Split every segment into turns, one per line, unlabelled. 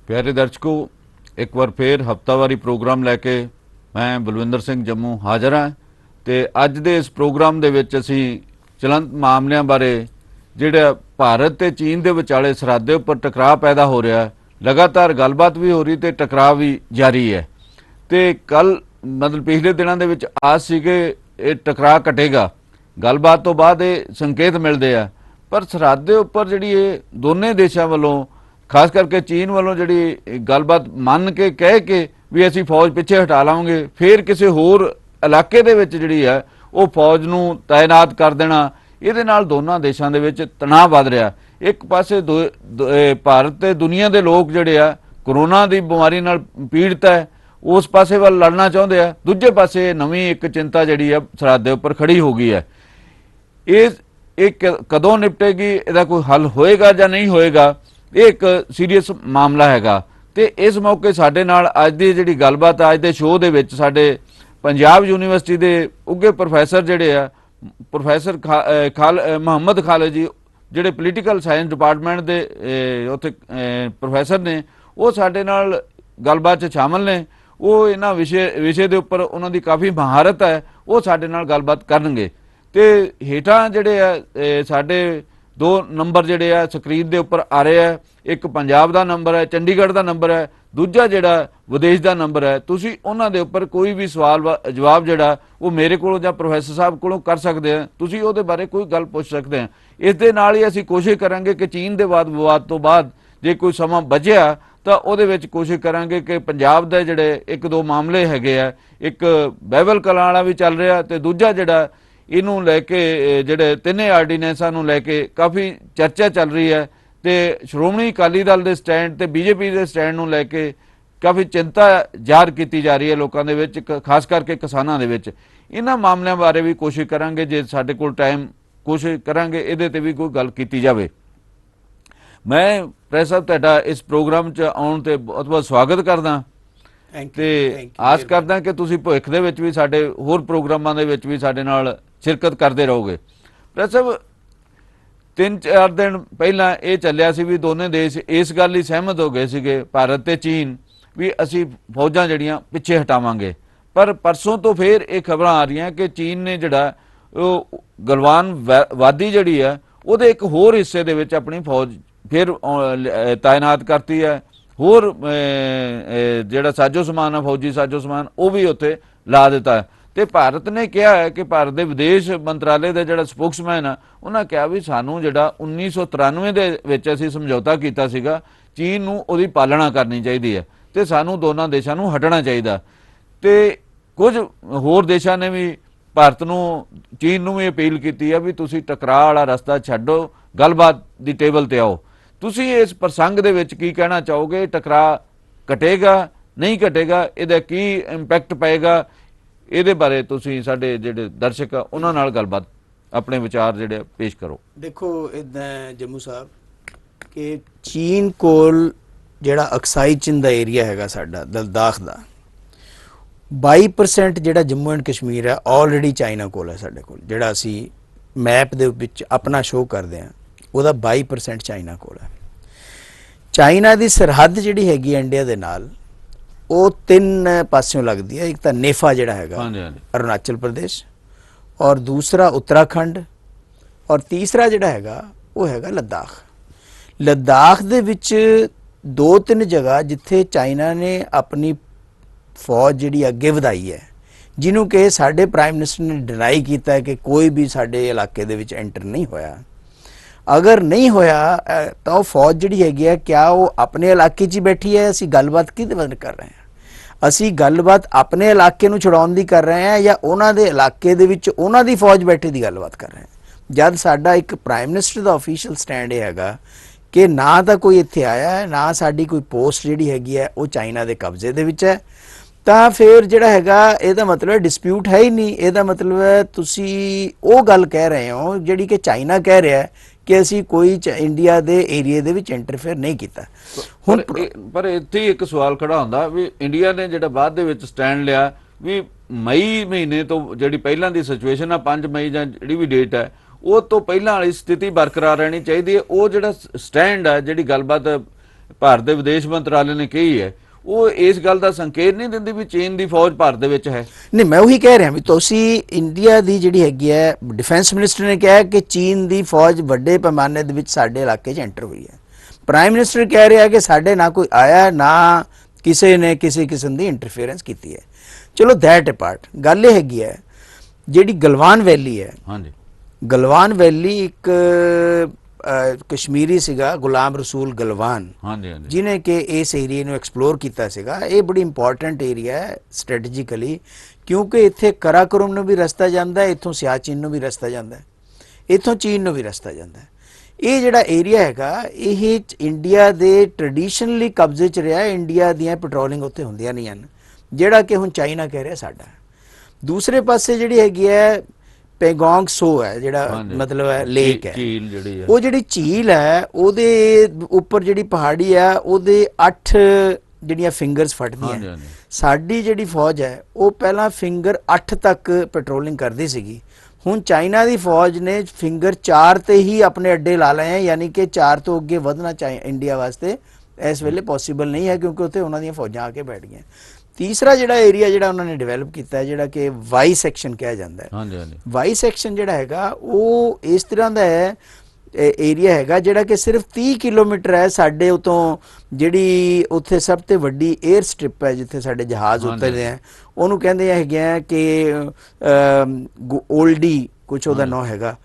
प्यारे दर्शकों, एक बार फिर हफ्तावारी प्रोग्राम लैके मैं बलविंदर सिंह जम्मू हाज़र हाँ। तो अज के इस प्रोग्राम दे विच असी चलंत मामलों बारे जिहड़ा भारत ते चीन के विचाले सरहद उपर टकराव पैदा हो रहा है, लगातार गलबात भी हो रही तो टकराव भी जारी है। तो कल मतलब पिछले दिनों के विच आस सी कि ये टकराव घटेगा, गलबात तो बाद ये संकेत मिलते हैं, पर सरहद के उपर जी दोनों देशों वालों खास करके चीन वालों जी गलबात मन के कह के भी असी फौज पिछे हटा लाँगे, फिर किसी होर इलाके दे विच जिहड़ी है वो फौज नूं तैनात कर देना, ये दोनों देशों के तनाव वध रहा। एक पासे भारत ते दुनिया के लोग जिहड़े आ कोरोना की बीमारी नाल पीड़ित है, उस पासे वाल लड़ना चाहते हैं, दूजे पासे नवीं एक चिंता जिहड़ी है सरहद उपर खड़ी हो गई है। ये कदों निपटेगी, इसका कोई हल होएगा या नहीं होएगा, ये एक सीरीयस मामला हैगा। तो इस मौके साडे नाल अज की जिहड़ी गलबात अज के शो दे विच साडे पंजाब यूनीवर्सिटी के उगे प्रोफैसर जिहड़े आ प्रोफैसर मुहम्मद खालिद जी जिहड़े पोलीटिकल साइंस डिपार्टमेंट के उत्थे प्रोफैसर ने, वो साडे नाल गलबात शामिल ने। वो इन्हां विषय के उपर उन्हां दी काफ़ी महारत है, वो साडे नाल गलबात करनगे। तो हेठां जिहड़े आ साडे दो नंबर जिहड़े आ स्क्रीन के उपर आ रहे हैं, एक पंजाब का नंबर है, चंडीगढ़ का नंबर है, दूजा जिहड़ा विदेश का नंबर है। तुसीं उन्हां दे उपर कोई भी सवाल जवाब जिहड़ा वो मेरे कोलों जां प्रोफैसर साहब कोलों कर सकते हैं, तुसीं उहदे बारे कोई गल पुछ सकते हैं। इस दे नाल ही असीं कोशिश करांगे कि चीन के वाद विवाद तो बाद जे कोई समा बचिया तो उहदे विच कोशिश करांगे कि पंजाब दे जिहड़े एक दो मामले हैगे आ, एक बहबल कलां वाला भी चल रहा ते दूजा जिहड़ा इनू लैके जिहड़े तिने आर्डीनेंसां नूं लैके काफ़ी चर्चा चल रही है। तो श्रोमणी अकाली दल के स्टैंड ते बीजेपी के स्टैंड नूं लैके काफ़ी चिंता ज़ाहिर की जा रही है लोगों के विच, खास करके किसानों के विच। इन्हां मामलों बारे भी कोशिश करांगे, जे साडे कोल टाइम कोशिश करांगे इहदे ते भी कोई गल कीती जावे। मैं प्रेस साहब तुहाडा इस प्रोग्राम च आउण ते बहुत बहुत स्वागत करदा ते आस करदा कि तुसीं भविख दे विच भी साडे होर प्रोग्रामां दे विच भी साडे नाल शिरकत करते रहोगे। प्रेस साहब, 3-4 दिन पहला ये चलिया सी भी दोनों देश इस गल ही सहमत हो गए सीगे, भारत ते चीन, भी असी फौजां जड़ियां पिछे हटावांगे। पर परसों तो फिर ये खबर आ रही हैं कि चीन ने जड़ा गलवान वादी जड़ी है वो एक होर हिस्से दे विच अपनी फौज फिर तैनात करती है, होर जड़ा साजो समान है फौजी साजो समान वो भी उत्थे ला दिता है। तो भारत ने कहा है कि भारत के विदेश मंत्रालय का जोड़ा स्पोक्समैन है उन्हें कहा भी सानू जोड़ा 1993 के असी समझौता किया सीगा, चीन नूं उहदी पालना करनी चाहिए है तो सानू दोनों देशों नूं हटना चाहिए। तो कुछ होर देशों ने भी भारत नूं चीन नूं भी अपील की है भी तुसीं टकराव वाला रस्ता छड्डो, गलबात दी टेबल ते आओ। तुसीं इस प्रसंग दे विच की कहना चाहोगे, टकराव घटेगा नहीं घटेगा, इहदा की इंपैक्ट पएगा, ਇਹਦੇ ਬਾਰੇ ਤੁਸੀਂ ਸਾਡੇ ਜਿਹੜੇ ਦਰਸ਼ਕ ਆ ਉਹਨਾਂ ਨਾਲ ਗੱਲਬਾਤ ਆਪਣੇ ਵਿਚਾਰ ਜਿਹੜੇ ਪੇਸ਼ ਕਰੋ।
ਦੇਖੋ ਇਦਾਂ ਜੰਮੂ ਸਾਹਿਬ ਕਿ ਚੀਨ ਕੋਲ ਜਿਹੜਾ ਅਕਸਾਈ ਚਿੰਨ ਦਾ ਏਰੀਆ ਹੈਗਾ ਸਾਡਾ ਲਦਾਖ ਦਾ 22% ਜਿਹੜਾ ਜੰਮੂ ਐਂਡ ਕਸ਼ਮੀਰ ਹੈ ਆਲਰੇਡੀ ਚਾਈਨਾ ਕੋਲ ਹੈ। ਸਾਡੇ ਕੋਲ ਜਿਹੜਾ ਅਸੀਂ ਮੈਪ ਦੇ ਵਿੱਚ ਆਪਣਾ ਸ਼ੋਅ ਕਰਦੇ ਹਾਂ ਉਹਦਾ 22% ਚਾਈਨਾ ਕੋਲ ਹੈ। ਚਾਈਨਾ ਦੀ ਸਰਹੱਦ ਜਿਹੜੀ ਹੈਗੀ ਇੰਡੀਆ ਦੇ ਨਾਲ वो 3 पासों लगती है, एक तो नेफा जिहड़ा हैगा अरुणाचल प्रदेश, और दूसरा उत्तराखंड, और तीसरा जिहड़ा हैगा वो हैगा लद्दाख। लद्दाख दे विच 2-3 जगह जिथे चाइना ने अपनी फौज जिहड़ी अगे वधाई है, जिन्हों कि साडे प्राइम मिनिस्टर ने डिनाई किया है कि कोई भी साडे इलाके दे विच एंटर नहीं होया। अगर नहीं होया तो फौज जिहड़ी हैगी है क्या वो अपने इलाके 'च बैठी है, असी गलबात किहदे बारे कर रहे हैं, असी गलबात अपने इलाके नूं छुड़ाउण दी कर रहे हैं या उन्हां दे इलाके दे विच उन्हां दी फौज बैठी दी गलबात कर रहे हैं। जद साडा एक प्राइम मिनिस्टर दा ऑफिशियल स्टैंड ये हैगा कि ना तो कोई इत्थे आया है, ना साडी कोई पोस्ट जिहड़ी हैगी है वो चाइना दे कब्जे दे विच है, ਤਾਂ ਫਿਰ ਜਿਹੜਾ ਹੈਗਾ ਇਹਦਾ ਮਤਲਬ ਡਿਸਪਿਊਟ ਹੈ ਹੀ ਨਹੀਂ। ਇਹਦਾ ਮਤਲਬ ਹੈ ਤੁਸੀਂ ਉਹ ਗੱਲ ਕਹਿ ਰਹੇ ਹੋ ਜਿਹੜੀ ਕਿ ਚਾਈਨਾ ਕਹਿ ਰਿਹਾ ਹੈ ਕਿ ਅਸੀਂ ਕੋਈ ਇੰਡੀਆ ਦੇ ਏਰੀਆ ਦੇ ਵਿੱਚ ਇੰਟਰਫੇਅਰ ਨਹੀਂ ਕੀਤਾ।
ਹੁਣ ਪਰ ਇੱਥੇ ਇੱਕ ਸਵਾਲ ਖੜਾ ਹੁੰਦਾ ਵੀ ਇੰਡੀਆ ਨੇ ਜਿਹੜਾ ਬਾਅਦ ਦੇ ਵਿੱਚ ਸਟੈਂਡ ਲਿਆ ਵੀ ਮਈ ਮਹੀਨੇ ਤੋਂ ਜਿਹੜੀ ਪਹਿਲਾਂ ਦੀ ਸਿਚੁਏਸ਼ਨ ਆ 5 ਮਈ ਜਾਂ ਜਿਹੜੀ ਵੀ ਡੇਟ ਹੈ ਉਹ ਤੋਂ ਪਹਿਲਾਂ ਵਾਲੀ ਸਥਿਤੀ ਬਰਕਰਾਰ ਰਹਿਣੀ ਚਾਹੀਦੀ ਹੈ। ਉਹ ਜਿਹੜਾ ਸਟੈਂਡ ਹੈ ਜਿਹੜੀ ਗੱਲਬਾਤ ਭਾਰਤ ਦੇ ਵਿਦੇਸ਼ ਮੰਤਰਾਲੇ ਨੇ ਕਹੀ ਹੈ, ਉਹ ਇਸ ਗੱਲ ਦਾ ਸੰਕੇਤ ਨਹੀਂ ਦਿੰਦੀ ਵੀ ਚੀਨ ਦੀ ਫੌਜ ਭਾਰਤ ਦੇ ਵਿੱਚ ਹੈ?
ਨਹੀਂ, ਮੈਂ ਉਹੀ ਕਹਿ ਰਿਹਾ ਵੀ ਤੁਸੀਂ ਇੰਡੀਆ ਦੀ ਜਿਹੜੀ ਹੈਗੀ ਹੈ, ਡਿਫੈਂਸ ਮਿਨਿਸਟਰ ਨੇ ਕਿਹਾ ਕਿ ਚੀਨ ਦੀ ਫੌਜ ਵੱਡੇ ਪੈਮਾਨੇ ਦੇ ਵਿੱਚ ਸਾਡੇ ਇਲਾਕੇ 'ਚ ਐਂਟਰ ਹੋਈ ਹੈ। ਪ੍ਰਾਈਮ ਮਿਨਿਸਟਰ ਕਹਿ ਰਿਹਾ ਕਿ ਸਾਡੇ ਨਾ ਕੋਈ ਆਇਆ, ਨਾ ਕਿਸੇ ਨੇ ਕਿਸੇ ਕਿਸਮ ਦੀ ਇੰਟਰਫੇਰੈਂਸ ਕੀਤੀ ਹੈ। ਚਲੋ ਦੈਟ ਅਪਾਰਟ, ਗੱਲ ਇਹ ਹੈਗੀ ਹੈ ਜਿਹੜੀ ਗਲਵਾਨ ਵੈਲੀ ਹੈ।
ਹਾਂਜੀ,
ਗਲਵਾਨ ਵੈਲੀ ਇੱਕ ਕਸ਼ਮੀਰੀ ਸੀਗਾ, ਗੁਲਾਮ ਰਸੂਲ ਗਲਵਾਨ,
ਹਾਂਜੀ, ਹਾਂਜੀ,
ਜਿਨੇ ਕਿ ਇਸ ਏਰੀਏ ਨੂੰ ਐਕਸਪਲੋਰ ਕੀਤਾ ਸੀਗਾ। ਇਹ ਬੜੀ ਇੰਪੋਰਟੈਂਟ ਏਰੀਆ ਹੈ ਸਟ੍ਰੈਟੇਜਿਕਲੀ, ਕਿਉਂਕਿ ਇੱਥੇ ਕਰਾਕਰਮ ਨੂੰ ਵੀ ਰਸਤਾ ਜਾਂਦਾ ਹੈ, ਇੱਥੋਂ ਸਿਆਚਿਨ ਨੂੰ ਵੀ ਰਸਤਾ ਜਾਂਦਾ ਹੈ, ਇੱਥੋਂ ਚੀਨ ਨੂੰ ਵੀ ਰਸਤਾ ਜਾਂਦਾ ਹੈ। ਇਹ ਜਿਹੜਾ ਏਰੀਆ ਹੈਗਾ, ਇਹ ਇੰਡੀਆ ਦੇ ਟ੍ਰੈਡੀਸ਼ਨਲੀ ਕਬਜ਼ੇ 'ਚ ਰਿਹਾ। ਇੰਡੀਆ ਦੀਆਂ ਪੈਟਰੋਲਿੰਗ ਉੱਥੇ ਹੁੰਦੀਆਂ ਨਹੀਂ ਹਨ, ਜਿਹੜਾ ਕਿ ਹੁਣ ਚਾਈਨਾ ਕਹਿ ਰਿਹਾ ਸਾਡਾ। ਦੂਸਰੇ ਪਾਸੇ ਜਿਹੜੀ ਹੈਗੀ ਹੈ ਪੈਗੋਂਗ ਸੋ ਹੈ, ਜਿਹੜਾ ਮਤਲਬ ਹੈ ਲੇਕ ਹੈ,
ਝੀਲ ਜਿਹੜੀ ਹੈ,
ਉਹ ਜਿਹੜੀ ਝੀਲ ਹੈ ਉਹਦੇ ਉੱਪਰ ਜਿਹੜੀ ਪਹਾੜੀ ਆ, ਉਹਦੇ 8 ਜਿਹੜੀਆਂ ਫਿੰਗਰਸ ਫਟਦੀਆਂ। ਸਾਡੀ ਜਿਹੜੀ ਫੌਜ ਹੈ ਉਹ ਪਹਿਲਾਂ ਫਿੰਗਰ 8 ਤੱਕ ਪੈਟਰੋਲਿੰਗ ਕਰਦੀ ਸੀਗੀ। ਹੁਣ ਚਾਈਨਾ ਦੀ ਫੌਜ ਨੇ ਫਿੰਗਰ 4 ਤੇ ਹੀ ਆਪਣੇ ਅੱਡੇ ਲਾ ਲਏ ਹੈ, ਯਾਨੀ ਕਿ 4 ਤੋਂ ਅੱਗੇ ਵਧਣਾ ਇੰਡੀਆ ਵਾਸਤੇ ਇਸ ਵੇਲੇ ਪੋਸੀਬਲ ਨਹੀਂ ਹੈ, ਕਿਉਂਕਿ ਉੱਥੇ ਉਹਨਾਂ ਦੀਆਂ ਫੌਜਾਂ ਆ ਕੇ ਬੈਠ ਗਈਆਂ। ਤੀਸਰਾ ਜਿਹੜਾ ਏਰੀਆ ਜਿਹੜਾ ਉਹਨਾਂ ਨੇ ਡਿਵੈਲਪ ਕੀਤਾ ਹੈ, ਜਿਹੜਾ ਕਿ ਵਾਈ ਸੈਕਸ਼ਨ ਕਿਹਾ ਜਾਂਦਾ ਹੈ।
ਹਾਂਜੀ, ਹਾਂਜੀ,
ਵਾਈ ਸੈਕਸ਼ਨ ਜਿਹੜਾ ਹੈਗਾ ਉਹ ਇਸ ਤਰ੍ਹਾਂ ਦਾ ਹੈ ਏਰੀਆ ਹੈਗਾ ਜਿਹੜਾ ਕਿ ਸਿਰਫ 30 ਕਿਲੋਮੀਟਰ ਹੈ ਸਾਡੇ ਉਤੋਂ, ਜਿਹੜੀ ਉੱਥੇ ਸਭ ਤੋਂ ਵੱਡੀ 에ਅਰ ਸਟ੍ਰਿਪ ਹੈ ਜਿੱਥੇ ਸਾਡੇ ਜਹਾਜ਼ ਉਤਰਦੇ ਆ, ਉਹਨੂੰ ਕਹਿੰਦੇ ਹੈਗੇ ਆ ਕਿ ਓਲਡੀ ਕੁਛ ਉਹਦਾ ਨਾਂ ਹੈਗਾ।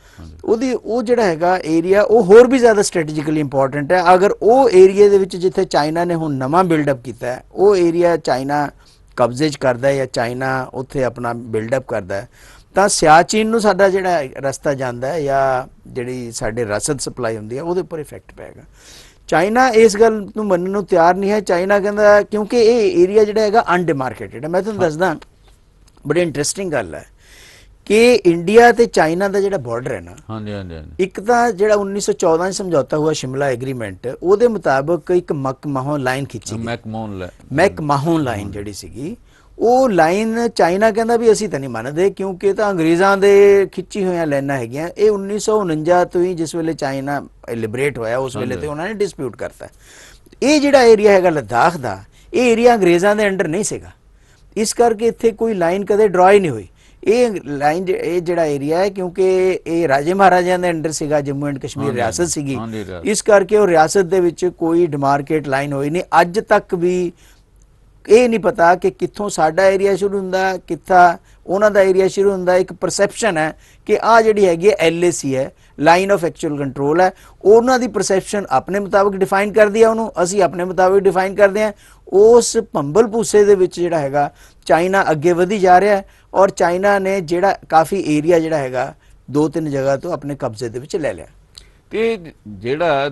ਉਹਦੀ ਉਹ ਜਿਹੜਾ ਹੈਗਾ ਏਰੀਆ ਉਹ ਹੋਰ ਵੀ ਜ਼ਿਆਦਾ ਸਟ੍ਰੈਟੇਜਿਕਲੀ ਇੰਪੋਰਟੈਂਟ ਹੈ। ਅਗਰ ਉਹ ਏਰੀਏ ਦੇ ਵਿੱਚ ਜਿੱਥੇ ਚਾਈਨਾ ਨੇ ਹੁਣ ਨਵਾਂ ਬਿਲਡਅਪ ਕੀਤਾ ਹੈ, ਉਹ ਏਰੀਆ ਚਾਈਨਾ ਕਬਜ਼ੇ 'ਚ ਕਰਦਾ ਹੈ ਜਾਂ ਚਾਈਨਾ ਉੱਥੇ ਆਪਣਾ ਬਿਲਡਅਪ ਕਰਦਾ ਹੈ, ਤਾਂ ਸਿਆਚੀਨ ਨੂੰ ਸਾਡਾ ਜਿਹੜਾ ਰਸਤਾ ਜਾਂਦਾ ਹੈ ਜਾਂ ਜਿਹੜੀ ਸਾਡੇ ਰਸਦ ਸਪਲਾਈ ਹੁੰਦੀ ਹੈ ਉਹਦੇ ਉੱਪਰ ਇਫੈਕਟ ਪਏਗਾ। ਚਾਈਨਾ ਇਸ ਗੱਲ ਨੂੰ ਮੰਨਣ ਨੂੰ ਤਿਆਰ ਨਹੀਂ ਹੈ। ਚਾਈਨਾ ਕਹਿੰਦਾ, ਕਿਉਂਕਿ ਇਹ ਏਰੀਆ ਜਿਹੜਾ ਹੈਗਾ ਅਨਡਿਮਾਰਕੇਟਡ ਹੈ। ਮੈਂ ਤੁਹਾਨੂੰ ਦੱਸਦਾ, ਬੜੀ ਇੰਟਰਸਟਿੰਗ ਗੱਲ ਹੈ ਕਿ ਇੰਡੀਆ ਤੇ ਚਾਈਨਾ ਦਾ ਜਿਹੜਾ ਬਾਰਡਰ ਹੈ ਨਾ,
ਹਾਂਜੀ, ਹਾਂਜੀ, ਹਾਂਜੀ,
ਇੱਕ ਤਾਂ ਜਿਹੜਾ 1914 ਚ ਸਮਝੌਤਾ ਹੋਇਆ ਸ਼ਿਮਲਾ ਐਗਰੀਮੈਂਟ, ਉਹਦੇ ਮੁਤਾਬਕ ਇੱਕ ਮੈਕਮਾਹਨ ਲਾਈਨ ਖਿੱਚੀ ਗਈ। ਮੈਕਮਾਹਨ ਲਾਈਨ ਜਿਹੜੀ ਸੀਗੀ, ਉਹ ਲਾਈਨ ਚਾਈਨਾ ਕਹਿੰਦਾ ਵੀ ਅਸੀਂ ਤਾਂ ਨਹੀਂ ਮੰਨਦੇ, ਕਿਉਂਕਿ ਤਾਂ ਅੰਗਰੇਜ਼ਾਂ ਦੇ ਖਿੱਚੀ ਹੋਈਆਂ ਲਾਈਨਾਂ ਹੈਗੀਆਂ। ਇਹ 1949 ਤੋਂ ਹੀ, ਜਿਸ ਵੇਲੇ ਚਾਈਨਾ ਲਿਬਰੇਟ ਹੋਇਆ, ਉਸ ਵੇਲੇ ਤੇ ਉਹਨਾਂ ਨੇ ਡਿਸਪਿਊਟ ਕਰਤਾ। ਇਹ ਜਿਹੜਾ ਏਰੀਆ ਹੈਗਾ ਲੱਦਾਖ ਦਾ, ਇਹ ਏਰੀਆ ਅੰਗਰੇਜ਼ਾਂ ਦੇ ਅੰਡਰ ਨਹੀਂ ਸੀਗਾ, ਇਸ ਕਰਕੇ ਇੱਥੇ ਕੋਈ ਲਾਈਨ ਕਦੇ ਡਰਾ ਹੀ ਨਹੀਂ ਹੋਈ। ਇਹ ਲਾਈਨ, ਇਹ ਜਿਹੜਾ ਏਰੀਆ ਹੈ, ਕਿਉਂਕਿ ਇਹ ਰਾਜੇ ਮਹਾਰਾਜਿਆਂ ਦੇ ਅੰਡਰ ਸੀਗਾ, ਜੰਮੂ ਐਂਡ ਕਸ਼ਮੀਰ ਰਿਆਸਤ ਸੀਗੀ, ਇਸ ਕਰਕੇ ਉਹ ਰਿਆਸਤ ਦੇ ਵਿੱਚ ਕੋਈ ਡਿਮਾਰਕੇਟ ਲਾਈਨ ਹੋਈ ਨਹੀਂ। ਅੱਜ ਤੱਕ ਵੀ ਇਹ ਨਹੀਂ ਪਤਾ ਕਿ ਕਿੱਥੋਂ ਸਾਡਾ ਏਰੀਆ ਸ਼ੁਰੂ ਹੁੰਦਾ, ਕਿੱਥਾ ਉਹਨਾਂ ਦਾ ਏਰੀਆ ਸ਼ੁਰੂ ਹੁੰਦਾ। ਇੱਕ ਪਰਸੈਪਸ਼ਨ ਹੈ ਕਿ ਆਹ ਜਿਹੜੀ ਹੈਗੀ LAC ਹੈ, ਲਾਈਨ ਆਫ ਐਕਚੁਅਲ ਕੰਟਰੋਲ ਹੈ, ਉਹਨਾਂ ਦੀ ਪਰਸੈਪਸ਼ਨ ਆਪਣੇ ਮੁਤਾਬਕ ਡਿਫਾਈਨ ਕਰਦੀ ਹੈ ਉਹਨੂੰ, ਅਸੀਂ ਆਪਣੇ ਮੁਤਾਬਕ ਡਿਫਾਈਨ ਕਰਦੇ ਹਾਂ। ਉਸ ਭੰਬਲ ਭੂਸੇ ਦੇ ਵਿੱਚ ਜਿਹੜਾ ਹੈਗਾ ਚਾਈਨਾ ਅੱਗੇ ਵਧੀ ਜਾ ਰਿਹਾ ਹੈ, ਔਰ ਚਾਈਨਾ ਨੇ ਜਿਹੜਾ ਕਾਫੀ ਏਰੀਆ ਜਿਹੜਾ ਹੈਗਾ 2-3 ਜਗ੍ਹਾ ਤੋਂ ਆਪਣੇ ਕਬਜ਼ੇ ਦੇ ਵਿੱਚ ਲੈ ਲਿਆ।
ਤੇ ਜਿਹੜਾ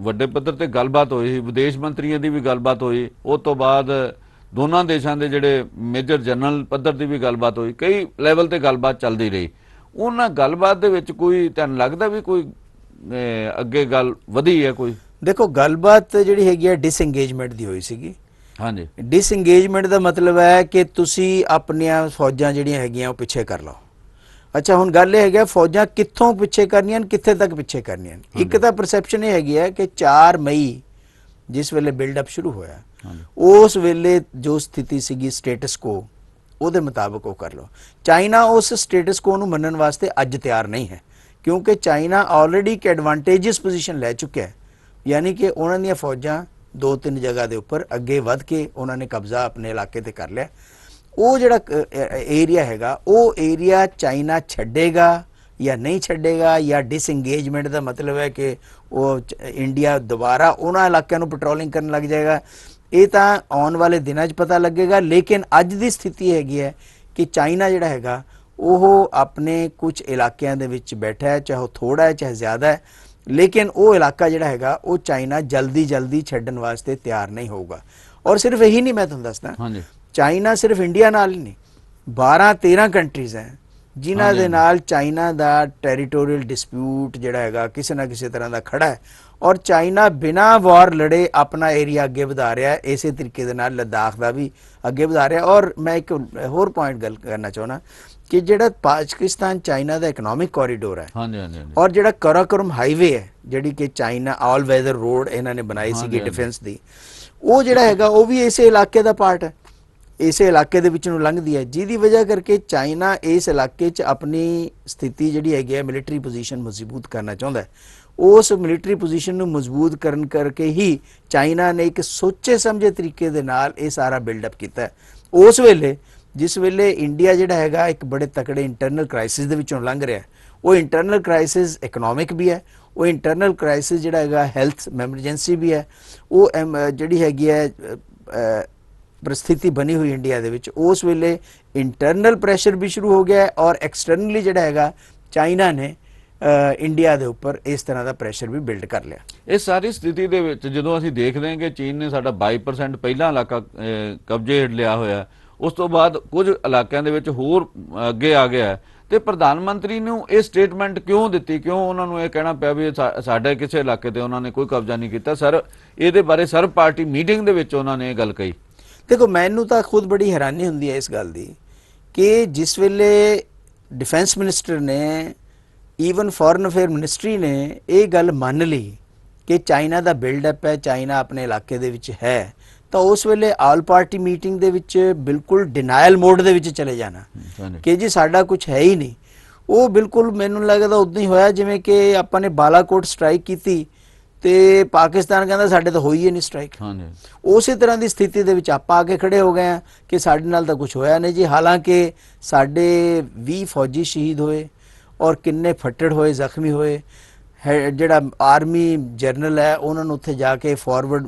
ਵੱਡੇ ਪੱਧਰ ਤੇ ਗੱਲਬਾਤ ਹੋਈ, ਵਿਦੇਸ਼ ਮੰਤਰੀਆਂ ਦੀ ਵੀ ਗੱਲਬਾਤ ਹੋਈ, ਉਸ ਤੋਂ ਬਾਅਦ ਦੋਨਾਂ ਦੇਸ਼ਾਂ ਦੇ ਜਿਹੜੇ ਮੇਜਰ ਜਨਰਲ ਪੱਧਰ ਦੀ ਵੀ ਗੱਲਬਾਤ ਹੋਈ, ਕਈ ਲੈਵਲ ਤੇ ਗੱਲਬਾਤ ਚੱਲਦੀ ਰਹੀ। ਉਹਨਾਂ ਗੱਲਬਾਤ ਦੇ ਵਿੱਚ ਕੋਈ ਤੁਹਾਨੂੰ ਲੱਗਦਾ ਵੀ ਕੋਈ ਅੱਗੇ ਗੱਲ ਵਧੀ ਹੈ? ਕੋਈ
ਦੇਖੋ, ਗੱਲਬਾਤ ਜਿਹੜੀ ਹੈਗੀ ਹੈ ਡਿਸਐਂਗੇਜਮੈਂਟ ਦੀ ਹੋਈ ਸੀਗੀ।
ਹਾਂਜੀ,
ਡਿਸਐਂਗੇਜਮੈਂਟ ਦਾ ਮਤਲਬ ਹੈ ਕਿ ਤੁਸੀਂ ਆਪਣੀਆਂ ਫੌਜਾਂ ਜਿਹੜੀਆਂ ਹੈਗੀਆਂ ਉਹ ਪਿੱਛੇ ਕਰ ਲਓ। ਅੱਛਾ, ਹੁਣ ਗੱਲ ਇਹ ਹੈਗਾ ਫੌਜਾਂ ਕਿੱਥੋਂ ਪਿੱਛੇ ਕਰਨੀਆਂ, ਕਿੱਥੇ ਤੱਕ ਪਿੱਛੇ ਕਰਨੀਆਂ। ਇੱਕ ਤਾਂ ਪਰਸੈਪਸ਼ਨ ਇਹ ਹੈਗੀ ਹੈ ਕਿ 4 ਮਈ ਜਿਸ ਵੇਲੇ ਬਿਲਡਅਪ ਸ਼ੁਰੂ ਹੋਇਆ, ਉਸ ਵੇਲੇ ਜੋ ਸਥਿਤੀ ਸੀਗੀ ਸਟੇਟਸ ਕੋ, ਉਹਦੇ ਮੁਤਾਬਕ ਉਹ ਕਰ ਲਓ। ਚਾਈਨਾ ਉਸ ਸਟੇਟਸ ਕੋ ਨੂੰ ਮੰਨਣ ਵਾਸਤੇ ਅੱਜ ਤਿਆਰ ਨਹੀਂ ਹੈ, ਕਿਉਂਕਿ ਚਾਈਨਾ ਆਲਰੇਡੀ ਇੱਕ ਐਡਵਾਂਟੇਜਸ ਪੋਜੀਸ਼ਨ ਲੈ ਚੁੱਕਿਆ ਹੈ, ਯਾਨੀ ਕਿ ਉਹਨਾਂ ਦੀਆਂ ਫੌਜਾਂ 2-3 ਜਗ੍ਹਾ ਦੇ ਉੱਪਰ ਅੱਗੇ ਵੱਧ ਕੇ ਉਹਨਾਂ ਨੇ ਕਬਜ਼ਾ ਆਪਣੇ ਇਲਾਕੇ ਤੇ ਕਰ ਲਿਆ। ਉਹ ਜਿਹੜਾ ਏਰੀਆ ਹੈਗਾ, ਉਹ ਏਰੀਆ ਚਾਈਨਾ ਛੱਡੇਗਾ ਜਾਂ ਨਹੀਂ ਛੱਡੇਗਾ, ਜਾਂ ਡਿਸਐਂਗੇਜਮੈਂਟ ਦਾ ਮਤਲਬ ਹੈ ਕਿ ਉਹ ਇੰਡੀਆ ਦੁਬਾਰਾ ਉਹਨਾਂ ਇਲਾਕਿਆਂ ਨੂੰ ਪੈਟਰੋਲਿੰਗ ਕਰਨ ਲੱਗ ਜਾਏਗਾ, ਇਹ ਤਾਂ ਆਉਣ ਵਾਲੇ ਦਿਨਾਂ 'ਚ ਪਤਾ ਲੱਗੇਗਾ। ਲੇਕਿਨ ਅੱਜ ਦੀ ਸਥਿਤੀ ਹੈਗੀ ਹੈ ਕਿ ਚਾਈਨਾ ਜਿਹੜਾ ਹੈਗਾ ਉਹ ਆਪਣੇ ਕੁਝ ਇਲਾਕਿਆਂ ਦੇ ਵਿੱਚ ਬੈਠਾ ਹੈ, ਚਾਹੇ ਉਹ ਥੋੜਾ ਹੈ ਚਾਹੇ ਜ਼ਿਆਦਾ ਹੈ, ਲੇਕਿਨ ਉਹ ਇਲਾਕਾ ਜਿਹੜਾ ਹੈਗਾ ਉਹ ਚਾਈਨਾ ਜਲਦੀ ਛੱਡਣ ਵਾਸਤੇ ਤਿਆਰ ਨਹੀਂ ਹੋਊਗਾ। ਔਰ ਸਿਰਫ ਇਹੀ ਨਹੀਂ, ਮੈਂ ਤੁਹਾਨੂੰ ਦੱਸਦਾ, ਚਾਈਨਾ ਸਿਰਫ ਇੰਡੀਆ ਨਾਲ ਹੀ ਨਹੀਂ, 12-13 ਕੰਟਰੀਜ਼ ਹੈ ਜਿਨ੍ਹਾਂ ਦੇ ਨਾਲ ਚਾਈਨਾ ਦਾ ਟੈਰੀਟੋਰੀਅਲ ਡਿਸਪਿਊਟ ਜਿਹੜਾ ਹੈਗਾ ਕਿਸੇ ਨਾ ਕਿਸੇ ਤਰ੍ਹਾਂ ਦਾ ਖੜਾ ਹੈ, ਔਰ ਚਾਈਨਾ ਬਿਨਾਂ ਵਾਰ ਲੜੇ ਆਪਣਾ ਏਰੀਆ ਅੱਗੇ ਵਧਾ ਰਿਹਾ ਹੈ। ਇਸੇ ਤਰੀਕੇ ਦੇ ਨਾਲ ਲੱਦਾਖ ਦਾ ਵੀ ਅੱਗੇ ਵਧਾ ਰਿਹਾ। ਔਰ ਮੈਂ ਇੱਕ ਹੋਰ ਪੁਆਇੰਟ ਗੱਲ ਕਰਨਾ ਚਾਹੁੰਦਾ ਕਿ ਜਿਹੜਾ ਪਾਕਿਸਤਾਨ ਚਾਈਨਾ ਦਾ ਇਕਨੋਮਿਕ ਕੋਰੀਡੋਰ ਹੈ,
ਹਾਂਜੀ ਹਾਂਜੀ ਹਾਂਜੀ
ਔਰ ਜਿਹੜਾ ਕਰਾਕੋਰਮ ਹਾਈਵੇ ਹੈ, ਜਿਹੜੀ ਕਿ ਚਾਈਨਾ ਆਲ ਵੈਦਰ ਰੋਡ ਇਹਨਾਂ ਨੇ ਬਣਾਈ
ਹਾਂਜੀ,
ਸੀਗੀ
ਹਾਂਜੀ।
ਡਿਫੈਂਸ ਦੀ, ਉਹ ਜਿਹੜਾ ਹੈਗਾ ਉਹ ਵੀ ਇਸੇ ਇਲਾਕੇ ਦਾ ਪਾਰਟ ਹੈ, ਇਸੇ ਇਲਾਕੇ ਦੇ ਵਿੱਚ ਨੂੰ ਲੰਘਦੀ ਹੈ, ਜਿਹਦੀ ਵਜ੍ਹਾ ਕਰਕੇ ਚਾਈਨਾ ਇਸ ਇਲਾਕੇ 'ਚ ਆਪਣੀ ਸਥਿਤੀ ਜਿਹੜੀ ਹੈਗੀ ਹੈ ਮਿਲਟਰੀ ਪੋਜੀਸ਼ਨ ਮਜ਼ਬੂਤ ਕਰਨਾ ਚਾਹੁੰਦਾ ਹੈ। ਉਸ ਮਿਲਟਰੀ ਪੋਜੀਸ਼ਨ ਨੂੰ ਮਜ਼ਬੂਤ ਕਰਨ ਕਰਕੇ ਹੀ ਚਾਈਨਾ ਨੇ ਇੱਕ ਸੋਚੇ ਸਮਝੇ ਤਰੀਕੇ ਦੇ ਨਾਲ ਇਹ ਸਾਰਾ ਬਿਲਡਅਪ ਕੀਤਾ ਹੈ। ਉਸ ਵੇਲੇ ਜਿਸ ਵੇਲੇ ਇੰਡੀਆ ਜਿਹੜਾ ਹੈਗਾ ਇੱਕ ਬੜੇ ਤਕੜੇ ਇੰਟਰਨਲ ਕ੍ਰਾਈਸਿਸ ਦੇ ਵਿੱਚੋਂ ਲੰਘ ਰਿਹਾ, ਉਹ ਇੰਟਰਨਲ ਕ੍ਰਾਈਸਿਸ ਇਕਨੋਮਿਕ ਵੀ ਹੈ, ਉਹ ਇੰਟਰਨਲ ਕ੍ਰਾਈਸਿਸ ਜਿਹੜਾ ਹੈਗਾ ਹੈਲਥ ਐਮਰਜੈਂਸੀ ਵੀ ਹੈ, ਉਹ ਜਿਹੜੀ ਹੈਗੀ ਹੈ परिस्थिति बनी हुई इंडिया दे विच, उस वेले इंटरनल प्रैशर भी शुरू हो गया है और एक्सटर्नली जिहड़ा हैगा चाइना ने इंडिया ਦੇ ਉੱਪਰ ਇਸ ਤਰ੍ਹਾਂ ਦਾ ਪ੍ਰੈਸ਼ਰ ਵੀ ਬਿਲਡ ਕਰ ਲਿਆ।
ਇਸ ਸਾਰੀ ਸਥਿਤੀ ਦੇ ਵਿੱਚ ਜਦੋਂ ਅਸੀਂ ਦੇਖਦੇ ਹਾਂ ਕਿ ਚੀਨ ਨੇ ਸਾਡਾ 22% ਪਹਿਲਾ ਇਲਾਕਾ ਕਬਜ਼ੇ ਹੇਠ ਲਿਆ ਹੋਇਆ, ਉਸ ਤੋਂ ਬਾਅਦ ਕੁਝ ਇਲਾਕਿਆਂ ਦੇ ਵਿੱਚ ਹੋਰ ਅੱਗੇ ਆ ਗਿਆ, ਤੇ ਪ੍ਰਧਾਨ ਮੰਤਰੀ ਨੂੰ ਇਹ ਸਟੇਟਮੈਂਟ ਕਿਉਂ ਦਿੱਤੀ, ਕਿਉਂ ਉਹਨਾਂ ਨੂੰ ਇਹ ਕਹਿਣਾ ਪਿਆ ਵੀ ਸਾਡੇ ਕਿਸੇ ਇਲਾਕੇ ਤੇ ਉਹਨਾਂ ਨੇ ਕੋਈ ਕਬਜ਼ਾ ਨਹੀਂ ਕੀਤਾ? ਸਰ, ਇਹਦੇ ਬਾਰੇ ਸਰਬ ਪਾਰਟੀ ਮੀਟਿੰਗ ਦੇ ਵਿੱਚ ਉਹਨਾਂ ਨੇ ਇਹ ਗੱਲ ਕਹੀ।
देखो, मैनू तो खुद बड़ी हैरानी होंदी है इस गल की कि जिस वेले डिफेंस मिनिस्टर ने, ईवन फॉरन अफेयर मिनिस्ट्री ने ये गल मान ली कि चाइना का बिल्डअप है, चाइना अपने इलाके दे विच है, तो उस वेले आल पार्टी मीटिंग दे विच बिल्कुल डिनायल मोड दे विच चले जाना कि जी साडा कुछ है ही नहीं। वो बिल्कुल मैनू लगदा उदां ही होया जिवें कि आपां ने बालाकोट स्ट्राइक की ਤੇ ਪਾਕਿਸਤਾਨ ਕਹਿੰਦਾ ਸਾਡੇ ਤਾਂ ਹੋਈ ਹੀ ਨਹੀਂ ਸਟ੍ਰਾਈਕ। ਉਸੇ ਤਰ੍ਹਾਂ ਦੀ ਸਥਿਤੀ ਦੇ ਵਿੱਚ ਆਪਾਂ ਆ ਕੇ ਖੜੇ ਹੋ ਗਏ ਆ ਕਿ ਸਾਡੇ ਨਾਲ ਤਾਂ ਕੁਝ ਹੋਇਆ ਨਹੀਂ ਜੀ। ਹਾਲਾਂਕਿ ਸਾਡੇ 20 ਫੌਜੀ ਸ਼ਹੀਦ ਹੋਏ ਔਰ ਕਿੰਨੇ ਫੱਟੜ ਹੋਏ, ਜ਼ਖਮੀ ਹੋਏ। ਜਿਹੜਾ ਆਰਮੀ ਜਰਨਲ ਹੈ ਉਹਨਾਂ ਨੂੰ ਉੱਥੇ ਜਾ ਕੇ ਫਾਰਵਰਡ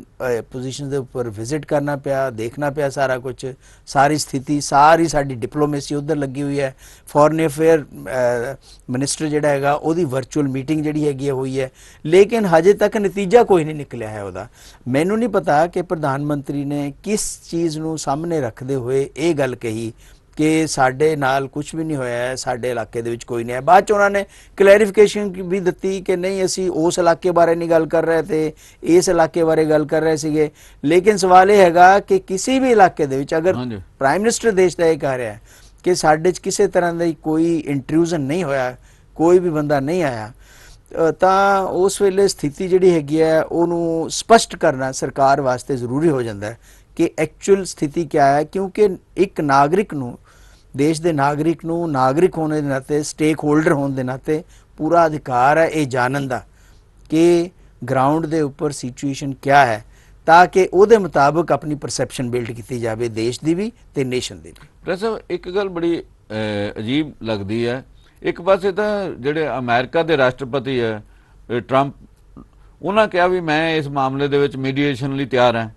ਪੋਜੀਸ਼ਨ ਦੇ ਉੱਪਰ ਵਿਜ਼ਿਟ ਕਰਨਾ ਪਿਆ, ਦੇਖਣਾ ਪਿਆ ਸਾਰਾ ਕੁਝ, ਸਾਰੀ ਸਥਿਤੀ, ਸਾਰੀ ਸਾਡੀ ਡਿਪਲੋਮੇਸੀ ਉੱਧਰ ਲੱਗੀ ਹੋਈ ਹੈ। ਫੋਰਨ ਅਫੇਅਰ ਮਿਨਿਸਟਰ ਜਿਹੜਾ ਹੈਗਾ ਉਹਦੀ ਵਰਚੁਅਲ ਮੀਟਿੰਗ ਜਿਹੜੀ ਹੈਗੀ ਹੈ ਹੋਈ ਹੈ, ਲੇਕਿਨ ਹਜੇ ਤੱਕ ਨਤੀਜਾ ਕੋਈ ਨਹੀਂ ਨਿਕਲਿਆ ਹੈ ਉਹਦਾ। ਮੈਨੂੰ ਨਹੀਂ ਪਤਾ ਕਿ ਪ੍ਰਧਾਨ ਮੰਤਰੀ ਨੇ ਕਿਸ ਚੀਜ਼ ਨੂੰ ਸਾਹਮਣੇ ਰੱਖਦੇ ਹੋਏ ਇਹ ਗੱਲ ਕਹੀ ਕਿ ਸਾਡੇ ਨਾਲ ਕੁਝ ਵੀ ਨਹੀਂ ਹੋਇਆ ਹੈ, ਸਾਡੇ ਇਲਾਕੇ ਦੇ ਵਿੱਚ ਕੋਈ ਨਹੀਂ ਹੈ। ਬਾਅਦ 'ਚ ਉਹਨਾਂ ਨੇ ਕਲੈਰੀਫਿਕੇਸ਼ਨ ਵੀ ਦਿੱਤੀ ਕਿ ਨਹੀਂ, ਅਸੀਂ ਉਸ ਇਲਾਕੇ ਬਾਰੇ ਨਹੀਂ ਗੱਲ ਕਰ ਰਹੇ ਤੇ ਇਸ ਇਲਾਕੇ ਬਾਰੇ ਗੱਲ ਕਰ ਰਹੇ ਸੀਗੇ। ਲੇਕਿਨ ਸਵਾਲ ਇਹ ਹੈਗਾ ਕਿ ਕਿਸੇ ਵੀ ਇਲਾਕੇ ਦੇ ਵਿੱਚ ਅਗਰ ਪ੍ਰਾਈਮ ਮਿਨਿਸਟਰ ਦੇਸ਼ ਦਾ ਇਹ ਕਹਿ ਰਿਹਾ ਕਿ ਸਾਡੇ 'ਚ ਕਿਸੇ ਤਰ੍ਹਾਂ ਦਾ ਕੋਈ ਇੰਟਰੂਜ਼ਨ ਨਹੀਂ ਹੋਇਆ, ਕੋਈ ਵੀ ਬੰਦਾ ਨਹੀਂ ਆਇਆ, ਤਾਂ ਉਸ ਵੇਲੇ ਸਥਿਤੀ ਜਿਹੜੀ ਹੈਗੀ ਹੈ ਉਹਨੂੰ ਸਪਸ਼ਟ ਕਰਨਾ ਸਰਕਾਰ ਵਾਸਤੇ ਜ਼ਰੂਰੀ ਹੋ ਜਾਂਦਾ ਹੈ ਕਿ ਐਕਚੁਅਲ ਸਥਿਤੀ ਕੀ ਹੈ। ਕਿਉਂਕਿ ਇੱਕ ਨਾਗਰਿਕ ਨੂੰ, ਦੇਸ਼ ਦੇ ਨਾਗਰਿਕ ਨੂੰ ਨਾਗਰਿਕ ਹੋਣ ਦੇ ਨਾਤੇ, ਸਟੇਕ ਹੋਲਡਰ ਹੋਣ ਦੇ ਨਾਤੇ ਪੂਰਾ ਅਧਿਕਾਰ ਹੈ ਇਹ ਜਾਣਨ ਦਾ ਕਿ ਗਰਾਊਂਡ ਦੇ ਉੱਪਰ ਸਿਚੁਏਸ਼ਨ ਕਿਆ ਹੈ, ਤਾਂ ਕਿ ਉਹਦੇ ਮੁਤਾਬਕ ਆਪਣੀ ਪਰਸੈਪਸ਼ਨ ਬਿਲਡ ਕੀਤੀ ਜਾਵੇ ਦੇਸ਼ ਦੀ ਵੀ ਤੇ ਨੇਸ਼ਨ ਦੀ ਵੀ।
ਪ੍ਰੈਸ ਇੱਕ ਗੱਲ ਬੜੀ ਅਜੀਬ ਲੱਗਦੀ ਹੈ, ਇੱਕ ਪਾਸੇ ਤਾਂ ਜਿਹੜੇ ਅਮਰੀਕਾ ਦੇ ਰਾਸ਼ਟਰਪਤੀ ਹੈ ਟਰੰਪ, ਉਹਨਾਂ ਕਿਹਾ ਵੀ ਮੈਂ ਇਸ ਮਾਮਲੇ ਦੇ ਵਿੱਚ ਮੀਡੀਏਸ਼ਨ ਲਈ ਤਿਆਰ ਹਾਂ,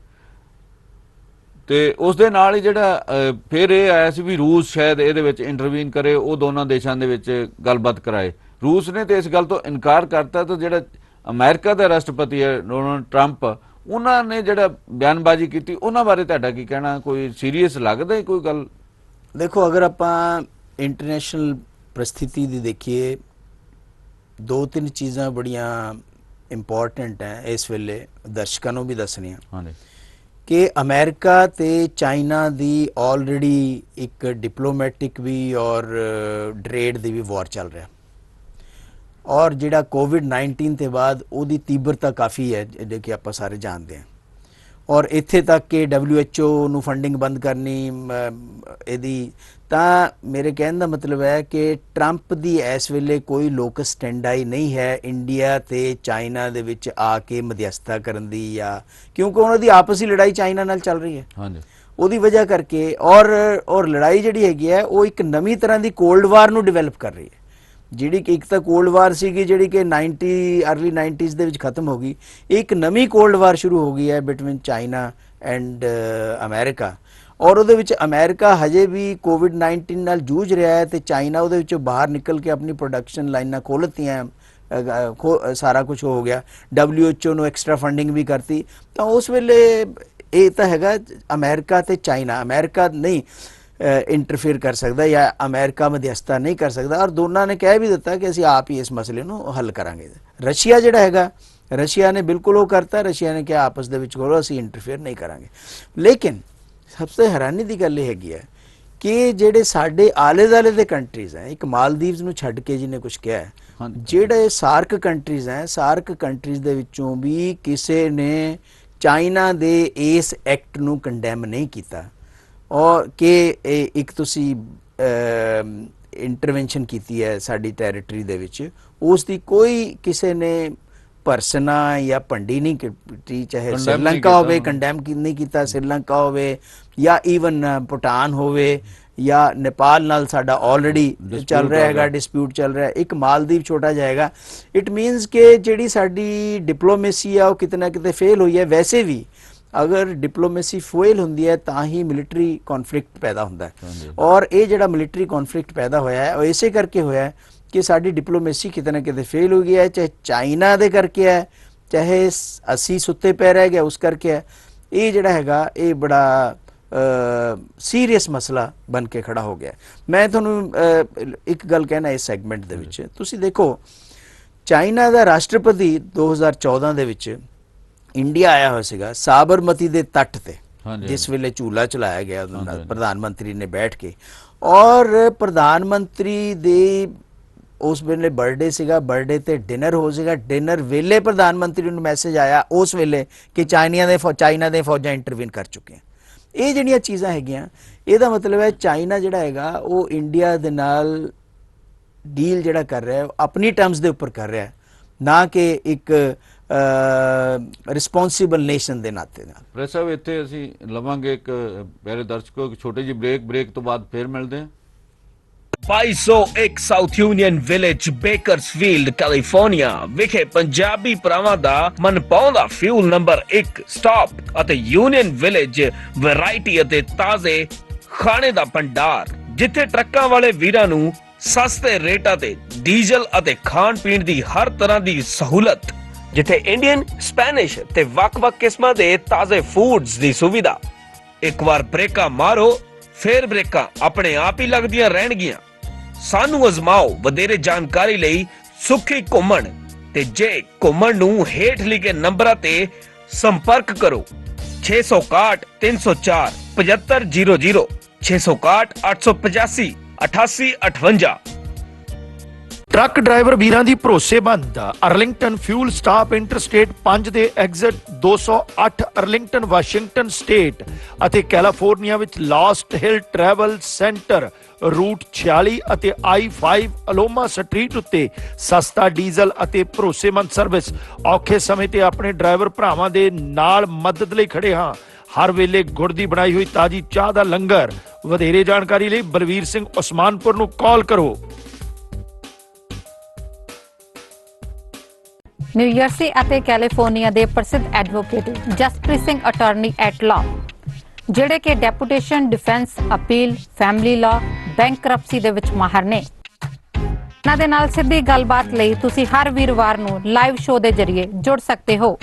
ਤੇ ਉਸ ਦੇ ਨਾਲ ਹੀ ਜਿਹੜਾ ਫਿਰ ਇਹ ਆਇਆ ਸੀ ਵੀ ਰੂਸ ਸ਼ਾਇਦ ਇਹਦੇ ਵਿੱਚ ਇੰਟਰਵੀਨ ਕਰੇ, ਉਹ ਦੋਨਾਂ ਦੇਸ਼ਾਂ ਦੇ ਵਿੱਚ ਗੱਲਬਾਤ ਕਰਾਏ। ਰੂਸ ਨੇ ਤੇ ਇਸ ਗੱਲ ਤੋਂ ਇਨਕਾਰ ਕਰਤਾ, ਤੇ ਜਿਹੜਾ ਅਮਰੀਕਾ ਦਾ ਰਾਸ਼ਟਰਪਤੀ ਹੈ ਡੋਨਾਲਡ ਟਰੰਪ, ਉਹਨਾਂ ਨੇ ਜਿਹੜਾ ਬਿਆਨਬਾਜ਼ੀ ਕੀਤੀ, ਉਹਨਾਂ ਬਾਰੇ ਤੁਹਾਡਾ ਕੀ ਕਹਿਣਾ? ਕੋਈ ਸੀਰੀਅਸ ਲੱਗਦਾ ਕੋਈ ਗੱਲ?
ਦੇਖੋ, ਅਗਰ ਆਪਾਂ ਇੰਟਰਨੈਸ਼ਨਲ परिस्थिति ਦੀ ਦੇਖੀਏ, ਦੋ ਤਿੰਨ ਚੀਜ਼ਾਂ ਬੜੀਆਂ ਇੰਪੋਰਟੈਂਟ ਹੈ ਇਸ ਵੇਲੇ ਦਰਸ਼ਕਾਂ ਨੂੰ ਵੀ ਦੱਸਣੀਆਂ। ਹਾਂਜੀ, ਕਿ ਅਮਰੀਕਾ ਤੇ ਚਾਈਨਾ ਦੀ ਆਲਰੇਡੀ ਇੱਕ ਡਿਪਲੋਮੈਟਿਕ ਵੀ ਔਰ ਟ੍ਰੇਡ ਦੀ ਵੀ ਵਾਰ ਚੱਲ ਰਿਹਾ, ਔਰ ਜਿਹੜਾ ਕੋਵਿਡ-19 ਤੇ ਬਾਅਦ ਉਹਦੀ ਤੀਬਰਤਾ ਕਾਫੀ ਹੈ ਜਿਹੜੇ ਕਿ ਆਪਾਂ ਸਾਰੇ ਜਾਣਦੇ ਹਾਂ, ਔਰ ਇੱਥੇ ਤੱਕ ਕਿ WHO ਨੂੰ ਫੰਡਿੰਗ ਬੰਦ ਕਰਨੀ ਇਹਦੀ। ਤਾਂ ਮੇਰੇ ਕਹਿਣ ਦਾ ਮਤਲਬ ਹੈ ਕਿ ਟਰੰਪ ਦੀ ਇਸ ਵੇਲੇ ਕੋਈ ਲੋਕਸ ਸਟੈਂਡਾਈ ਨਹੀਂ ਹੈ ਇੰਡੀਆ ਤੇ ਚਾਈਨਾ ਦੇ ਵਿੱਚ ਆ ਕੇ ਮਧਿਅਸਥਤਾ ਕਰਨ ਦੀ, ਜਾਂ ਕਿਉਂਕਿ ਉਹਨਾਂ ਦੀ ਆਪਸੀ ਲੜਾਈ ਚਾਈਨਾ ਨਾਲ ਚੱਲ ਰਹੀ ਹੈ। ਹਾਂਜੀ, ਉਹਦੀ ਵਜ੍ਹਾ ਕਰਕੇ ਔਰ ਲੜਾਈ ਜਿਹੜੀ ਹੈਗੀ ਹੈ ਉਹ ਇੱਕ ਨਵੀਂ ਤਰ੍ਹਾਂ ਦੀ ਕੋਲਡ ਵਾਰ ਨੂੰ ਡਿਵੈਲਪ ਕਰ ਰਹੀ ਹੈ, ਜਿਹੜੀ ਕਿ ਇੱਕ ਤਾਂ ਕੋਲਡ ਵਾਰ ਸੀਗੀ ਜਿਹੜੀ ਕਿ ਅਰਲੀ 90s ਦੇ ਵਿੱਚ ਖਤਮ ਹੋ ਗਈ, ਇੱਕ ਨਵੀਂ ਕੋਲਡ ਵਾਰ ਸ਼ੁਰੂ ਹੋ ਗਈ ਹੈ ਬਿਟਵੀਨ ਚਾਈਨਾ ਐਂਡ ਅਮਰੀਕਾ। ਔਰ ਉਹਦੇ ਵਿੱਚ ਅਮਰੀਕਾ ਹਜੇ ਵੀ ਕੋਵਿਡ-19 ਨਾਲ ਜੂਝ ਰਿਹਾ ਹੈ ਤੇ ਚਾਈਨਾ ਉਹਦੇ ਵਿੱਚੋਂ ਬਾਹਰ ਨਿਕਲ ਕੇ ਆਪਣੀ ਪ੍ਰੋਡਕਸ਼ਨ ਲਾਈਨਾਂ ਖੋਲ੍ਹਤੀਆਂ, ਸਾਰਾ ਕੁਝ ਹੋ ਗਿਆ। WHO ਨੂੰ ਐਕਸਟਰਾ ਫੰਡਿੰਗ ਵੀ ਕਰਤੀ। ਤਾਂ ਉਸ ਵੇਲੇ ਇਹ ਤਾਂ ਹੈਗਾ ਅਮਰੀਕਾ ਤੇ ਚਾਈਨਾ, ਅਮਰੀਕਾ ਨਹੀਂ ਇੰਟਰਫੇਅਰ ਕਰ ਸਕਦਾ ਜਾਂ ਅਮਰੀਕਾ ਮਧਿਅਸਥਤਾ ਨਹੀਂ ਕਰ ਸਕਦਾ, ਔਰ ਦੋਨਾਂ ਨੇ ਕਹਿ ਵੀ ਦਿੱਤਾ ਕਿ ਅਸੀਂ ਆਪ ਹੀ ਇਸ ਮਸਲੇ ਨੂੰ ਹੱਲ ਕਰਾਂਗੇ। ਰਸ਼ੀਆ ਜਿਹੜਾ ਹੈਗਾ, ਰਸ਼ੀਆ ਨੇ ਬਿਲਕੁਲ ਉਹ ਕਰਤਾ, ਰਸ਼ੀਆ ਨੇ ਕਿਹਾ ਆਪਸ ਦੇ ਵਿੱਚ ਕਰੋ, ਅਸੀਂ ਇੰਟਰਫੇਅਰ ਨਹੀਂ ਕਰਾਂਗੇ। ਲੇਕਿਨ ਸਭ ਤੋਂ ਹੈਰਾਨੀ ਦੀ ਗੱਲ ਇਹ ਹੈਗੀ ਹੈ ਕਿ ਜਿਹੜੇ ਸਾਡੇ ਆਲੇ ਦੁਆਲੇ ਦੇ ਕੰਟਰੀਜ਼ ਹੈ, ਇੱਕ ਮਾਲਦੀਵਜ਼ ਨੂੰ ਛੱਡ ਕੇ ਜਿਹਨੇ ਕੁਝ ਕਿਹਾ ਹੈ, ਜਿਹੜੇ ਸਾਰਕ ਕੰਟਰੀਜ਼ ਹੈ, ਸਾਰਕ ਕੰਟਰੀਜ਼ ਦੇ ਵਿੱਚੋਂ ਵੀ ਕਿਸੇ ਨੇ ਚਾਈਨਾ ਦੇ ਇਸ ਐਕਟ ਨੂੰ ਕੰਡੈਮ ਨਹੀਂ ਕੀਤਾ, ਔਰ ਕਿ ਇੱਕ ਤੁਸੀਂ ਇੰਟਰਵੈਂਸ਼ਨ ਕੀਤੀ ਹੈ ਸਾਡੀ ਟੈਰੀਟਰੀ ਦੇ ਵਿੱਚ, ਉਸ ਦੀ ਕੋਈ ਕਿਸੇ ਨੇ ਭਰਸਨਾ ਜਾਂ ਭੰਡੀ ਨਹੀਂ ਕੀਤੀ, ਚਾਹੇ ਸ਼੍ਰੀਲੰਕਾ ਹੋਵੇ ਕੰਡੈਮ ਨਹੀਂ ਕੀਤਾ, ਸ਼੍ਰੀਲੰਕਾ ਹੋਵੇ ਜਾਂ ਈਵਨ ਭੂਟਾਨ ਹੋਵੇ ਜਾਂ ਨੇਪਾਲ ਨਾਲ ਸਾਡਾ ਆਲਰੇਡੀ ਚੱਲ ਰਿਹਾ ਹੈਗਾ, ਡਿਸਪਿਊਟ ਚੱਲ ਰਿਹਾ, ਇੱਕ ਮਾਲਦੀਵ ਛੋਟਾ ਜਾਏਗਾ। ਇਟ ਮੀਨਸ ਕਿ ਜਿਹੜੀ ਸਾਡੀ ਡਿਪਲੋਮੇਸੀ ਆ ਉਹ ਕਿਤੇ ਨਾ ਕਿਤੇ ਫੇਲ ਹੋਈ ਹੈ। ਵੈਸੇ ਵੀ ਅਗਰ ਡਿਪਲੋਮੇਸੀ ਫੇਲ ਹੁੰਦੀ ਹੈ ਤਾਂ ਹੀ ਮਿਲਟਰੀ ਕੌਨਫਲਿਕਟ ਪੈਦਾ ਹੁੰਦਾ ਹੈ, ਔਰ ਇਹ ਜਿਹੜਾ ਮਿਲਟਰੀ ਕੌਨਫਲਿਕਟ ਪੈਦਾ ਹੋਇਆ ਹੈ ਉਹ ਇਸੇ ਕਰਕੇ ਹੋਇਆ ਹੈ ਕਿ ਸਾਡੀ ਡਿਪਲੋਮੇਸੀ ਕਿਤੇ ਨਾ ਕਿਤੇ ਫੇਲ ਹੋ ਗਈ ਹੈ, ਚਾਹੇ ਚਾਈਨਾ ਦੇ ਕਰਕੇ ਹੈ, ਚਾਹੇ ਅਸੀਂ ਸੁੱਤੇ ਪੈ ਰਹਿ ਗਏ ਉਸ ਕਰਕੇ ਹੈ। ਇਹ ਜਿਹੜਾ ਹੈਗਾ ਇਹ ਬੜਾ ਸੀਰੀਅਸ ਮਸਲਾ ਬਣ ਕੇ ਖੜਾ ਹੋ ਗਿਆ। ਮੈਂ ਤੁਹਾਨੂੰ ਇੱਕ ਗੱਲ ਕਹਿਣਾ ਇਸ ਸੈਗਮੈਂਟ ਦੇ ਵਿੱਚ, ਤੁਸੀਂ ਦੇਖੋ ਚਾਈਨਾ ਦਾ ਰਾਸ਼ਟਰਪਤੀ 2014 ਦੇ ਵਿੱਚ ਇੰਡੀਆ ਆਇਆ ਹੋਇਆ ਸੀਗਾ ਸਾਬਰਮਤੀ ਦੇ ਤੱਟ ਤੇ, ਜਿਸ ਵੇਲੇ ਝੂਲਾ ਚਲਾਇਆ ਗਿਆ ਪ੍ਰਧਾਨ ਮੰਤਰੀ ਨੇ ਬੈਠ ਕੇ, ਔਰ ਪ੍ਰਧਾਨ ਮੰਤਰੀ ਦੇ ਉਸ ਵੇਲੇ ਬਰਥਡੇ ਸੀਗਾ, ਬਰਥਡੇ ਤੇ ਡਿਨਰ ਹੋ ਸੀਗਾ, ਡਿਨਰ ਵੇਲੇ ਪ੍ਰਧਾਨ ਮੰਤਰੀ ਨੂੰ ਮੈਸੇਜ ਆਇਆ ਉਸ ਵੇਲੇ ਕਿ ਚਾਈਨਾ ਦੇ ਫੌਜਾਂ ਇੰਟਰਵੀਨ ਕਰ ਚੁੱਕੇ। ਇਹ ਜਿਹੜੀਆਂ ਚੀਜ਼ਾਂ ਹੈਗੀਆਂ, ਇਹਦਾ ਮਤਲਬ ਹੈ ਚਾਈਨਾ ਜਿਹੜਾ ਹੈਗਾ ਉਹ ਇੰਡੀਆ ਦੇ ਨਾਲ ਡੀਲ ਜਿਹੜਾ ਕਰ ਰਿਹਾ ਹੈ ਆਪਣੀ ਟਰਮਸ ਦੇ ਉੱਪਰ ਕਰ ਰਿਹਾ ਹੈ, ਨਾ ਕਿ ਇੱਕ ਰਿਸਪੌਂਸਿਬਲ ਨੇਸ਼ਨ ਦੇ ਨਾਤੇ ਨਾਲ।
ਪ੍ਰੈਸ ਸਾਹਿਬ ਇੱਥੇ ਅਸੀਂ ਲਵਾਂਗੇ ਇੱਕ ਪਿਆਰੇ ਦਰਸ਼ਕੋ ਇੱਕ ਛੋਟੀ ਜਿਹੀ ਬ੍ਰੇਕ ਤੋਂ ਬਾਅਦ ਫੇਰ ਮਿਲਦੇ ਹਾਂ।
2201 south union village Bakersfield California ਵਿਖੇ ਪੰਜਾਬੀ ਭਰਾਵਾਂ ਦਾ ਮਨਪਾਉਂਦਾ ਫਿਊਲ ਨੰਬਰ 1 ਸਟਾਪ ਅਤੇ ਯੂਨੀਅਨ ਵਿਲੇਜ ਵੈਰਾਈਟੀ ਅਤੇ ਤਾਜ਼ੇ ਖਾਣੇ ਦਾ ਭੰਡਾਰ, ਜਿੱਥੇ ਟਰੱਕਾਂ ਵਾਲੇ ਵੀਰਾਂ ਨੂੰ ਸਸਤੇ ਰੇਟਾਂ ਤੇ ਡੀਜ਼ਲ ਅਤੇ ਖਾਣ ਪੀਣ ਦੀ ਹਰ ਤਰ੍ਹਾਂ ਦੀ ਸਹੂਲਤ, ਜਿੱਥੇ ਇੰਡੀਅਨ, ਸਪੈਨਿਸ਼ ਤੇ ਵੱਖ-ਵੱਖ ਕਿਸਮਾਂ ਦੇ ਤਾਜ਼ੇ ਫੂਡਸ ਦੀ ਸੁਵਿਧਾ। ਇੱਕ ਵਾਰ ਬ੍ਰੇਕਾਂ ਮਾਰੋ ਫੇਰ ਬ੍ਰੇਕਾਂ ਆਪਣੇ ਆਪ ਹੀ ਲੱਗਦੀਆਂ ਰਹਿਣਗੀਆਂ। ਸਾਨੂੰ ਅਜ਼ਮਾਓ। ਵਧੇਰੇ ਜਾਣਕਾਰੀ ਲਈ ਸੁਖੀ ਘੁੰਮਣ ਤੇ ਜੇ ਘੁੰਮਣ ਨੂੰ ਹੇਠ ਲਿਖੇ ਨੰਬਰਾਂ ਤੇ ਸੰਪਰਕ ਕਰੋ 661 304 7500 661 885 8858।
ਟਰੱਕ ਡਰਾਈਵਰ ਵੀਰਾਂ ਦੀ ਭਰੋਸੇਮੰਦ ਅਰਲਿੰਗਟਨ ਫਿਊਲ ਸਟਾਪ ਇੰਟਰਸਟੇਟ 5 ਦੇ ਐਗਜ਼ਿਟ 208 ਅਰਲਿੰਗਟਨ ਵਾਸ਼ਿੰਗਟਨ ਸਟੇਟ ਅਤੇ ਕੈਲੀਫੋਰਨੀਆ ਵਿੱਚ ਲਾਸਟ ਹਿਲ ਟਰੈਵਲ ਸੈਂਟਰ ਰੂਟ 46 ਅਤੇ I-5 ਅਲੋਮਾ ਸਟਰੀਟ ਉੱਤੇ ਸਸਤਾ ਡੀਜ਼ਲ ਅਤੇ ਭਰੋਸੇਮੰਦ ਸਰਵਿਸ। ਔਖੇ ਸਮੇਂ ਤੇ ਆਪਣੇ ਡਰਾਈਵਰ ਭਰਾਵਾਂ ਦੇ ਨਾਲ ਮਦਦ ਲਈ ਖੜੇ ਹਾਂ। ਹਰ ਵੇਲੇ ਗੁੜ ਦੀ ਬਣਾਈ ਹੋਈ ਤਾਜ਼ੀ ਚਾਹ ਦਾ ਲੰਗਰ। ਵਧੇਰੇ ਜਾਣਕਾਰੀ ਲਈ ਬਲਵੀਰ ਸਿੰਘ ਉਸਮਾਨਪੁਰ ਨੂੰ ਕਾਲ ਕਰੋ।
ਨਿਊਯਰਸੀ ਅਤੇ ਕੈਲੀਫੋਰਨੀਆ ਦੇ ਪ੍ਰਸਿੱਧ advocate Jaspreet Singh attorney at law, ਜਿਹੜੇ ਕਿ deputation, defence, appeal, family law, bankruptcy ਦੇ ਵਿੱਚ ਮਾਹਰ ਨੇ। ਉਹਨਾਂ ਦੇ ਨਾਲ ਸਿੱਧੀ ਗੱਲਬਾਤ ਲਈ ਤੁਸੀਂ ਹਰ ਵੀਰਵਾਰ ਨੂੰ ਲਾਈਵ ਸ਼ੋਅ ਦੇ ਜ਼ਰੀਏ ਜੁੜ ਸਕਦੇ ਹੋ।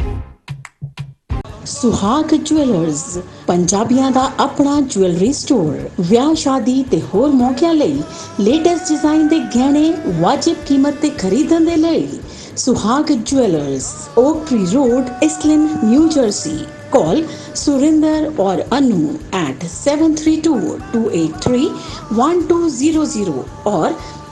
ਸੁਹਾਗ ਜੁਐਲਰਸ ਪੰਜਾਬੀਆਂ ਦਾ ਆਪਣਾ ਜੁਐਲਰੀ ਸਟੋਰ। ਵਿਆਹ, ਸ਼ਾਦੀ ਤੇ ਹੋਰ ਮੌਕਿਆਂ ਲਈ ਲੇਟੈਸਟ ਡਿਜ਼ਾਈਨ ਦੇ ਗਹਿਣੇ ਵਾਜਿਬ ਕੀਮਤ ਤੇ ਖਰੀਦਣ ਦੇ ਲਈ Suhag Jewellers, Oak Tree Road, Iselin, New Jersey. Call Surinder or Anu at 732-283-1200 or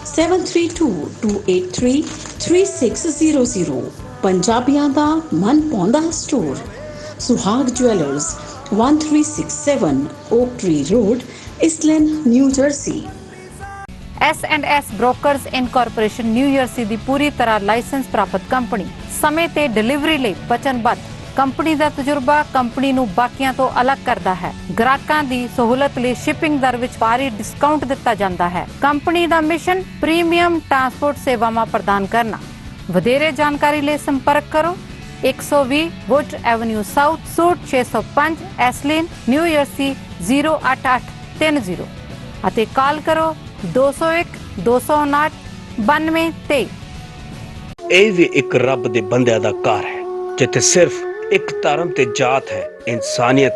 732-283-3600। ਪੰਜਾਬੀਆਂ ਦਾ ਮਨ ਪਾਉਂਦਾ store Suhag Jewellers, 1367 Oak Tree Road, Iselin, New Jersey.
S&S brokers incorporation New Jersey ਦੀ ਪੂਰੀ ਤਰ੍ਹਾਂ ਲਾਇਸੈਂਸ ਪ੍ਰਾਪਤ ਕੰਪਨੀ, ਸਮੇਂ ਤੇ ਡਿਲੀਵਰੀ ਲਈ ਵਚਨਬੱਧ। ਕੰਪਨੀ ਦਾ ਤਜਰਬਾ ਕੰਪਨੀ ਨੂੰ ਬਾਕੀਆਂ ਤੋਂ ਅਲੱਗ ਕਰਦਾ ਹੈ। ਗ੍ਰਾਹਕਾਂ ਦੀ ਸਹੂਲਤ ਲਈ ਸ਼ਿਪਿੰਗ ਦਰ ਵਿੱਚ ਭਾਰੀ ਡਿਸਕਾਊਂਟ ਦਿੱਤਾ ਜਾਂਦਾ ਹੈ। ਕੰਪਨੀ ਦਾ ਮਿਸ਼ਨ ਪ੍ਰੀਮੀਅਮ ਟਰਾਂਸਪੋਰਟ ਸੇਵਾਵਾਂ ਪ੍ਰਦਾਨ ਕਰਨਾ। ਵਧੇਰੇ ਜਾਣਕਾਰੀ ਲਈ ਸੰਪਰਕ ਕਰੋ 120 Wood Avenue South, suite 605, Iselin, New Jersey 08830 ਅਤੇ ਕਾਲ ਕਰੋ 201 259 9223।
ਇਹ ਵੀ ਇੱਕ ਰੱਬ ਦੇ ਬੰਦਿਆਂ ਦਾ ਘਰ ਹੈ, ਜਿੱਥੇ ਸਿਰਫ ਇੱਕ ਧਰਮ ਤੇ ਜਾਤ ਹੈ, ਇਨਸਾਨੀਅਤ,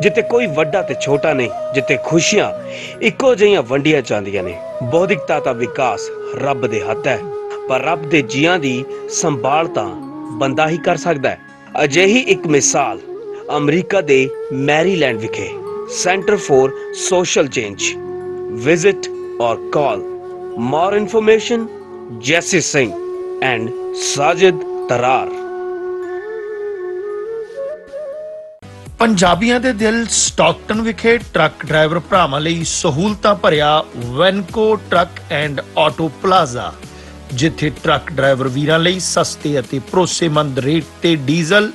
ਜਿੱਥੇ ਕੋਈ ਵੱਡਾ ਤੇ ਛੋਟਾ ਨਹੀਂ, ਜਿੱਥੇ ਖੁਸ਼ੀਆਂ ਇੱਕੋ ਜਿਹੀਆਂ ਵੰਡੀਆਂ ਜਾਂਦੀਆਂ ਨੇ। ਬੌਧਿਕਤਾ ਦਾ ਵਿਕਾਸ ਰੱਬ ਦੇ ਹੱਥ ਹੈ, ਪਰ ਰੱਬ ਦੇ ਜੀਆਂ ਦੀ ਸੰਭਾਲ ਤਾਂ ਬੰਦਾ ਹੀ ਕਰ ਸਕਦਾ ਹੈ। ਅਜਿਹੀ ਇੱਕ ਮਿਸਾਲ ਅਮਰੀਕਾ ਦੇ ਮੈਰੀਲੈਂਡ ਵਿਖੇ centre for social change Visit or call. More information, Jesse Singh and Sajid Tarar.
ਪੰਜਾਬੀਆਂ ਦੇ ਦਿਲ ਸਟਾਕਟਨ ਵਿਖੇ ਟਰੱਕ ਡਰਾਈਵਰ ਭਰਾਵਾਂ ਲਈ ਸਹੂਲਤਾਂ ਭਰਿਆ ਵੈਨਕੋ ਟਰੱਕ ਐਂਡ ਆਟੋ ਪਲਾਜ਼ਾ, ਜਿੱਥੇ ਟਰੱਕ ਡਰਾਈਵਰ ਵੀਰਾਂ ਲਈ ਸਸਤੇ ਅਤੇ ਭਰੋਸੇਮੰਦ ਰੇਟ ਤੇ ਡੀਜ਼ਲ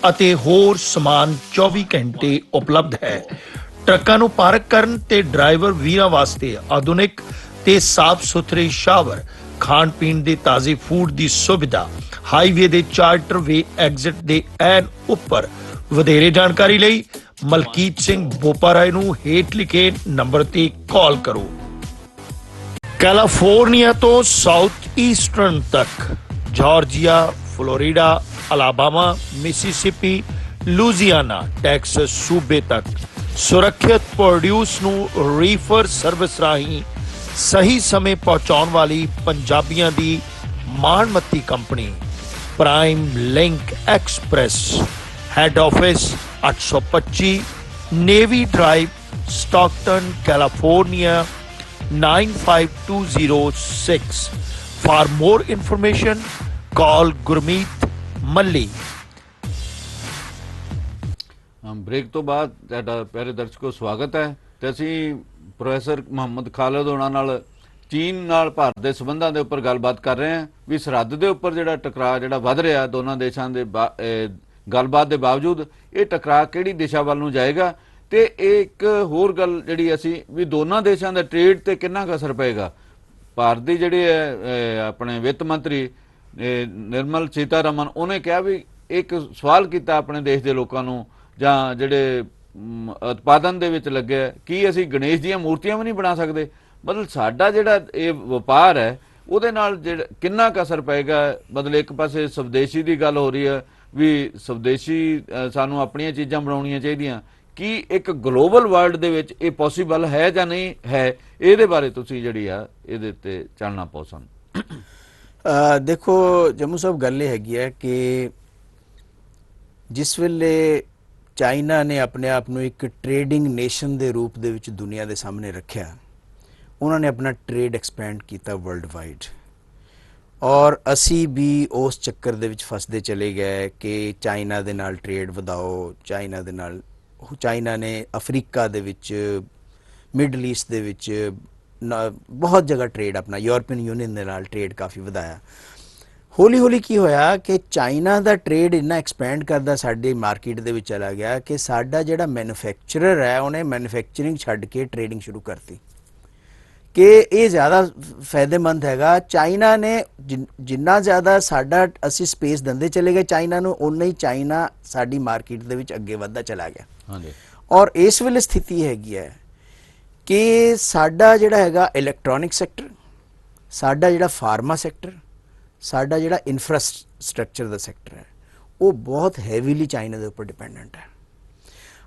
ਅਤੇ ਹੋਰ ਸਮਾਨ 24 ਘੰਟੇ ਉਪਲਬਧ ਹੈ। ਟਰੱਕਾਂ ਨੂੰ ਪਾਰਕ ਕਰਨ ਤੇ ਡਰਾਈਵਰ ਵੀਰਾਂ ਵਾਸਤੇ ਆਧੁਨਿਕ ਤੇ ਸਾਫ਼ ਸੁਥਰੇ ਸ਼ਾਵਰ, ਖਾਣ ਪੀਣ ਦੇ ਤਾਜ਼ੇ ਫੂਡ ਦੀ ਸੁਵਿਧਾ, ਹਾਈਵੇ ਦੇ ਚਾਰਟਰ ਵੇ ਐਗਜ਼ਿਟ ਦੇ ਐਨ ਉੱਪਰ। ਵਧੇਰੇ ਜਾਣਕਾਰੀ ਲਈ ਮਲਕੀਤ ਸਿੰਘ ਬੋਪਾਰਾਏ ਨੂੰ ਹੇਠ ਲਿਖੇ ਨੰਬਰ ਤੇ ਕਾਲ ਕਰੋ। ਕੈਲੀਫੋਰਨੀਆ ਤੋਂ ਸਾਊਥ ਈਸਟਰਨ ਤੱਕ, Georgia, Florida, Alabama, Mississippi, Louisiana, Texas ਸੂਬੇ ਤੱਕ ਸੁਰੱਖਿਅਤ ਪ੍ਰੋਡਿਊਸ ਨੂੰ ਰੀਫਰ ਸਰਵਿਸ ਰਾਹੀਂ ਸਹੀ ਸਮੇਂ ਪਹੁੰਚਾਉਣ ਵਾਲੀ ਪੰਜਾਬੀਆਂ ਦੀ ਮਾਣਮੱਤੀ company Prime Link Express. Head office 825 Navy Drive, Stockton, California 95206। For more information, call Gurmeet Malli।
Break ਤੋਂ ਬਾਅਦ ਤੁਹਾਡਾ ਪਿਆਰੇ ਦਰਸ਼ਕੋ ਸਵਾਗਤ ਹੈ ਤੇ ਅਸੀਂ ਪ੍ਰੋਫੈਸਰ ਮੁਹੰਮਦ ਖਾਲਿਦ ਹੋਣਾ ਨਾਲ ਚੀਨ ਨਾਲ ਭਾਰਤ ਦੇ ਸਬੰਧਾਂ ਦੇ ਉੱਪਰ ਗੱਲਬਾਤ ਕਰ ਰਹੇ ਹਾਂ ਵੀ ਸਰਹੱਦ ਦੇ ਉੱਪਰ ਜਿਹੜਾ ਟਕਰਾਅ ਜਿਹੜਾ ਵੱਧ ਰਿਹਾ ਦੋਨਾਂ ਦੇਸ਼ਾਂ ਦੇ ਗੱਲਬਾਤ ਦੇ ਬਾਵਜੂਦ ਇਹ ਟਕਰਾਅ ਕਿਹੜੀ ਦਿਸ਼ਾ ਵੱਲ ਨੂੰ ਜਾਏਗਾ ਤੇ ਇਹ ਇੱਕ ਹੋਰ ਗੱਲ ਜਿਹੜੀ ਅਸੀਂ ਵੀ ਦੋਨਾਂ ਦੇਸ਼ਾਂ ਦੇ ਟ੍ਰੇਡ ਤੇ ਕਿੰਨਾ ਕੁ ਅਸਰ ਪਏਗਾ। ਭਾਰਤ ਦੀ ਜਿਹੜੀ ਹੈ ਆਪਣੇ ਵਿੱਤ ਮੰਤਰੀ ਨਿਰਮਲ ਸੀਤਾਰਮਨ ਉਹਨੇ ਕਿਹਾ ਵੀ ਇੱਕ ਸਵਾਲ ਕੀਤਾ ਆਪਣੇ ਦੇਸ਼ ਦੇ ਲੋਕਾਂ ਨੂੰ ਜਾਂ ਜਿਹੜੇ ਉਤਪਾਦਨ ਦੇ ਵਿੱਚ ਲੱਗੇ ਕੀ ਅਸੀਂ ਗਣੇਸ਼ ਦੀਆਂ ਮੂਰਤੀਆਂ ਵੀ ਨਹੀਂ ਬਣਾ ਸਕਦੇ। ਮਤਲਬ ਸਾਡਾ ਜਿਹੜਾ ਇਹ ਵਪਾਰ ਹੈ ਉਹਦੇ ਨਾਲ ਜਿਹੜਾ ਕਿੰਨਾ ਕੁ ਅਸਰ ਪਏਗਾ। ਮਤਲਬ ਇੱਕ ਪਾਸੇ ਸਵਦੇਸ਼ੀ ਦੀ ਗੱਲ ਹੋ ਰਹੀ ਹੈ ਵੀ ਸਵਦੇਸ਼ੀ ਸਾਨੂੰ ਆਪਣੀਆਂ ਚੀਜ਼ਾਂ ਬਣਾਉਣੀਆਂ ਚਾਹੀਦੀਆਂ, ਕੀ ਇੱਕ ਗਲੋਬਲ ਵਰਲਡ ਦੇ ਵਿੱਚ ਇਹ ਪੋਸੀਬਲ ਹੈ ਜਾਂ ਨਹੀਂ ਹੈ, ਇਹਦੇ ਬਾਰੇ ਤੁਸੀਂ ਜਿਹੜੀ ਆ ਇਹਦੇ ਤੇ ਚਾਨਣਾ ਪਾਓ ਸਾਨੂੰ।
ਦੇਖੋ ਜੰਮੂ ਸਾਹਿਬ, ਗੱਲ ਇਹ ਹੈਗੀ ਹੈ ਕਿ ਜਿਸ ਵੇਲੇ ਚਾਈਨਾ ਨੇ ਆਪਣੇ ਆਪ ਨੂੰ ਇੱਕ ਟ੍ਰੇਡਿੰਗ ਨੇਸ਼ਨ ਦੇ ਰੂਪ ਦੇ ਵਿੱਚ ਦੁਨੀਆ ਦੇ ਸਾਹਮਣੇ ਰੱਖਿਆ, ਉਹਨਾਂ ਨੇ ਆਪਣਾ ਟ੍ਰੇਡ ਐਕਸਪੈਂਡ ਕੀਤਾ ਵਰਲਡ ਵਾਈਡ, ਔਰ ਅਸੀਂ ਵੀ ਉਸ ਚੱਕਰ ਦੇ ਵਿੱਚ ਫਸਦੇ ਚਲੇ ਗਏ ਕਿ ਚਾਈਨਾ ਦੇ ਨਾਲ ਟ੍ਰੇਡ ਵਧਾਓ। ਚਾਈਨਾ ਨੇ ਅਫਰੀਕਾ ਦੇ ਵਿੱਚ, ਮਿਡਲ ਈਸਟ ਦੇ ਵਿੱਚ ਬਹੁਤ ਜਗ੍ਹਾ ਟ੍ਰੇਡ ਆਪਣਾ, ਯੂਰਪੀਅਨ ਯੂਨੀਅਨ ਦੇ ਨਾਲ ਟ੍ਰੇਡ ਕਾਫੀ ਵਧਾਇਆ। ਹੌਲੀ ਹੌਲੀ ਕੀ ਹੋਇਆ ਕਿ ਚਾਈਨਾ ਦਾ ਟ੍ਰੇਡ ਇੰਨਾ ਐਕਸਪੈਂਡ ਕਰਦਾ ਸਾਡੀ ਮਾਰਕੀਟ ਦੇ ਵਿੱਚ ਚਲਾ ਗਿਆ ਕਿ ਸਾਡਾ ਜਿਹੜਾ ਮੈਨੂਫੈਕਚਰਰ ਹੈ ਉਹਨੇ ਮੈਨੂਫੈਕਚਰਿੰਗ ਛੱਡ ਕੇ ਟ੍ਰੇਡਿੰਗ ਸ਼ੁਰੂ ਕਰਤੀ ਕਿ ਇਹ ਜ਼ਿਆਦਾ ਫਾਇਦੇਮੰਦ ਹੈਗਾ। ਚਾਈਨਾ ਨੇ ਜਿੰਨਾ ਜ਼ਿਆਦਾ ਸਾਡਾ ਅਸੀਂ ਸਪੇਸ ਦਿੰਦੇ ਚਲੇ ਗਏ ਚਾਈਨਾ ਨੂੰ, ਉਨਾ ਹੀ ਚਾਈਨਾ ਸਾਡੀ ਮਾਰਕੀਟ ਦੇ ਵਿੱਚ ਅੱਗੇ ਵੱਧਦਾ ਚਲਾ ਗਿਆ।
ਹਾਂਜੀ।
ਔਰ ਇਸ ਵੇਲੇ ਸਥਿਤੀ ਹੈਗੀ ਹੈ ਕਿ ਸਾਡਾ ਜਿਹੜਾ ਹੈਗਾ ਇਲੈਕਟ੍ਰੋਨਿਕ ਸੈਕਟਰ, ਸਾਡਾ ਜਿਹੜਾ ਫਾਰਮਾ ਸੈਕਟਰ, ਸਾਡਾ ਜਿਹੜਾ ਇਨਫਰਾਸਟ੍ਰਕਚਰ ਦਾ ਸੈਕਟਰ ਹੈ, ਉਹ ਬਹੁਤ ਹੈਵੀਲੀ ਚਾਈਨਾ ਦੇ ਉੱਪਰ ਡਿਪੈਂਡੈਂਟ ਹੈ।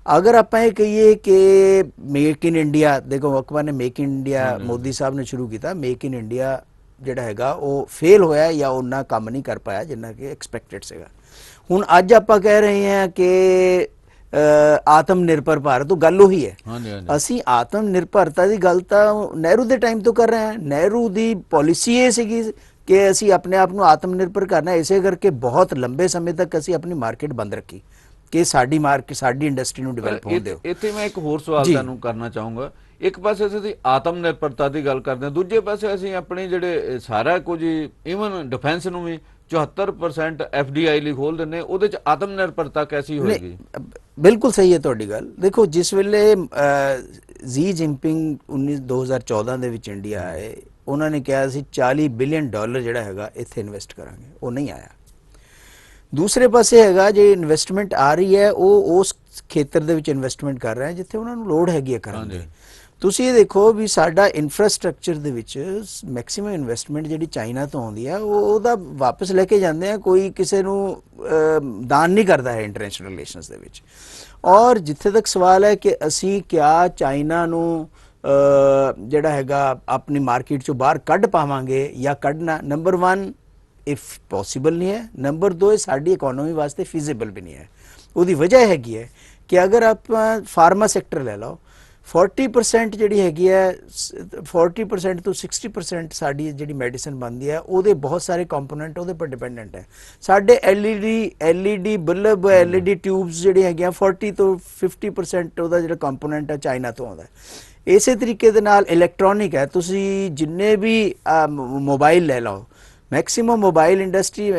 ਅਗਰ ਆਪਾਂ ਇਹ ਕਹੀਏ ਕਿ ਮੇਕ ਇਨ ਇੰਡੀਆ, ਦੇਖੋ ਅਕਬਰ ਨੇ ਮੇਕ ਇਨ ਇੰਡੀਆ ਮੋਦੀ ਸਾਹਿਬ ਨੇ ਸ਼ੁਰੂ ਕੀਤਾ, ਮੇਕ ਇਨ ਇੰਡੀਆ ਜਿਹੜਾ ਹੈਗਾ ਉਹ ਫੇਲ ਹੋਇਆ ਜਾਂ ਉਹਨਾਂ ਕੰਮ ਨਹੀਂ ਕਰ ਪਾਇਆ ਜਿੰਨਾ ਕਿ ਐਕਸਪੈਕਟਡ ਸੀਗਾ। ਹੁਣ ਅੱਜ ਆਪਾਂ ਕਹਿ ਰਹੇ ਹਾਂ ਕਿ ਆਤਮ ਨਿਰਭਰ ਭਾਰਤ, ਉਹ ਗੱਲ ਉਹੀ ਹੈ। ਅਸੀਂ ਆਤਮ ਨਿਰਭਰਤਾ ਦੀ ਗੱਲ ਤਾਂ ਨਹਿਰੂ ਦੇ ਟਾਈਮ ਤੋਂ ਕਰ ਰਹੇ ਹਾਂ। ਨਹਿਰੂ ਦੀ ਪਾਲਿਸੀ ਇਹ ਸੀਗੀ ਕਿ ਅਸੀਂ ਆਪਣੇ ਆਪ ਨੂੰ ਆਤਮ ਨਿਰਭਰ ਕਰਨਾ, ਇਸੇ ਕਰਕੇ ਬਹੁਤ ਲੰਬੇ ਸਮੇਂ ਤੱਕ ਅਸੀਂ ਆਪਣੀ ਮਾਰਕੀਟ ਬੰਦ ਰੱਖੀ ਕਿ ਸਾਡੀ ਮਾਰਕੀਟ, ਸਾਡੀ ਇੰਡਸਟਰੀ ਨੂੰ ਡਿਵੈਲਪ ਹੋਣ ਦਿਓ।
ਇੱਥੇ ਮੈਂ ਇੱਕ ਹੋਰ ਸਵਾਲ ਤੁਹਾਨੂੰ ਕਰਨਾ ਚਾਹੂੰਗਾ। ਇੱਕ ਪਾਸੇ ਅਸੀਂ ਆਤਮ ਨਿਰਭਰਤਾ ਦੀ ਗੱਲ ਕਰਦੇ ਹਾਂ, ਦੂਜੇ ਪਾਸੇ ਅਸੀਂ ਆਪਣੇ ਜਿਹੜੇ ਸਾਰਾ ਕੁਝ ਇਵਨ ਡਿਫੈਂਸ ਨੂੰ ਵੀ 74% FDI ਲਈ ਖੋਲ ਦਿੰਦੇ, ਉਹਦੇ ਚ ਆਤਮ ਨਿਰਭਰਤਾ ਕੈਸੀ ਹੋਏਗੀ?
ਬਿਲਕੁਲ ਸਹੀ ਹੈ ਤੁਹਾਡੀ ਗੱਲ। ਦੇਖੋ ਜਿਸ ਵੇਲੇ ਜੀ ਜਿਨਪਿੰਗ 2014 ਦੇ ਵਿੱਚ ਇੰਡੀਆ ਆਏ, ਉਹਨਾਂ ਨੇ ਕਿਹਾ ਸੀ $40 ਬਿਲੀਅਨ ਜਿਹੜਾ ਹੈਗਾ ਇੱਥੇ ਇਨਵੈਸਟ ਕਰਾਂਗੇ, ਉਹ ਨਹੀਂ ਆਇਆ। ਦੂਸਰੇ ਪਾਸੇ ਹੈਗਾ ਜੇ ਇਨਵੈਸਟਮੈਂਟ ਆ ਰਹੀ ਹੈ ਉਹ ਉਸ ਖੇਤਰ ਦੇ ਵਿੱਚ ਇਨਵੈਸਟਮੈਂਟ ਕਰ ਰਹੇ ਜਿੱਥੇ ਉਹਨਾਂ ਨੂੰ ਲੋੜ ਹੈਗੀ ਹੈ ਕਰਨ ਦੀ। ਤੁਸੀਂ ਇਹ ਦੇਖੋ ਵੀ ਸਾਡਾ ਇਨਫਰਾਸਟ੍ਰਕਚਰ ਦੇ ਵਿੱਚ ਮੈਕਸਿਮਮ ਇਨਵੈਸਟਮੈਂਟ ਜਿਹੜੀ ਚਾਈਨਾ ਤੋਂ ਆਉਂਦੀ ਹੈ ਉਹਦਾ ਵਾਪਸ ਲੈ ਕੇ ਜਾਂਦੇ ਆ, ਕੋਈ ਕਿਸੇ ਨੂੰ ਦਾਨ ਨਹੀਂ ਕਰਦਾ ਹੈ ਇੰਟਰਨੈਸ਼ਨਲ ਰਿਲੇਸ਼ਨਸ ਦੇ ਵਿੱਚ। ਔਰ ਜਿੱਥੇ ਤੱਕ ਸਵਾਲ ਹੈ ਕਿ ਅਸੀਂ ਕਿਆ ਚਾਈਨਾ ਨੂੰ ਜਿਹੜਾ ਹੈਗਾ ਆਪਣੀ ਮਾਰਕੀਟ ਚੋਂ ਬਾਹਰ ਕੱਢ ਪਾਵਾਂਗੇ ਜਾਂ ਕੱਢਣਾ, ਨੰਬਰ 1 ਇਫ ਪੋਸੀਬਲ ਨਹੀਂ ਹੈ, ਨੰਬਰ 2 ਇਹ ਸਾਡੀ ਇਕੋਨੋਮੀ ਵਾਸਤੇ ਫੀਜ਼ੇਬਲ ਵੀ ਨਹੀਂ ਹੈ। ਉਹਦੀ ਵਜ੍ਹਾ ਹੈਗੀ ਹੈ ਕਿ ਅਗਰ ਆਪਾਂ ਫਾਰਮਾ ਸੈਕਟਰ ਲੈ ਲਓ, 40% ਜਿਹੜੀ ਹੈਗੀ ਹੈ 40% ਤੋਂ 60% ਸਾਡੀ ਜਿਹੜੀ ਮੈਡੀਸਨ ਬਣਦੀ ਹੈ ਉਹਦੇ ਬਹੁਤ ਸਾਰੇ ਕੰਪੋਨੈਂਟ ਉਹਦੇ ਪਰ ਡਿਪੈਂਡੈਂਟ ਹੈ। ਸਾਡੇ ਐਲਈਡੀ ਬਲਬ ਐਲਈਡੀ ਟਿਊਬਸ ਜਿਹੜੀ ਹੈਗੀਆਂ 40 ਤੋਂ 50% ਉਹਦਾ ਜਿਹੜਾ ਕੰਪੋਨੈਂਟ ਹੈ ਚਾਈਨਾ ਤੋਂ ਆਉਂਦਾ ਹੈ। ਇਸੇ ਤਰੀਕੇ ਦੇ ਨਾਲ ਇਲੈਕਟ੍ਰੋਨਿਕ ਹੈ, ਤੁਸੀਂ ਜਿੰਨੇ ਵੀ ਮੋਬਾਈਲ ਲੈ ਲਓ, ਮੈਕਸਿਮਮ ਮੋਬਾਈਲ ਇੰਡਸਟਰੀ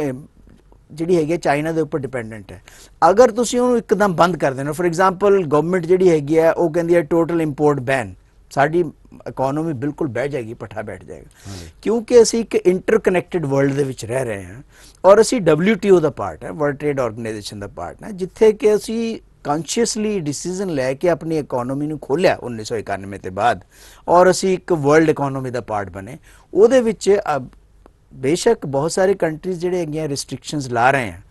ਜਿਹੜੀ ਹੈਗੀ ਚਾਈਨਾ ਦੇ ਉੱਪਰ ਡਿਪੈਂਡੈਂਟ ਹੈ। ਅਗਰ ਤੁਸੀਂ ਉਹਨੂੰ ਇੱਕਦਮ ਬੰਦ ਕਰ ਦੇਣਾ, ਫੋਰ ਐਗਜ਼ਾਮਪਲ ਗਵਰਨਮੈਂਟ ਜਿਹੜੀ ਹੈਗੀ ਹੈ ਉਹ ਕਹਿੰਦੀ ਹੈ ਟੋਟਲ ਇੰਪੋਰਟ ਬੈਨ, ਸਾਡੀ ਇਕਨੋਮੀ ਬਿਲਕੁਲ ਬਹਿ ਜਾਏਗੀ, ਪੱਠਾ ਬੈਠ ਜਾਏਗਾ, ਕਿਉਂਕਿ ਅਸੀਂ ਇੱਕ ਇੰਟਰਕਨੈਕਟਡ ਵਰਲਡ ਦੇ ਵਿੱਚ ਰਹਿ ਰਹੇ ਹਾਂ ਔਰ ਅਸੀਂ WTO ਦਾ ਪਾਰਟ ਹੈ, ਵਰਲਡ ਟ੍ਰੇਡ ਆਰਗੇਨਾਈਜੇਸ਼ਨ ਦਾ ਪਾਰਟ ਹੈ, ਜਿੱਥੇ ਕਿ ਅਸੀਂ ਕੌਨਸ਼ੀਅਸਲੀ ਡਿਸੀਜਨ ਲੈ ਕੇ ਆਪਣੀ ਇਕਨੋਮੀ ਨੂੰ ਖੋਲ੍ਹਿਆ 1991 ਤੋਂ ਬਾਅਦ ਔਰ ਅਸੀਂ ਇੱਕ ਵਰਲਡ ਇਕਨੋਮੀ ਦਾ ਪਾਰਟ ਬਣੇ। ਉਹਦੇ ਵਿੱਚ ਬੇਸ਼ੱਕ ਬਹੁਤ ਸਾਰੇ ਕੰਟਰੀਜ਼ ਜਿਹੜੇ ਹੈਗੀਆਂ ਰਿਸਟ੍ਰਿਕਸ਼ਨਸ ਲਾ ਰਹੇ हैं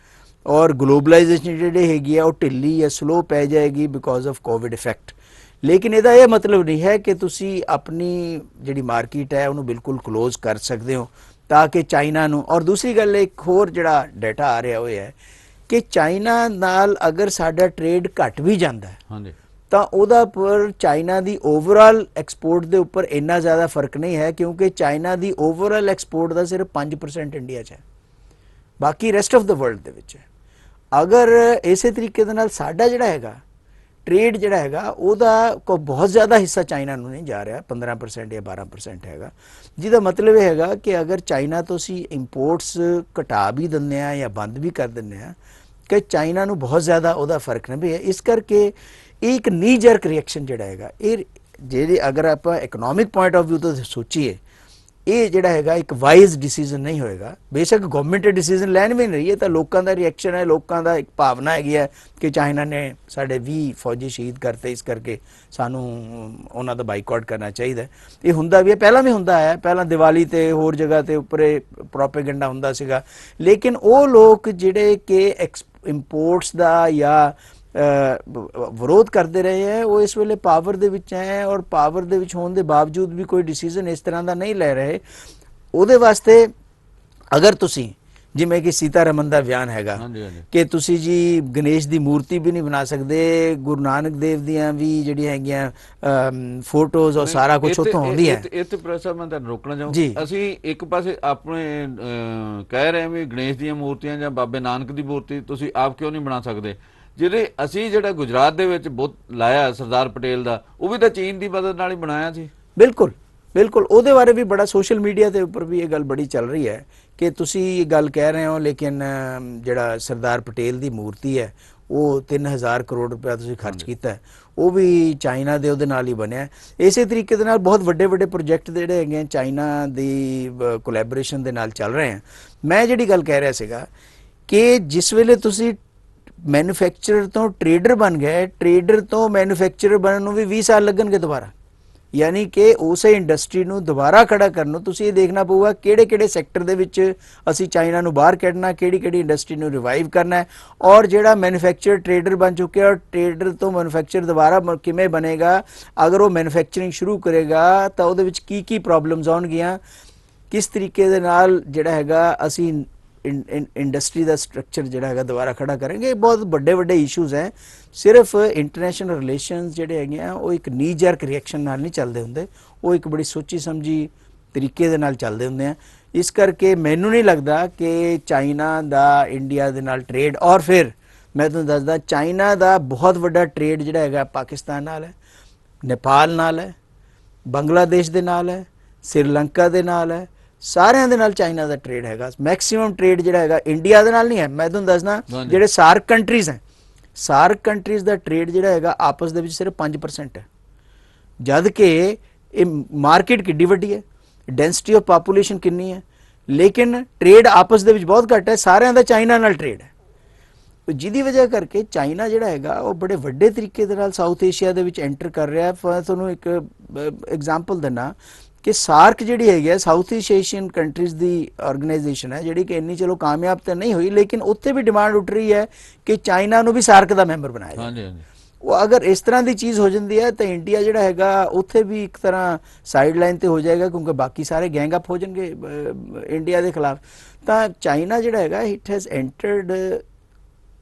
और ग्लोबलाइजेशन ਜਿਹੜੀ ਹੈਗੀ ਆ ਉਹ ਢਿੱਲੀ ਜਾਂ ਸਲੋ ਪੈ ਜਾਏਗੀ ਬਿਕੋਜ਼ ਆਫ ਕੋਵਿਡ ਇਫੈਕਟ, ਲੇਕਿਨ ਇਹਦਾ ਇਹ ਮਤਲਬ ਨਹੀਂ ਹੈ ਕਿ ਤੁਸੀਂ ਆਪਣੀ ਜਿਹੜੀ ਮਾਰਕੀਟ ਹੈ ਉਹਨੂੰ ਬਿਲਕੁਲ ਕਲੋਜ਼ ਕਰ ਸਕਦੇ ਹੋ ਤਾਂ ਕਿ ਚਾਈਨਾ ਨੂੰ। ਔਰ ਦੂਸਰੀ ਗੱਲ ਇੱਕ ਹੋਰ ਜਿਹੜਾ ਡਾਟਾ ਆ ਰਿਹਾ ਉਹ ਹੈ ਕਿ ਚਾਈਨਾ ਨਾਲ ਅਗਰ ਸਾਡਾ ਟ੍ਰੇਡ ਘਟ ਵੀ ਜਾਂਦਾ ਹੈ
ਹਾਂਜੀ
ਤਾਂ ਉਹਦਾ ਪਰ ਚਾਈਨਾ ਦੀ ਓਵਰਆਲ ਐਕਸਪੋਰਟ ਦੇ ਉੱਪਰ ਇੰਨਾ ਜ਼ਿਆਦਾ ਫਰਕ ਨਹੀਂ ਹੈ, ਕਿਉਂਕਿ ਚਾਈਨਾ ਦੀ ਓਵਰਆਲ ਐਕਸਪੋਰਟ ਦਾ ਸਿਰਫ 5% ਇੰਡੀਆ 'ਚ ਹੈ, ਬਾਕੀ ਰੈਸਟ ਆਫ ਦਾ ਵਰਲਡ ਦੇ ਵਿੱਚ ਹੈ। ਅਗਰ ਇਸੇ ਤਰੀਕੇ ਦੇ ਨਾਲ ਸਾਡਾ ਜਿਹੜਾ ਹੈਗਾ ਟ੍ਰੇਡ ਜਿਹੜਾ ਹੈਗਾ ਉਹਦਾ ਕੋਈ ਬਹੁਤ ਜ਼ਿਆਦਾ ਹਿੱਸਾ ਚਾਈਨਾ ਨੂੰ ਨਹੀਂ ਜਾ ਰਿਹਾ, 15% ਜਾਂ 12% ਹੈਗਾ, ਜਿਹਦਾ ਮਤਲਬ ਇਹ ਹੈਗਾ ਕਿ ਅਗਰ ਚਾਈਨਾ ਤੋਂ ਅਸੀਂ ਇੰਪੋਰਟਸ ਘਟਾ ਵੀ ਦਿੰਦੇ ਹਾਂ ਜਾਂ ਬੰਦ ਵੀ ਕਰ ਦਿੰਦੇ ਹਾਂ ਕਿ ਚਾਈਨਾ ਨੂੰ ਬਹੁਤ ਜ਼ਿਆਦਾ ਉਹਦਾ ਫਰਕ ਨਹੀਂ ਪਿਆ। ਇਸ ਕਰਕੇ ਇਹ ਇੱਕ ਨੀ ਜਰਕ ਰਿਐਕਸ਼ਨ ਜਿਹੜਾ ਹੈਗਾ ਇਹ ਜਿਹੜੇ ਅਗਰ ਆਪਾਂ ਇਕਨੋਮਿਕ ਪੁਆਇੰਟ ਆਫ ਵਿਊ ਤੋਂ ਸੋਚੀਏ ਇਹ ਜਿਹੜਾ ਹੈਗਾ ਇੱਕ ਵਾਈਜ਼ ਡਿਸੀਜਨ ਨਹੀਂ ਹੋਏਗਾ। ਬੇਸ਼ੱਕ ਗਵਰਨਮੈਂਟ ਡਿਸੀਜਨ ਲੈਣ ਵੀ ਨਹੀਂ ਰਹੀ ਹੈ ਤਾਂ ਲੋਕਾਂ ਦਾ ਰਿਐਕਸ਼ਨ ਹੈ, ਲੋਕਾਂ ਦਾ ਇੱਕ ਭਾਵਨਾ ਹੈਗੀ ਹੈ ਕਿ ਚਾਈਨਾ ਨੇ ਸਾਡੇ 20 ਫੌਜੀ ਸ਼ਹੀਦ ਕਰਤੇ, ਇਸ ਕਰਕੇ ਸਾਨੂੰ ਉਹਨਾਂ ਦਾ ਬਾਈਕਾਟ ਕਰਨਾ ਚਾਹੀਦਾ। ਇਹ ਹੁੰਦਾ ਵੀ ਹੈ, ਪਹਿਲਾਂ ਵੀ ਹੁੰਦਾ ਹੈ, ਪਹਿਲਾਂ ਦੀਵਾਲੀ ਤੇ ਹੋਰ ਜਗ੍ਹਾ ਤੇ ਉੱਪਰ ਪ੍ਰੋਪੇਗੈਂਡਾ ਹੁੰਦਾ ਸੀਗਾ, ਲੇਕਿਨ ਉਹ ਲੋਕ ਜਿਹੜੇ ਕਿ ਇੰਪੋਰਟਸ ਦਾ ਜਾਂ ਵਿਰੋਧ ਕਰਦੇ ਰਹੇ ਹੈ ਉਹ ਇਸ ਵੇਲੇ ਪਾਵਰ ਦੇ ਵਿੱਚ ਹੈ ਔਰ ਪਾਵਰ ਦੇ ਵਿੱਚ ਹੋਣ ਦੇ ਬਾਵਜੂਦ ਵੀ ਕੋਈ ਡਿਸੀਜਨ ਇਸ ਤਰ੍ਹਾਂ ਦਾ ਨਹੀਂ ਲੈ ਰਹੇ। ਉਹਦੇ ਵਾਸਤੇ ਅਗਰ ਤੁਸੀਂ ਜਿਵੇਂ ਕਿ ਸੀਤਾਰਮਨ ਦਾ ਬਿਆਨ ਹੈਗਾ ਕਿ ਤੁਸੀਂ ਜੀ ਗਣੇਸ਼ ਦੀ ਮੂਰਤੀ ਵੀ ਨਹੀਂ ਬਣਾ ਸਕਦੇ, ਗੁਰੂ ਨਾਨਕ ਦੇਵ ਦੀਆਂ ਵੀ ਜਿਹੜੀਆਂ ਹੈਗੀਆਂ ਫੋਟੋਜ਼ ਔਰ ਸਾਰਾ ਕੁਝ ਉੱਥੋਂ ਆਉਂਦੀ ਹੈ।
ਇੱਥੇ ਪ੍ਰੋਫੈਸਰ ਮੈਂ ਤੁਹਾਨੂੰ ਰੋਕਣਾ ਚਾਹੁੰਦਾ, ਅਸੀਂ ਇੱਕ ਪਾਸੇ ਆਪਣੇ ਕਹਿ ਰਹੇ ਹਾਂ ਵੀ ਗਣੇਸ਼ ਦੀਆਂ ਮੂਰਤੀਆਂ ਜਾਂ ਬਾਬੇ ਨਾਨਕ ਦੀ ਮੂਰਤੀ ਤੁਸੀਂ ਆਪ ਕਿਉਂ ਨਹੀਂ ਬਣਾ ਸਕਦੇ, ਜਿਹੜੇ ਅਸੀਂ ਜਿਹੜਾ ਗੁਜਰਾਤ ਦੇ ਵਿੱਚ ਬੁੱਤ ਲਾਇਆ ਸਰਦਾਰ ਪਟੇਲ ਦਾ ਉਹ ਵੀ ਤਾਂ ਚੀਨ ਦੀ ਮਦਦ ਨਾਲ ਹੀ ਬਣਾਇਆ ਸੀ।
ਬਿਲਕੁਲ ਬਿਲਕੁਲ, ਉਹਦੇ ਬਾਰੇ ਵੀ ਬੜਾ ਸੋਸ਼ਲ ਮੀਡੀਆ ਦੇ ਉੱਪਰ ਵੀ ਇਹ ਗੱਲ ਬੜੀ ਚੱਲ ਰਹੀ ਹੈ ਕਿ ਤੁਸੀਂ ਇਹ ਗੱਲ ਕਹਿ ਰਹੇ ਹੋ ਲੇਕਿਨ ਜਿਹੜਾ ਸਰਦਾਰ ਪਟੇਲ ਦੀ ਮੂਰਤੀ ਹੈ ਉਹ 3000 ਕਰੋੜ ਰੁਪਇਆ ਤੁਸੀਂ ਖਰਚ ਕੀਤਾ ਹੈ, ਉਹ ਵੀ ਚਾਈਨਾ ਦੇ ਉਹਦੇ ਨਾਲ ਹੀ ਬਣਿਆ। ਇਸੇ ਤਰੀਕੇ ਦੇ ਨਾਲ ਬਹੁਤ ਵੱਡੇ ਵੱਡੇ ਪ੍ਰੋਜੈਕਟ ਜਿਹੜੇ ਹੈਗੇ ਚਾਈਨਾ ਦੀ ਕੋਲੈਬੋਰੇਸ਼ਨ ਦੇ ਨਾਲ ਚੱਲ ਰਹੇ ਹਨ। ਮੈਂ ਜਿਹੜੀ ਗੱਲ ਕਹਿ ਰਿਹਾ ਸੀਗਾ ਕਿ ਜਿਸ ਵੇਲੇ ਤੁਸੀਂ ਮੈਨੂਫੈਕਚਰਰ ਤੋਂ ਟ੍ਰੇਡਰ ਬਣ ਗਏ, ਟ੍ਰੇਡਰ ਤੋਂ ਮੈਨੂਫੈਕਚਰਰ ਬਣਨ ਨੂੰ ਵੀ 20 ਸਾਲ ਲੱਗਣਗੇ ਦੁਬਾਰਾ, ਯਾਨੀ ਕਿ ਉਸੇ ਇੰਡਸਟਰੀ ਨੂੰ ਦੁਬਾਰਾ ਖੜਾ ਕਰਨ ਨੂੰ ਤੁਸੀਂ ਇਹ ਦੇਖਣਾ ਪਊਗਾ ਕਿਹੜੇ ਕਿਹੜੇ ਸੈਕਟਰ ਦੇ ਵਿੱਚ ਅਸੀਂ ਚਾਈਨਾ ਨੂੰ ਬਾਹਰ ਕੱਢਣਾ, ਕਿਹੜੀ ਕਿਹੜੀ ਇੰਡਸਟਰੀ ਨੂੰ ਰਿਵਾਈਵ ਕਰਨਾ ਹੈ ਔਰ ਜਿਹੜਾ ਮੈਨੂਫੈਕਚਰ ਟ੍ਰੇਡਰ ਬਣ ਚੁੱਕਿਆ ਔਰ ਟ੍ਰੇਡਰ ਤੋਂ ਮੈਨੂਫੈਕਚਰ ਦੁਬਾਰਾ ਕਿਵੇਂ ਬਣੇਗਾ, ਅਗਰ ਉਹ ਮੈਨੂਫੈਕਚਰਿੰਗ ਸ਼ੁਰੂ ਕਰੇਗਾ ਤਾਂ ਉਹਦੇ ਵਿੱਚ ਕੀ ਕੀ ਪ੍ਰੋਬਲਮਸ ਆਉਣਗੀਆਂ, ਕਿਸ ਤਰੀਕੇ ਦੇ ਨਾਲ ਜਿਹੜਾ ਹੈਗਾ ਅਸੀਂ ਇੰਡਸਟਰੀ ਦਾ ਸਟਰਕਚਰ ਜਿਹੜਾ ਹੈਗਾ ਦੁਬਾਰਾ ਖੜਾ ਕਰਾਂਗੇ। ਬਹੁਤ ਵੱਡੇ ਵੱਡੇ ਇਸ਼ੂਜ਼ ਹੈ, ਸਿਰਫ ਇੰਟਰਨੈਸ਼ਨਲ ਰਿਲੇਸ਼ਨਸ ਜਿਹੜੇ ਹੈਗੇ ਆ ਉਹ ਇੱਕ ਨੀ ਜਰਕ ਰਿਐਕਸ਼ਨ ਨਾਲ ਨਹੀਂ ਚੱਲਦੇ ਹੁੰਦੇ, ਉਹ ਇੱਕ ਬੜੀ ਸੋਚੀ ਸਮਝੀ ਤਰੀਕੇ ਦੇ ਨਾਲ ਚੱਲਦੇ ਹੁੰਦੇ ਆ। ਇਸ ਕਰਕੇ ਮੈਨੂੰ ਨਹੀਂ ਲੱਗਦਾ ਕਿ ਚਾਈਨਾ ਦਾ ਇੰਡੀਆ ਦੇ ਨਾਲ ਟ੍ਰੇਡ, ਔਰ ਫਿਰ ਮੈਂ ਤੁਹਾਨੂੰ ਦੱਸਦਾ ਚਾਈਨਾ ਦਾ ਬਹੁਤ ਵੱਡਾ ਟ੍ਰੇਡ ਜਿਹੜਾ ਹੈਗਾ ਪਾਕਿਸਤਾਨ ਨਾਲ ਹੈ, ਨੇਪਾਲ ਨਾਲ ਹੈ, ਬੰਗਲਾਦੇਸ਼ ਦੇ ਨਾਲ ਹੈ, ਸ੍ਰੀਲੰਕਾ ਦੇ ਨਾਲ ਹੈ, ਸਾਰਿਆਂ ਦੇ ਨਾਲ ਚਾਈਨਾ ਦਾ ਟ੍ਰੇਡ ਹੈਗਾ। ਮੈਕਸਿਮਮ ਟ੍ਰੇਡ ਜਿਹੜਾ ਹੈਗਾ ਇੰਡੀਆ ਦੇ ਨਾਲ ਨਹੀਂ ਹੈ। ਮੈਂ ਤੁਹਾਨੂੰ ਦੱਸਦਾ ਜਿਹੜੇ ਸਾਰਕ ਕੰਟਰੀਜ਼ ਹੈ, ਸਾਰਕ ਕੰਟਰੀਜ਼ ਦਾ ਟ੍ਰੇਡ ਜਿਹੜਾ ਹੈਗਾ ਆਪਸ ਦੇ ਵਿੱਚ ਸਿਰਫ 5% ਹੈ, ਜਦ ਕਿ ਇਹ ਮਾਰਕੀਟ ਕਿੱਡੀ ਵੱਡੀ ਹੈ, ਡੈਂਸਿਟੀ ਆਫ ਪਾਪੂਲੇਸ਼ਨ ਕਿੰਨੀ ਹੈ, ਲੇਕਿਨ ਟ੍ਰੇਡ ਆਪਸ ਦੇ ਵਿੱਚ ਬਹੁਤ ਘੱਟ ਹੈ। ਸਾਰਿਆਂ ਦਾ ਚਾਈਨਾ ਨਾਲ ਟ੍ਰੇਡ ਹੈ, ਜਿਹਦੀ ਵਜ੍ਹਾ ਕਰਕੇ ਚਾਈਨਾ ਜਿਹੜਾ ਹੈਗਾ ਉਹ ਬੜੇ ਵੱਡੇ ਤਰੀਕੇ ਦੇ ਨਾਲ ਸਾਊਥ ਏਸ਼ੀਆ ਦੇ ਵਿੱਚ ਐਂਟਰ ਕਰ ਰਿਹਾ। ਤੁਹਾਨੂੰ ਇੱਕ ਐਗਜ਼ਾਮਪਲ ਦਿੰਦਾ ਕਿ ਸਾਰਕ ਜਿਹੜੀ ਹੈਗੀ ਹੈ ਸਾਊਥ ਈਸਟ ਏਸ਼ੀਅਨ ਕੰਟਰੀਜ਼ ਦੀ ਆਰਗੇਨਾਈਜੇਸ਼ਨ ਹੈ ਜਿਹੜੀ ਕਿ ਇੰਨੀ ਚਲੋ ਕਾਮਯਾਬ ਤਾਂ ਨਹੀਂ ਹੋਈ, ਲੇਕਿਨ ਉੱਥੇ ਵੀ ਡਿਮਾਂਡ ਉੱਠ ਰਹੀ ਹੈ ਕਿ ਚਾਈਨਾ ਨੂੰ ਵੀ ਸਾਰਕ ਦਾ ਮੈਂਬਰ ਬਣਾਇਆ ਜਾਏ। ਉਹ ਅਗਰ ਇਸ ਤਰ੍ਹਾਂ ਦੀ ਚੀਜ਼ ਹੋ ਜਾਂਦੀ ਹੈ ਤਾਂ ਇੰਡੀਆ ਜਿਹੜਾ ਹੈਗਾ ਉੱਥੇ ਵੀ ਇੱਕ ਤਰ੍ਹਾਂ ਸਾਈਡ ਲਾਈਨ ਤੇ ਹੋ ਜਾਏਗਾ, ਕਿਉਂਕਿ ਬਾਕੀ ਸਾਰੇ ਗੈਂਗ ਅਪ ਹੋ ਜਾਣਗੇ ਇੰਡੀਆ ਦੇ ਖਿਲਾਫ। ਤਾਂ ਚਾਈਨਾ ਜਿਹੜਾ ਹੈਗਾ it has entered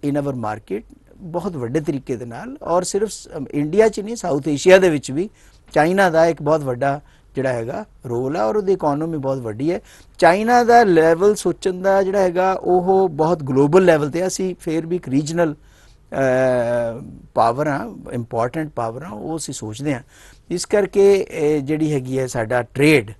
in our market ਬਹੁਤ ਵੱਡੇ ਤਰੀਕੇ ਦੇ ਨਾਲ, ਔਰ ਸਿਰਫ ਇੰਡੀਆ 'ਚ ਨਹੀਂ, ਸਾਊਥ ਏਸ਼ੀਆ ਦੇ ਵਿੱਚ ਵੀ ਚਾਈਨਾ ਦਾ ਇੱਕ ਬਹੁਤ ਵੱਡਾ ਜਿਹੜਾ ਹੈਗਾ ਰੋਲ ਹੈ, ਔਰ ਉਹਦੀ ਇਕਨੋਮੀ ਬਹੁਤ ਵੱਡੀ ਹੈ। ਚਾਈਨਾ ਦਾ ਲੈਵਲ ਸੋਚਣ ਦਾ ਜਿਹੜਾ ਹੈਗਾ ਉਹ ਬਹੁਤ ਗਲੋਬਲ ਲੈਵਲ ਤੇ, ਅਸੀਂ ਫਿਰ ਵੀ ਇੱਕ ਰੀਜਨਲ ਪਾਵਰ ਆ, ਇੰਪੋਰਟੈਂਟ ਪਾਵਰ ਆ, ਉਹ ਅਸੀਂ ਸੋਚਦੇ ਹਾਂ। ਇਸ ਕਰਕੇ ਜਿਹੜੀ ਹੈਗੀ ਹੈ ਸਾਡਾ ਟ੍ਰੇਡ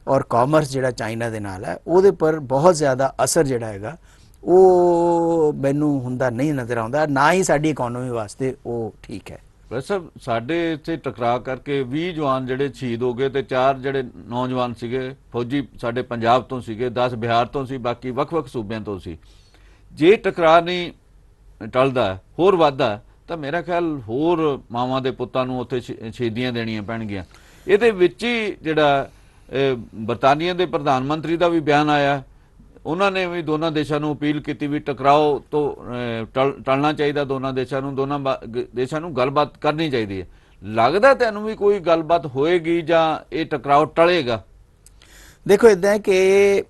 ਔਰ ਕਾਮਰਸ ਜਿਹੜਾ ਚਾਈਨਾ ਦੇ ਨਾਲ ਹੈ, ਉਹਦੇ ਪਰ ਬਹੁਤ ਜ਼ਿਆਦਾ ਅਸਰ ਜਿਹੜਾ ਹੈਗਾ ਉਹ ਮੈਨੂੰ ਹੁੰਦਾ ਨਹੀਂ ਨਜ਼ਰ ਆਉਂਦਾ, ਨਾ ਹੀ ਸਾਡੀ ਇਕਨੋਮੀ ਵਾਸਤੇ ਉਹ ਠੀਕ ਹੈ।
ਵੈਸੇ ਸਾਡੇ ਇੱਥੇ ਟਕਰਾਅ ਕਰਕੇ 20 ਜਵਾਨ ਜਿਹੜੇ ਸ਼ਹੀਦ ਹੋ ਗਏ ਤੇ 4 ਜਿਹੜੇ ਨੌਜਵਾਨ ਸੀਗੇ ਫੌਜੀ ਸਾਡੇ ਪੰਜਾਬ ਤੋਂ ਸੀਗੇ, 10 ਬਿਹਾਰ ਤੋਂ ਸੀ, ਬਾਕੀ ਵੱਖ-ਵੱਖ ਸੂਬਿਆਂ ਤੋਂ ਸੀ। ਜੇ ਟਕਰਾਅ ਨਹੀਂ ਟਲਦਾ, ਹੋਰ ਵੱਧਦਾ, ਤਾਂ ਮੇਰਾ ਖਿਆਲ ਹੋਰ ਮਾਵਾਂ ਦੇ ਪੁੱਤਾਂ ਨੂੰ ਉੱਥੇ ਸ਼ਹੀਦੀਆਂ ਦੇਣੀਆਂ ਪੈਣਗੀਆਂ। ਇਹਦੇ ਵਿੱਚ ਹੀ ਜਿਹੜਾ ਬਰਤਾਨੀਆ ਦੇ ਪ੍ਰਧਾਨ ਮੰਤਰੀ ਦਾ ਵੀ ਬਿਆਨ ਆਇਆ, ਉਹਨਾਂ ਨੇ ਵੀ ਦੋਨਾਂ ਦੇਸ਼ਾਂ ਨੂੰ ਅਪੀਲ ਕੀਤੀ ਵੀ ਟਕਰਾਓ ਤੋਂ ਟਲਣਾ ਚਾਹੀਦਾ, ਦੋਨਾਂ ਦੇਸ਼ਾਂ ਨੂੰ ਗੱਲਬਾਤ ਕਰਨੀ ਚਾਹੀਦੀ ਹੈ। ਲੱਗਦਾ ਤੈਨੂੰ ਵੀ ਕੋਈ ਗੱਲਬਾਤ ਹੋਏਗੀ ਜਾਂ ਇਹ ਟਕਰਾਓ ਟਲੇਗਾ?
ਦੇਖੋ ਇਦਾਂ ਹੈ ਕਿ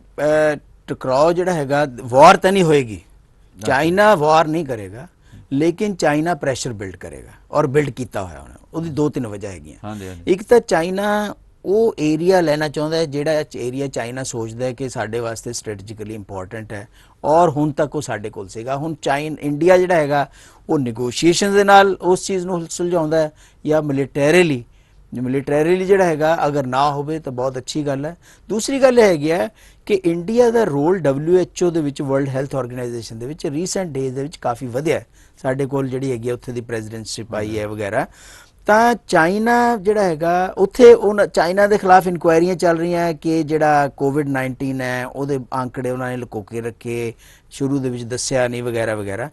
ਟਕਰਾਓ ਜਿਹੜਾ ਹੈਗਾ, ਵਾਰ ਤਾਂ ਨਹੀਂ ਹੋਏਗੀ, ਚਾਈਨਾ ਵਾਰ ਨਹੀਂ ਕਰੇਗਾ, ਲੇਕਿਨ ਚਾਈਨਾ ਪ੍ਰੈਸ਼ਰ ਬਿਲਡ ਕਰੇਗਾ, ਔਰ ਬਿਲਡ ਕੀਤਾ ਹੋਇਆ ਉਹਨੇ। ਉਹਦੀ 2-3 ਵਜ੍ਹਾ ਹੈਗੀਆਂ। ਇੱਕ ਤਾਂ ਚਾਈਨਾ ਉਹ ਏਰੀਆ ਲੈਣਾ ਚਾਹੁੰਦਾ ਹੈ ਜਿਹੜਾ ਏਰੀਆ ਚਾਈਨਾ ਸੋਚਦਾ ਹੈ ਕਿ ਸਾਡੇ ਵਾਸਤੇ ਸਟ੍ਰੈਟੇਜਿਕਲੀ ਇੰਪੋਰਟੈਂਟ ਹੈ, ਔਰ ਹੁਣ ਤੱਕ ਉਹ ਸਾਡੇ ਕੋਲ ਸੀਗਾ। ਹੁਣ ਇੰਡੀਆ ਜਿਹੜਾ ਹੈਗਾ ਉਹ ਨੈਗੋਸ਼ੀਏਸ਼ਨ ਦੇ ਨਾਲ ਉਸ ਚੀਜ਼ ਨੂੰ ਸੁਲਝਾਉਂਦਾ ਹੈ, ਜਾਂ ਮਿਲੀਟੈਰੀਲੀ ਜਿਹੜਾ ਹੈਗਾ ਅਗਰ ਨਾ ਹੋਵੇ ਤਾਂ ਬਹੁਤ ਅੱਛੀ ਗੱਲ ਹੈ। ਦੂਸਰੀ ਗੱਲ ਇਹ ਹੈਗੀ ਹੈ ਕਿ ਇੰਡੀਆ ਦਾ ਰੋਲ WHO ਦੇ ਵਿੱਚ, ਵਰਲਡ ਹੈਲਥ ਆਰਗੇਨਾਈਜੇਸ਼ਨ ਦੇ ਵਿੱਚ ਰੀਸੈਂਟ ਡੇਜ਼ ਦੇ ਵਿੱਚ ਕਾਫੀ ਵਧਿਆ ਹੈ। ਸਾਡੇ ਕੋਲ ਜਿਹੜੀ ਹੈਗੀ ਉੱਥੇ ਦੀ ਪ੍ਰੈਜ਼ੀਡੈਂਟਸ਼ਿਪ ਆਈ ਹੈ ਵਗੈਰਾ। ਤਾਂ ਚਾਈਨਾ ਜਿਹੜਾ ਹੈਗਾ ਉੱਥੇ ਚਾਈਨਾ ਦੇ ਖਿਲਾਫ ਇਨਕੁਆਇਰੀਆਂ ਚੱਲ ਰਹੀਆਂ ਕਿ ਜਿਹੜਾ COVID-19 ਹੈ ਉਹਦੇ ਆંકੜੇ ਉਹਨਾਂ ਨੇ ਲੁਕੋ ਕੇ ਰੱਖੇ, ਸ਼ੁਰੂ ਦੇ ਵਿੱਚ ਦੱਸਿਆ ਨਹੀਂ ਵਗੈਰਾ ਵਗੈਰਾ।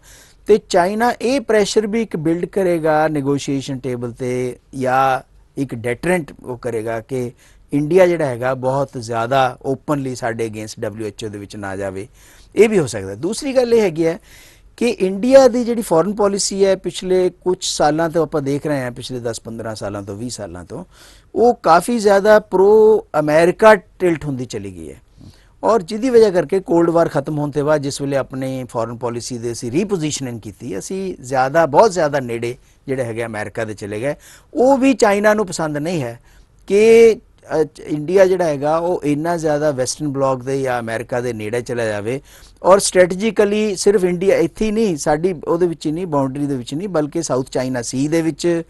ਤੇ ਚਾਈਨਾ ਇਹ ਪ੍ਰੈਸ਼ਰ ਵੀ ਇੱਕ ਬਿਲਡ ਕਰੇਗਾ ਨੈਗੋਸ਼ੀਏਸ਼ਨ ਟੇਬਲ ਤੇ, ਜਾਂ ਇੱਕ ਡੈਟਰੈਂਟ ਉਹ ਕਰੇਗਾ ਕਿ ਇੰਡੀਆ ਜਿਹੜਾ ਹੈਗਾ ਬਹੁਤ ਜ਼ਿਆਦਾ ਓਪਨਲੀ ਸਾਡੇ ਅਗੇਂਸਟ WHO ਦੇ ਵਿੱਚ ਨਾ ਜਾਵੇ। ਇਹ ਵੀ ਹੋ ਸਕਦਾ। ਦੂਸਰੀ ਗੱਲ ਇਹ ਹੈਗੀ ਹੈ ਕਿ ਇੰਡੀਆ ਦੀ ਜਿਹੜੀ ਫੋਰਨ ਪਾਲਿਸੀ ਹੈ ਪਿਛਲੇ ਕੁਝ ਸਾਲਾਂ ਤੋਂ ਆਪਾਂ ਦੇਖ ਰਹੇ ਹਾਂ, ਪਿਛਲੇ 10-15 ਸਾਲਾਂ ਤੋਂ 20 ਸਾਲਾਂ ਤੋਂ, ਉਹ ਕਾਫੀ ਜ਼ਿਆਦਾ ਪ੍ਰੋ ਅਮਰੀਕਾ ਟਿਲਟ ਹੁੰਦੀ ਚਲੀ ਗਈ ਹੈ। ਔਰ ਜਿਹਦੀ ਵਜ੍ਹਾ ਕਰਕੇ ਕੋਲਡ ਵਾਰ ਖਤਮ ਹੋਣ ਤੋਂ ਬਾਅਦ ਜਿਸ ਵੇਲੇ ਆਪਣੀ ਫੋਰਨ ਪਾਲਿਸੀ ਦੇ ਅਸੀਂ ਰੀਪੋਜੀਸ਼ਨਿੰਗ ਕੀਤੀ, ਅਸੀਂ ਬਹੁਤ ਜ਼ਿਆਦਾ ਨੇੜੇ ਜਿਹੜੇ ਹੈਗੇ ਅਮਰੀਕਾ ਦੇ ਚਲੇ ਗਏ। ਉਹ ਵੀ ਚਾਈਨਾ ਨੂੰ ਪਸੰਦ ਨਹੀਂ ਹੈ ਕਿ ਇੰਡੀਆ ਜਿਹੜਾ ਹੈਗਾ ਉਹ ਇੰਨਾ ਜ਼ਿਆਦਾ ਵੈਸਟਰਨ ਬਲੌਕ ਦੇ ਜਾਂ ਅਮਰੀਕਾ ਦੇ ਨੇੜੇ ਚਲਾ ਜਾਵੇ। ਔਰ ਸਟ੍ਰੈਟਜੀਕਲੀ ਸਿਰਫ ਇੰਡੀਆ ਇੱਥੇ ਹੀ ਨਹੀਂ, ਸਾਡੀ ਉਹਦੇ ਵਿੱਚ ਹੀ ਨਹੀਂ, ਬਾਉਂਡਰੀ ਦੇ ਵਿੱਚ ਨਹੀਂ, ਬਲਕਿ ਸਾਊਥ ਚਾਈਨਾ ਸੀ ਦੇ ਵਿੱਚ,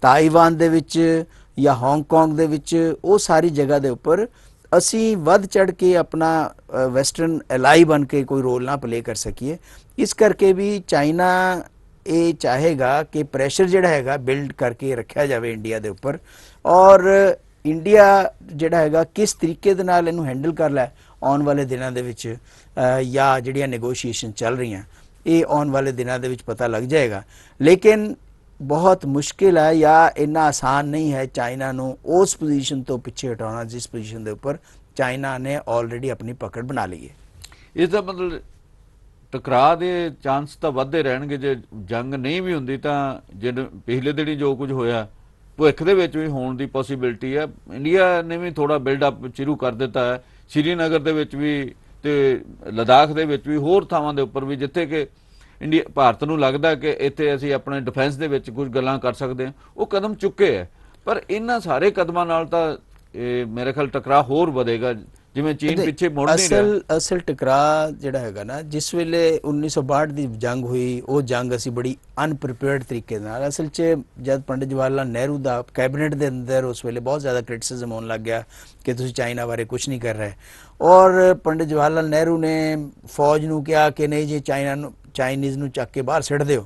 ਤਾਈਵਾਨ ਦੇ ਵਿੱਚ ਜਾਂ ਹਾਂਗਕਾਂਗ ਦੇ ਵਿੱਚ, ਉਹ ਸਾਰੀ ਜਗ੍ਹਾ ਦੇ ਉੱਪਰ ਅਸੀਂ ਵੱਧ ਚੜ ਕੇ ਆਪਣਾ ਵੈਸਟਰਨ ਐਲਾਈ ਬਣ ਕੇ ਕੋਈ ਰੋਲ ਨਾ ਪਲੇ ਕਰ ਸਕੀਏ। ਇਸ ਕਰਕੇ ਵੀ ਚਾਈਨਾ ਇਹ ਚਾਹੇਗਾ ਕਿ ਪ੍ਰੈਸ਼ਰ ਜਿਹੜਾ ਹੈਗਾ ਬਿਲਡ ਕਰਕੇ ਰੱਖਿਆ ਜਾਵੇ ਇੰਡੀਆ ਦੇ ਉੱਪਰ, ਔਰ ਇੰਡੀਆ ਜਿਹੜਾ ਹੈਗਾ ਕਿਸ ਤਰੀਕੇ ਦੇ ਨਾਲ ਇਹਨੂੰ ਹੈਂਡਲ ਕਰ ਲੈ ਆਉਣ ਵਾਲੇ ਦਿਨਾਂ ਦੇ ਵਿੱਚ, ਜਾਂ ਜਿਹੜੀਆਂ ਨੈਗੋਸ਼ੀਏਸ਼ਨ ਚੱਲ ਰਹੀਆਂ ਇਹ ਆਉਣ ਵਾਲੇ ਦਿਨਾਂ ਦੇ ਵਿੱਚ ਪਤਾ ਲੱਗ ਜਾਏਗਾ। ਲੇਕਿਨ ਬਹੁਤ ਮੁਸ਼ਕਿਲ ਹੈ ਜਾਂ ਇੰਨਾ ਆਸਾਨ ਨਹੀਂ ਹੈ ਚਾਈਨਾ ਨੂੰ ਉਸ ਪੋਜੀਸ਼ਨ ਤੋਂ ਪਿੱਛੇ ਹਟਾਉਣਾ ਜਿਸ ਪੋਜੀਸ਼ਨ ਦੇ ਉੱਪਰ ਚਾਈਨਾ ਨੇ ਆਲਰੇਡੀ ਆਪਣੀ ਪਕੜ ਬਣਾ ਲਈ ਹੈ।
ਇਸ ਦਾ ਮਤਲਬ ਟਕਰਾਅ ਦੇ ਚਾਂਸ ਤਾਂ ਵੱਧਦੇ ਰਹਿਣਗੇ। ਜੇ ਜੰਗ ਨਹੀਂ ਵੀ ਹੁੰਦੀ ਤਾਂ ਜਿਹੜੇ ਪਿਛਲੇ ਦਿਨੀ ਜੋ ਕੁਝ ਹੋਇਆ ਭਵਿੱਖ ਦੇ ਵਿੱਚ ਵੀ ਹੋਣ ਦੀ ਪੋਸੀਬਿਲਿਟੀ ਹੈ। ਇੰਡੀਆ ਨੇ ਵੀ ਥੋੜਾ ਬਿਲਡਅਪ ਸ਼ੁਰੂ ਕਰ ਦਿੱਤਾ ਹੈ, ਸ਼੍ਰੀਨਗਰ ਦੇ ਵਿੱਚ ਵੀ ਤੇ ਲਦਾਖ ਦੇ ਵਿੱਚ ਵੀ, ਹੋਰ ਥਾਵਾਂ ਦੇ ਉੱਪਰ ਵੀ ਜਿੱਥੇ ਕਿ ਭਾਰਤ ਨੂੰ ਲੱਗਦਾ ਕਿ ਇੱਥੇ ਅਸੀਂ ਆਪਣੇ ਡਿਫੈਂਸ ਦੇ ਵਿੱਚ ਕੁਝ ਗੱਲਾਂ ਕਰ ਸਕਦੇ ਹਾਂ, ਉਹ ਕਦਮ ਚੁੱਕੇ ਹੈ। ਪਰ ਇਹਨਾਂ ਸਾਰੇ ਕਦਮਾਂ ਨਾਲ ਤਾਂ ਮੇਰੇ ਖਿਆਲ ਟਕਰਾਅ ਹੋਰ ਵਧੇਗਾ, ਜਿਵੇਂ ਚੀਨ ਪਿੱਛੇ ਮੁੜ ਨਹੀਂ ਰਿਹਾ।
ਅਸਲ ਟਕਰਾਅ ਜਿਹੜਾ ਹੈਗਾ ਨਾ, ਜਿਸ ਵੇਲੇ 1962 ਦੀ ਜੰਗ ਹੋਈ, ਉਹ ਜੰਗ ਅਸੀਂ ਬੜੀ ਅਨਪ੍ਰੀਪੇਅਰਡ ਤਰੀਕੇ ਨਾਲ, ਅਸਲ 'ਚ ਜਦ ਪੰਡਿਤ ਜਵਾਹਰ ਲਾਲ ਨਹਿਰੂ ਦਾ ਕੈਬਨਿਟ ਦੇ ਅੰਦਰ ਉਸ ਵੇਲੇ ਬਹੁਤ ਜ਼ਿਆਦਾ ਕ੍ਰਿਟਿਸਿਜ਼ਮ ਹੋਣ ਲੱਗ ਗਿਆ ਕਿ ਤੁਸੀਂ ਚਾਈਨਾ ਬਾਰੇ ਕੁਝ ਨਹੀਂ ਕਰ ਰਹੇ, ਔਰ ਪੰਡਿਤ ਜਵਾਹਰ ਲਾਲ ਨਹਿਰੂ ਨੇ ਫੌਜ ਨੂੰ ਕਿਹਾ ਕਿ ਨਹੀਂ ਜੀ ਚਾਈਨੀਜ਼ ਨੂੰ ਚੱਕ ਕੇ ਬਾਹਰ ਸਿੱਟ ਦਿਓ।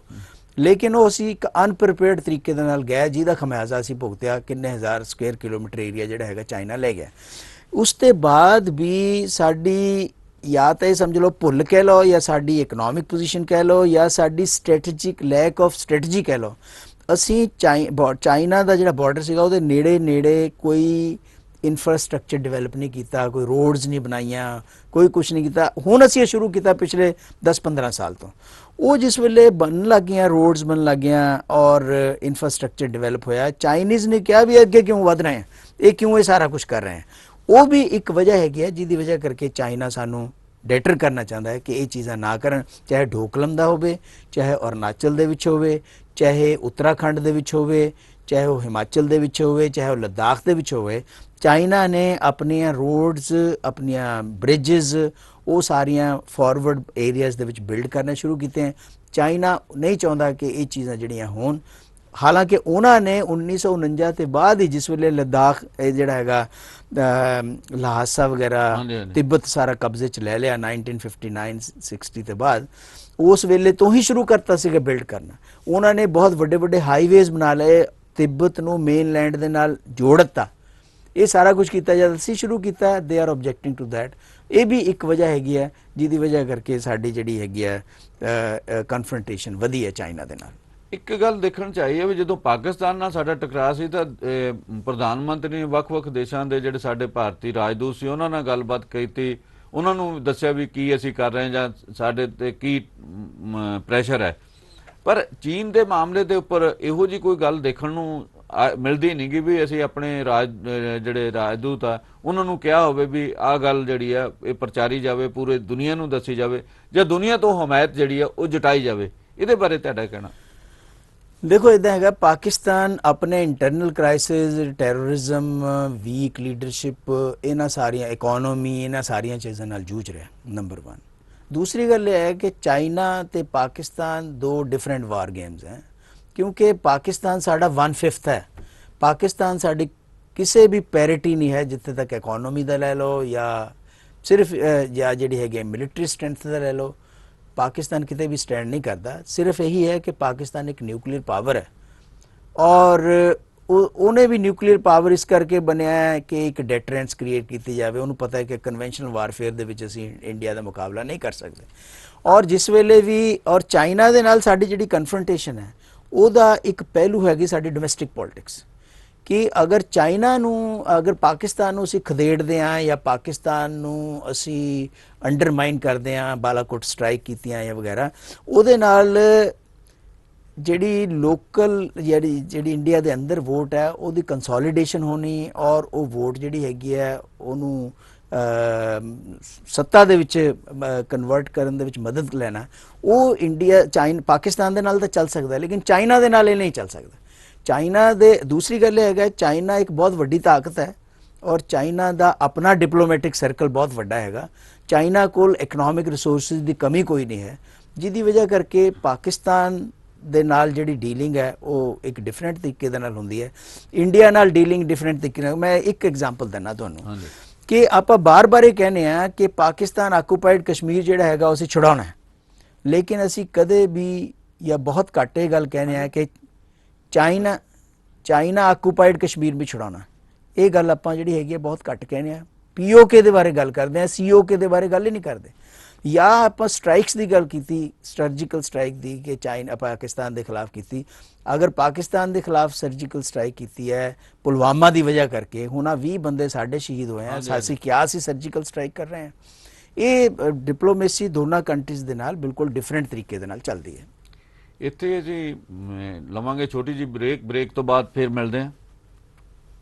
ਲੇਕਿਨ ਉਹ ਅਸੀਂ ਇੱਕ ਅਨਪ੍ਰੀਪੇਅਰਡ ਤਰੀਕੇ ਦੇ ਨਾਲ ਗਏ, ਜਿਹਦਾ ਖਮਿਆਜ਼ਾ ਅਸੀਂ ਭੁਗਤਿਆ। ਕਿੰਨੇ ਹਜ਼ਾਰ ਸਕੁਅਰ ਕਿਲੋਮੀਟਰ ਏਰੀਆ ਜਿਹੜਾ ਹੈਗਾ ਚਾਈਨਾ ਲੈ ਗਿਆ। ਉਸ ਤੋਂ ਬਾਅਦ ਵੀ ਸਾਡੀ ਜਾਂ ਤਾਂ ਇਹ ਸਮਝ ਲਓ ਭੁੱਲ ਕਹਿ ਲਓ, ਜਾਂ ਸਾਡੀ ਇਕਨੋਮਿਕ ਪੋਜੀਸ਼ਨ ਕਹਿ ਲਓ, ਜਾਂ ਸਾਡੀ ਸਟ੍ਰੈਟੇਜਿਕ ਲੈਕ ਆਫ ਸਟ੍ਰੈਟਜੀ ਕਹਿ ਲਓ, ਅਸੀਂ ਚਾਈਨਾ ਦਾ ਜਿਹੜਾ ਬਾਰਡਰ ਸੀਗਾ ਉਹਦੇ ਨੇੜੇ ਕੋਈ ਇਨਫਰਾਸਟ੍ਰਕਚਰ ਡਿਵੈਲਪ ਨਹੀਂ ਕੀਤਾ, ਕੋਈ ਰੋਡਸ ਨਹੀਂ ਬਣਾਈਆਂ, ਕੋਈ ਕੁਛ ਨਹੀਂ ਕੀਤਾ। ਹੁਣ ਅਸੀਂ ਇਹ ਸ਼ੁਰੂ ਕੀਤਾ ਪਿਛਲੇ 10-15 ਸਾਲ ਤੋਂ। ਉਹ ਜਿਸ ਵੇਲੇ ਬਣਨ ਲੱਗ ਗਈਆਂ, ਰੋਡਸ ਬਣਨ ਲੱਗ ਗਈਆਂ ਔਰ ਇਨਫਰਾਸਟ੍ਰਕਚਰ ਡਿਵੈਲਪ ਹੋਇਆ, ਚਾਈਨੀਜ਼ ਨੇ ਕਿਹਾ ਵੀ ਅੱਗੇ ਕਿਉਂ ਵਧ ਰਹੇ हैं, ਇਹ ਕਿਉਂ ਇਹ ਸਾਰਾ ਕੁਝ ਕਰ ਰਹੇ हैं। ਉਹ ਵੀ ਇੱਕ ਵਜ੍ਹਾ ਹੈਗੀ ਹੈ ਜਿਹਦੀ ਵਜ੍ਹਾ ਕਰਕੇ ਚਾਈਨਾ ਸਾਨੂੰ ਡੈਟਰ ਕਰਨਾ ਚਾਹੁੰਦਾ ਹੈ ਕਿ ਇਹ ਚੀਜ਼ਾਂ ਨਾ ਕਰਨ, ਚਾਹੇ ਢੋਕਲਮ ਦਾ ਹੋਵੇ, ਚਾਹੇ ਅਰੁਣਾਚਲ ਦੇ ਵਿੱਚ ਹੋਵੇ, ਚਾਹੇ ਉੱਤਰਾਖੰਡ ਦੇ ਵਿੱਚ ਹੋਵੇ, ਚਾਹੇ ਉਹ ਹਿਮਾਚਲ ਦੇ ਵਿੱਚ ਹੋਵੇ, ਚਾਹੇ ਉਹ ਲੱਦਾਖ ਦੇ ਵਿੱਚ ਹੋਵੇ। ਚਾਈਨਾ ਨੇ ਆਪਣੀਆਂ ਰੋਡਸ, ਆਪਣੀਆਂ ਬ੍ਰਿਜਸ, ਉਹ ਸਾਰੀਆਂ ਫਾਰਵਰਡ ਏਰੀਆਜ਼ ਦੇ ਵਿੱਚ ਬਿਲਡ ਕਰਨਾ ਸ਼ੁਰੂ ਕੀਤੇ ਹੈ। ਚਾਈਨਾ ਨਹੀਂ ਚਾਹੁੰਦਾ ਕਿ ਇਹ ਚੀਜ਼ਾਂ ਜਿਹੜੀਆਂ ਹੋਣ। ਹਾਲਾਂਕਿ ਉਹਨਾਂ ਨੇ 1949 ਤੇ ਬਾਅਦ ਹੀ, ਜਿਸ ਵੇਲੇ ਲੱਦਾਖ ਇਹ ਜਿਹੜਾ ਹੈਗਾ ਲਹਾਸਾ ਵਗੈਰਾ, ਤਿੱਬਤ ਸਾਰਾ ਕਬਜ਼ੇ 'ਚ ਲੈ ਲਿਆ 1959-60 ਤੋਂ ਬਾਅਦ, ਉਸ ਵੇਲੇ ਤੋਂ ਹੀ ਸ਼ੁਰੂ ਕਰਤਾ ਸੀਗਾ ਬਿਲਡ ਕਰਨਾ। ਉਹਨਾਂ ਨੇ ਬਹੁਤ ਵੱਡੇ ਵੱਡੇ ਹਾਈਵੇਜ਼ ਬਣਾ ਲਏ, ਤਿੱਬਤ ਨੂੰ ਮੇਨਲੈਂਡ ਦੇ ਨਾਲ ਜੋੜ ਦਿੱਤਾ। ਇਹ ਸਾਰਾ ਕੁਝ ਕੀਤਾ ਜਦ ਅਸੀਂ ਸ਼ੁਰੂ ਕੀਤਾ, ਦੇ ਆਰ ਆਬਜੈਕਟਿੰਗ ਟੂ ਦੈਟ। ਇਹ ਵੀ ਇੱਕ ਵਜ੍ਹਾ ਹੈਗੀ ਹੈ ਜਿਹਦੀ ਵਜ੍ਹਾ ਕਰਕੇ ਸਾਡੀ ਜਿਹੜੀ ਹੈਗੀ ਹੈ ਕਨਫਰੰਟੇਸ਼ਨ ਵਧੀ ਹੈ ਚਾਈਨਾ ਦੇ ਨਾਲ।
ਇੱਕ ਗੱਲ ਦੇਖਣ ਚ ਆਈ ਹੈ ਵੀ ਜਦੋਂ ਪਾਕਿਸਤਾਨ ਨਾਲ ਸਾਡਾ ਟਕਰਾਅ ਸੀ ਤਾਂ ਪ੍ਰਧਾਨ ਮੰਤਰੀ ਨੇ ਵੱਖ-ਵੱਖ ਦੇਸ਼ਾਂ ਦੇ ਜਿਹੜੇ ਸਾਡੇ ਭਾਰਤੀ ਰਾਜਦੂਤ ਸੀ ਉਹਨਾਂ ਨਾਲ ਗੱਲਬਾਤ ਕੀਤੀ, ਉਹਨਾਂ ਨੂੰ ਦੱਸਿਆ ਵੀ ਕੀ ਅਸੀਂ ਕਰ ਰਹੇ ਹਾਂ ਜਾਂ ਸਾਡੇ ਤੇ ਕੀ ਪ੍ਰੈਸ਼ਰ ਹੈ। ਪਰ ਚੀਨ ਦੇ ਮਾਮਲੇ ਦੇ ਉੱਪਰ ਇਹੋ ਜੀ ਕੋਈ ਗੱਲ ਦੇਖਣ ਨੂੰ ਮਿਲਦੀ ਨਹੀਂ ਕਿ ਵੀ ਅਸੀਂ ਆਪਣੇ ਜਿਹੜੇ ਰਾਜਦੂਤ ਆ ਉਹਨਾਂ ਨੂੰ ਕਿਹਾ ਹੋਵੇ ਵੀ ਆਹ ਗੱਲ ਜਿਹੜੀ ਆ ਇਹ ਪ੍ਰਚਾਰੀ ਜਾਵੇ, ਪੂਰੇ ਦੁਨੀਆ ਨੂੰ ਦੱਸੀ ਜਾਵੇ, ਜਾਂ ਦੁਨੀਆ ਤੋਂ ਹਮਾਇਤ ਜਿਹੜੀ ਆ ਉਹ ਜਟਾਈ ਜਾਵੇ। ਇਹਦੇ ਬਾਰੇ ਤੁਹਾਡਾ ਕਹਿਣਾ?
ਦੇਖੋ ਇੱਦਾਂ ਹੈਗਾ, ਪਾਕਿਸਤਾਨ ਆਪਣੇ internal crisis, terrorism, weak leadership, ਇਹਨਾਂ ਸਾਰੀਆਂ ਇਕਨੋਮੀ, ਇਹਨਾਂ ਸਾਰੀਆਂ ਚੀਜ਼ਾਂ ਨਾਲ ਜੂਝ ਰਿਹਾ, ਨੰਬਰ 1। ਦੂਸਰੀ ਗੱਲ ਇਹ ਹੈ ਕਿ ਚਾਈਨਾ ਤੇ ਪਾਕਿਸਤਾਨ ਦੋ ਡਿਫਰੈਂਟ ਵਾਰ ਗੇਮਸ ਹੈ, ਕਿਉਂਕਿ ਪਾਕਿਸਤਾਨ ਸਾਡਾ 1/5 ਹੈ। ਪਾਕਿਸਤਾਨ ਸਾਡੀ ਕਿਸੇ ਵੀ ਪੈਰਿਟੀ ਨਹੀਂ ਹੈ, ਜਿੱਥੇ ਤੱਕ ਇਕਨੋਮੀ ਦਾ ਲੈ ਲਓ ਜਾਂ ਸਿਰਫ ਜਾਂ ਜਿਹੜੀ ਹੈਗੀ ਮਿਲਟਰੀ ਸਟਰੈਂਥ ਦਾ ਲੈ ਲਓ। ਪਾਕਿਸਤਾਨ ਕਿਤੇ ਵੀ ਸਟੈਂਡ ਨਹੀਂ ਕਰਦਾ। ਸਿਰਫ ਇਹੀ ਹੈ ਕਿ ਪਾਕਿਸਤਾਨ ਇੱਕ ਨਿਊਕਲੀਅਰ ਪਾਵਰ ਹੈ, ਔਰ ਉਹਨੇ ਵੀ ਨਿਊਕਲੀਅਰ ਪਾਵਰ ਇਸ ਕਰਕੇ ਬਣਿਆ ਹੈ ਕਿ ਇੱਕ ਡੈਟਰੈਂਸ ਕ੍ਰੀਏਟ ਕੀਤੀ ਜਾਵੇ। ਉਹਨੂੰ ਪਤਾ ਹੈ ਕਿ ਕਨਵੈਨਸ਼ਨਲ ਵਾਰਫੇਅਰ ਦੇ ਵਿੱਚ ਅਸੀਂ ਇੰਡੀਆ ਦਾ ਮੁਕਾਬਲਾ ਨਹੀਂ ਕਰ ਸਕਦੇ। ਔਰ ਜਿਸ ਵੇਲੇ ਵੀ ਔਰ ਚਾਈਨਾ ਦੇ ਨਾਲ ਸਾਡੀ ਜਿਹੜੀ ਕਨਫਰੰਟੇਸ਼ਨ ਹੈ, ਉਹਦਾ ਇੱਕ ਪਹਿਲੂ ਹੈਗੀ ਸਾਡੀ ਡੋਮੈਸਟਿਕ ਪੋਲਿਟਿਕਸ, ਕਿ ਅਗਰ ਚਾਈਨਾ ਨੂੰ, ਅਗਰ ਪਾਕਿਸਤਾਨ ਨੂੰ ਅਸੀਂ ਖਦੇੜਦੇ ਹਾਂ ਜਾਂ ਪਾਕਿਸਤਾਨ ਨੂੰ ਅਸੀਂ ਅੰਡਰਮਾਈਨ ਕਰਦੇ ਹਾਂ, ਬਾਲਾਕੋਟ ਸਟ੍ਰਾਈਕ ਕੀਤੀਆਂ ਜਾਂ ਵਗੈਰਾ, ਉਹਦੇ ਨਾਲ ਜਿਹੜੀ ਲੋਕਲ ਜਿਹੜੀ ਇੰਡੀਆ ਦੇ ਅੰਦਰ ਵੋਟ ਹੈ ਉਹਦੀ ਕੰਸੋਲੀਡੇਸ਼ਨ ਹੋਣੀ, ਔਰ ਉਹ ਵੋਟ ਜਿਹੜੀ ਹੈਗੀ ਹੈ ਉਹਨੂੰ ਸੱਤਾ ਦੇ ਵਿੱਚ ਕਨਵਰਟ ਕਰਨ ਦੇ ਵਿੱਚ ਮਦਦ ਲੈਣਾ, ਉਹ ਪਾਕਿਸਤਾਨ ਦੇ ਨਾਲ ਤਾਂ ਚੱਲ ਸਕਦਾ, ਲੇਕਿਨ ਚਾਈਨਾ ਦੇ ਨਾਲ ਇਹ ਨਹੀਂ ਚੱਲ ਸਕਦਾ। ਚਾਈਨਾ ਦੇ ਦੂਸਰੀ ਗੱਲ ਇਹ ਹੈਗਾ, ਚਾਈਨਾ ਇੱਕ ਬਹੁਤ ਵੱਡੀ ਤਾਕਤ ਹੈ ਔਰ ਚਾਈਨਾ ਦਾ ਆਪਣਾ ਡਿਪਲੋਮੈਟਿਕ ਸਰਕਲ ਬਹੁਤ ਵੱਡਾ ਹੈਗਾ। ਚਾਈਨਾ ਕੋਲ ਇਕਨੋਮਿਕ ਰਿਸੋਰਸਿਸ ਦੀ ਕਮੀ ਕੋਈ ਨਹੀਂ ਹੈ, ਜਿਹਦੀ ਵਜ੍ਹਾ ਕਰਕੇ ਪਾਕਿਸਤਾਨ ਦੇ ਨਾਲ ਜਿਹੜੀ ਡੀਲਿੰਗ ਹੈ ਉਹ ਇੱਕ ਡਿਫਰੈਂਟ ਤਰੀਕੇ ਦੇ ਨਾਲ ਹੁੰਦੀ ਹੈ, ਇੰਡੀਆ ਨਾਲ ਡੀਲਿੰਗ ਡਿਫਰੈਂਟ ਤਰੀਕੇ ਨਾਲ। ਮੈਂ ਇੱਕ ਐਗਜ਼ਾਮਪਲ ਦਿੰਦਾ ਤੁਹਾਨੂੰ ਕਿ ਆਪਾਂ ਬਾਰ-ਬਾਰ ਇਹ ਕਹਿੰਦੇ ਆ ਕਿ ਪਾਕਿਸਤਾਨ ਆਕੂਪਾਈਡ ਕਸ਼ਮੀਰ ਜਿਹੜਾ ਹੈਗਾ ਉਹ ਅਸੀਂ ਛੁਡਾਉਣਾ ਹੈ, ਲੇਕਿਨ ਅਸੀਂ ਕਦੇ ਵੀ ਜਾਂ ਬਹੁਤ ਘੱਟ ਇਹ ਗੱਲ ਕਹਿੰਦੇ ਆ ਕਿ ਚਾਈਨਾ ਆਕੂਪਾਈਡ ਕਸ਼ਮੀਰ ਵੀ ਛੁਡਾਉਣਾ। ਇਹ ਗੱਲ ਆਪਾਂ ਜਿਹੜੀ ਹੈਗੀ ਬਹੁਤ ਘੱਟ ਕਹਿੰਦੇ ਆ। POK ਦੇ ਬਾਰੇ ਗੱਲ ਕਰਦੇ ਆ, COK ਦੇ ਬਾਰੇ ਗੱਲ ਹੀ ਨਹੀਂ ਕਰਦੇ। ਜਾਂ ਆਪਾਂ ਸਟ੍ਰਾਈਕਸ ਦੀ ਗੱਲ ਕੀਤੀ, ਸਰਜੀਕਲ ਸਟ੍ਰਾਈਕ ਦੀ, ਕਿ ਚਾਈਨਾ ਪਾਕਿਸਤਾਨ ਦੇ ਖਿਲਾਫ ਕੀਤੀ। ਅਗਰ ਪਾਕਿਸਤਾਨ ਦੇ ਖਿਲਾਫ ਸਰਜੀਕਲ ਸਟ੍ਰਾਈਕ ਕੀਤੀ ਹੈ ਪੁਲਵਾਮਾ ਦੀ ਵਜ੍ਹਾ ਕਰਕੇ, ਹੁਣ 20 ਬੰਦੇ ਸਾਡੇ ਸ਼ਹੀਦ ਹੋਏ ਆ, ਅਸੀਂ ਕਿਹਾ ਸੀ ਸਰਜੀਕਲ ਸਟ੍ਰਾਈਕ ਕਰ ਰਹੇ ਹਾਂ। ਇਹ ਡਿਪਲੋਮੇਸੀ ਦੋਨਾਂ ਕੰਟਰੀਜ਼ ਦੇ ਨਾਲ ਬਿਲਕੁਲ ਡਿਫਰੈਂਟ ਤਰੀਕੇ ਦੇ ਨਾਲ ਚੱਲਦੀ ਹੈ।
ਇੱਥੇ ਜੀ ਲਵਾਂਗੇ ਛੋਟੀ ਜੀ ਬ੍ਰੇਕ ਤੋਂ ਬਾਅਦ ਫਿਰ ਮਿਲਦੇ ਹਾਂ।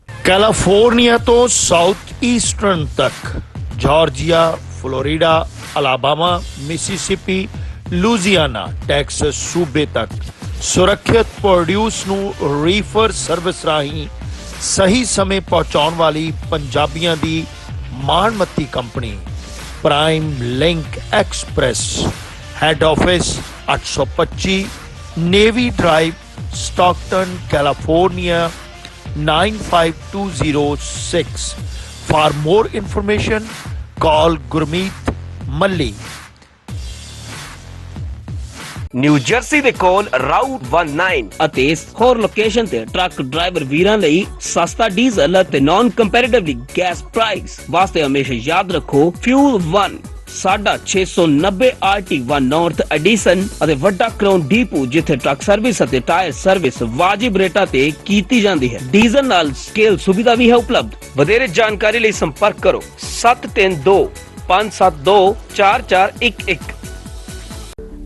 ਕੈਲੀਫੋਰਨੀਆ ਤੋਂ ਸਾਊਥ ਈਸਟਰਨ ਤੱਕ, Georgia, Florida, Alabama, Mississippi, Louisiana, Texas ਸੂਬੇ ਤੱਕ ਸੁਰੱਖਿਅਤ ਪ੍ਰੋਡਿਊਸ ਨੂੰ ਰੀਫਰ ਸਰਵਿਸ ਰਾਹੀਂ ਸਹੀ ਸਮੇਂ ਪਹੁੰਚਾਉਣ ਵਾਲੀ ਪੰਜਾਬੀਆਂ ਦੀ ਮਾਣਮੱਤੀ company Prime Link Express, head office 825 Navy Drive, Stockton, California 95206. For more information, call Gurmeet Malli.
New Jersey ਦੇ ਕੋਲ ਰਾਊਟ 19 ਅਤੇ ਹੋਰ ਲੋਕੇਸ਼ਨ ਤੇ ਟਰੱਕ ਡਰਾਈਵਰ ਵੀਰਾਂ ਲਈ ਸਸਤਾ ਡੀਜ਼ਲ ਅਤੇ ਨਾਨ ਕੰਪੈਰੀਟਿਵਲੀ ਗੈਸ ਪ੍ਰਾਈਸ ਵਾਸਤੇ ਹਮੇਸ਼ਾ ਯਾਦ ਰੱਖੋ ਫਿਊਲ 1 ਸਾਡਾ 690 RT1 ਨਾਰਥ ਐਡੀਸ਼ਨ ਅਤੇ ਵੱਡਾ ਕਰਾਊਨ ਡੀਪੂ, ਜਿੱਥੇ ਟਰੱਕ ਸਰਵਿਸ ਅਤੇ ਟਾਇਰ ਸਰਵਿਸ ਵਾਜਿਬ ਰੇਟਾਂ ਤੇ ਕੀਤੀ ਜਾਂਦੀ ਹੈ। ਡੀਜ਼ਲ ਨਾਲ ਸਕੇਲ ਸੁਵਿਧਾ ਵੀ ਹੈ ਉਪਲਬਧ। ਵਧੇਰੇ ਜਾਣਕਾਰੀ ਲਈ ਸੰਪਰਕ ਕਰੋ 7325724411।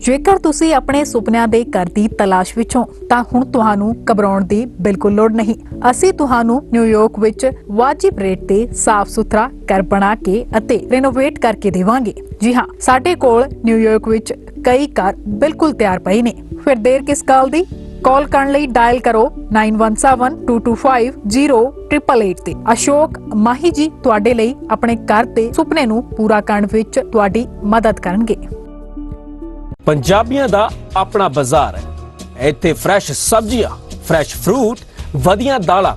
ਜੇਕਰ ਤੁਸੀਂ ਆਪਣੇ ਸੁਪਨਿਆਂ ਦੇ ਘਰ ਦੀ ਤਲਾਸ਼ ਵਿੱਚ ਹੋ ਤਾਂ ਹੁਣ ਤੁਹਾਨੂੰ ਘਬਰਾਉਣ ਦੀ ਬਿਲਕੁਲ ਲੋੜ ਨਹੀਂ। ਅਸੀਂ ਤੁਹਾਨੂੰ ਨਿਊਯਾਰਕ ਵਿੱਚ ਵਾਜਿਬ ਰੇਟ ਤੇ ਸਾਫ਼ ਸੁਥਰਾ ਘਰ ਬਣਾ ਕੇ ਅਤੇ ਰੈਨੋਵੇਟ ਕਰਕੇ ਦੇਵਾਂਗੇ। ਜੀ ਹਾਂ, ਸਾਡੇ ਕੋਲ ਨਿਊਯਾਰਕ ਵਿੱਚ ਕਈ ਘਰ ਬਿਲਕੁਲ ਤਿਆਰ ਪਏ ਨੇ। ਫਿਰ ਦੇਰ ਕਿਸ ਗੱਲ ਦੀ? ਕਾਲ ਕਰਨ ਲਈ ਡਾਇਲ ਕਰੋ 9172250888 ਤੇ। ਅਸ਼ੋਕ ਮਾਹੀ ਜੀ ਤੁਹਾਡੇ ਲਈ ਆਪਣੇ ਘਰ ਦੇ ਸੁਪਨੇ ਨੂੰ ਪੂਰਾ ਕਰਨ ਵਿੱਚ ਤੁਹਾਡੀ ਮਦਦ ਕਰਨਗੇ।
ਪੰਜਾਬੀਆਂ ਦਾ ਆਪਣਾ ਬਾਜ਼ਾਰ ਹੈ। ਇੱਥੇ ਫਰੈਸ਼ ਸਬਜ਼ੀਆਂ, ਫਰੈਸ਼ ਫਰੂਟ, ਵਧੀਆਂ ਦਾਲਾਂ,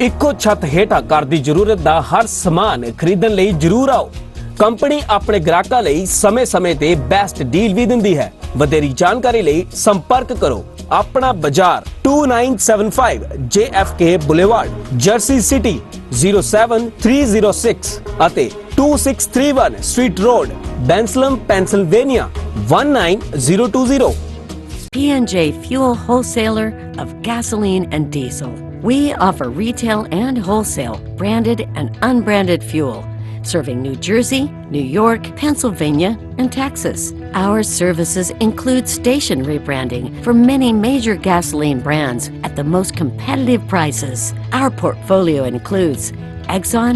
ਇੱਕੋ ਛੱਤ ਹੇਠਾਂ ਘਰ ਦੀ ਜ਼ਰੂਰਤ ਦਾ ਹਰ ਸਮਾਨ ਖਰੀਦਣ ਲਈ ਜ਼ਰੂਰ ਆਓ। ਕੰਪਨੀ ਆਪਣੇ ਗ੍ਰਾਹਕਾਂ ਲਈ ਸਮੇਂ-ਸਮੇਂ ਤੇ ਬੈਸਟ ਡੀਲ ਵੀ ਦਿੰਦੀ ਹੈ। ਵਧੇਰੀ ਜਾਣਕਾਰੀ ਲਈ ਸੰਪਰਕ ਕਰੋ ਆਪਣਾ ਬਾਜ਼ਾਰ 2975 JFK ਬੁਲੇਵਾਰਡ, ਜਰਸੀ ਸਿਟੀ 07306 ਅਤੇ 2631 street road, Bensalem, Pennsylvania 19020।
P&J Fuel Wholesaler of gasoline and diesel. We offer retail and wholesale, branded and unbranded fuel, serving New Jersey, New York, Pennsylvania, and Texas. Our services include station rebranding for many major gasoline brands at the most competitive prices. Our portfolio includes Exxon,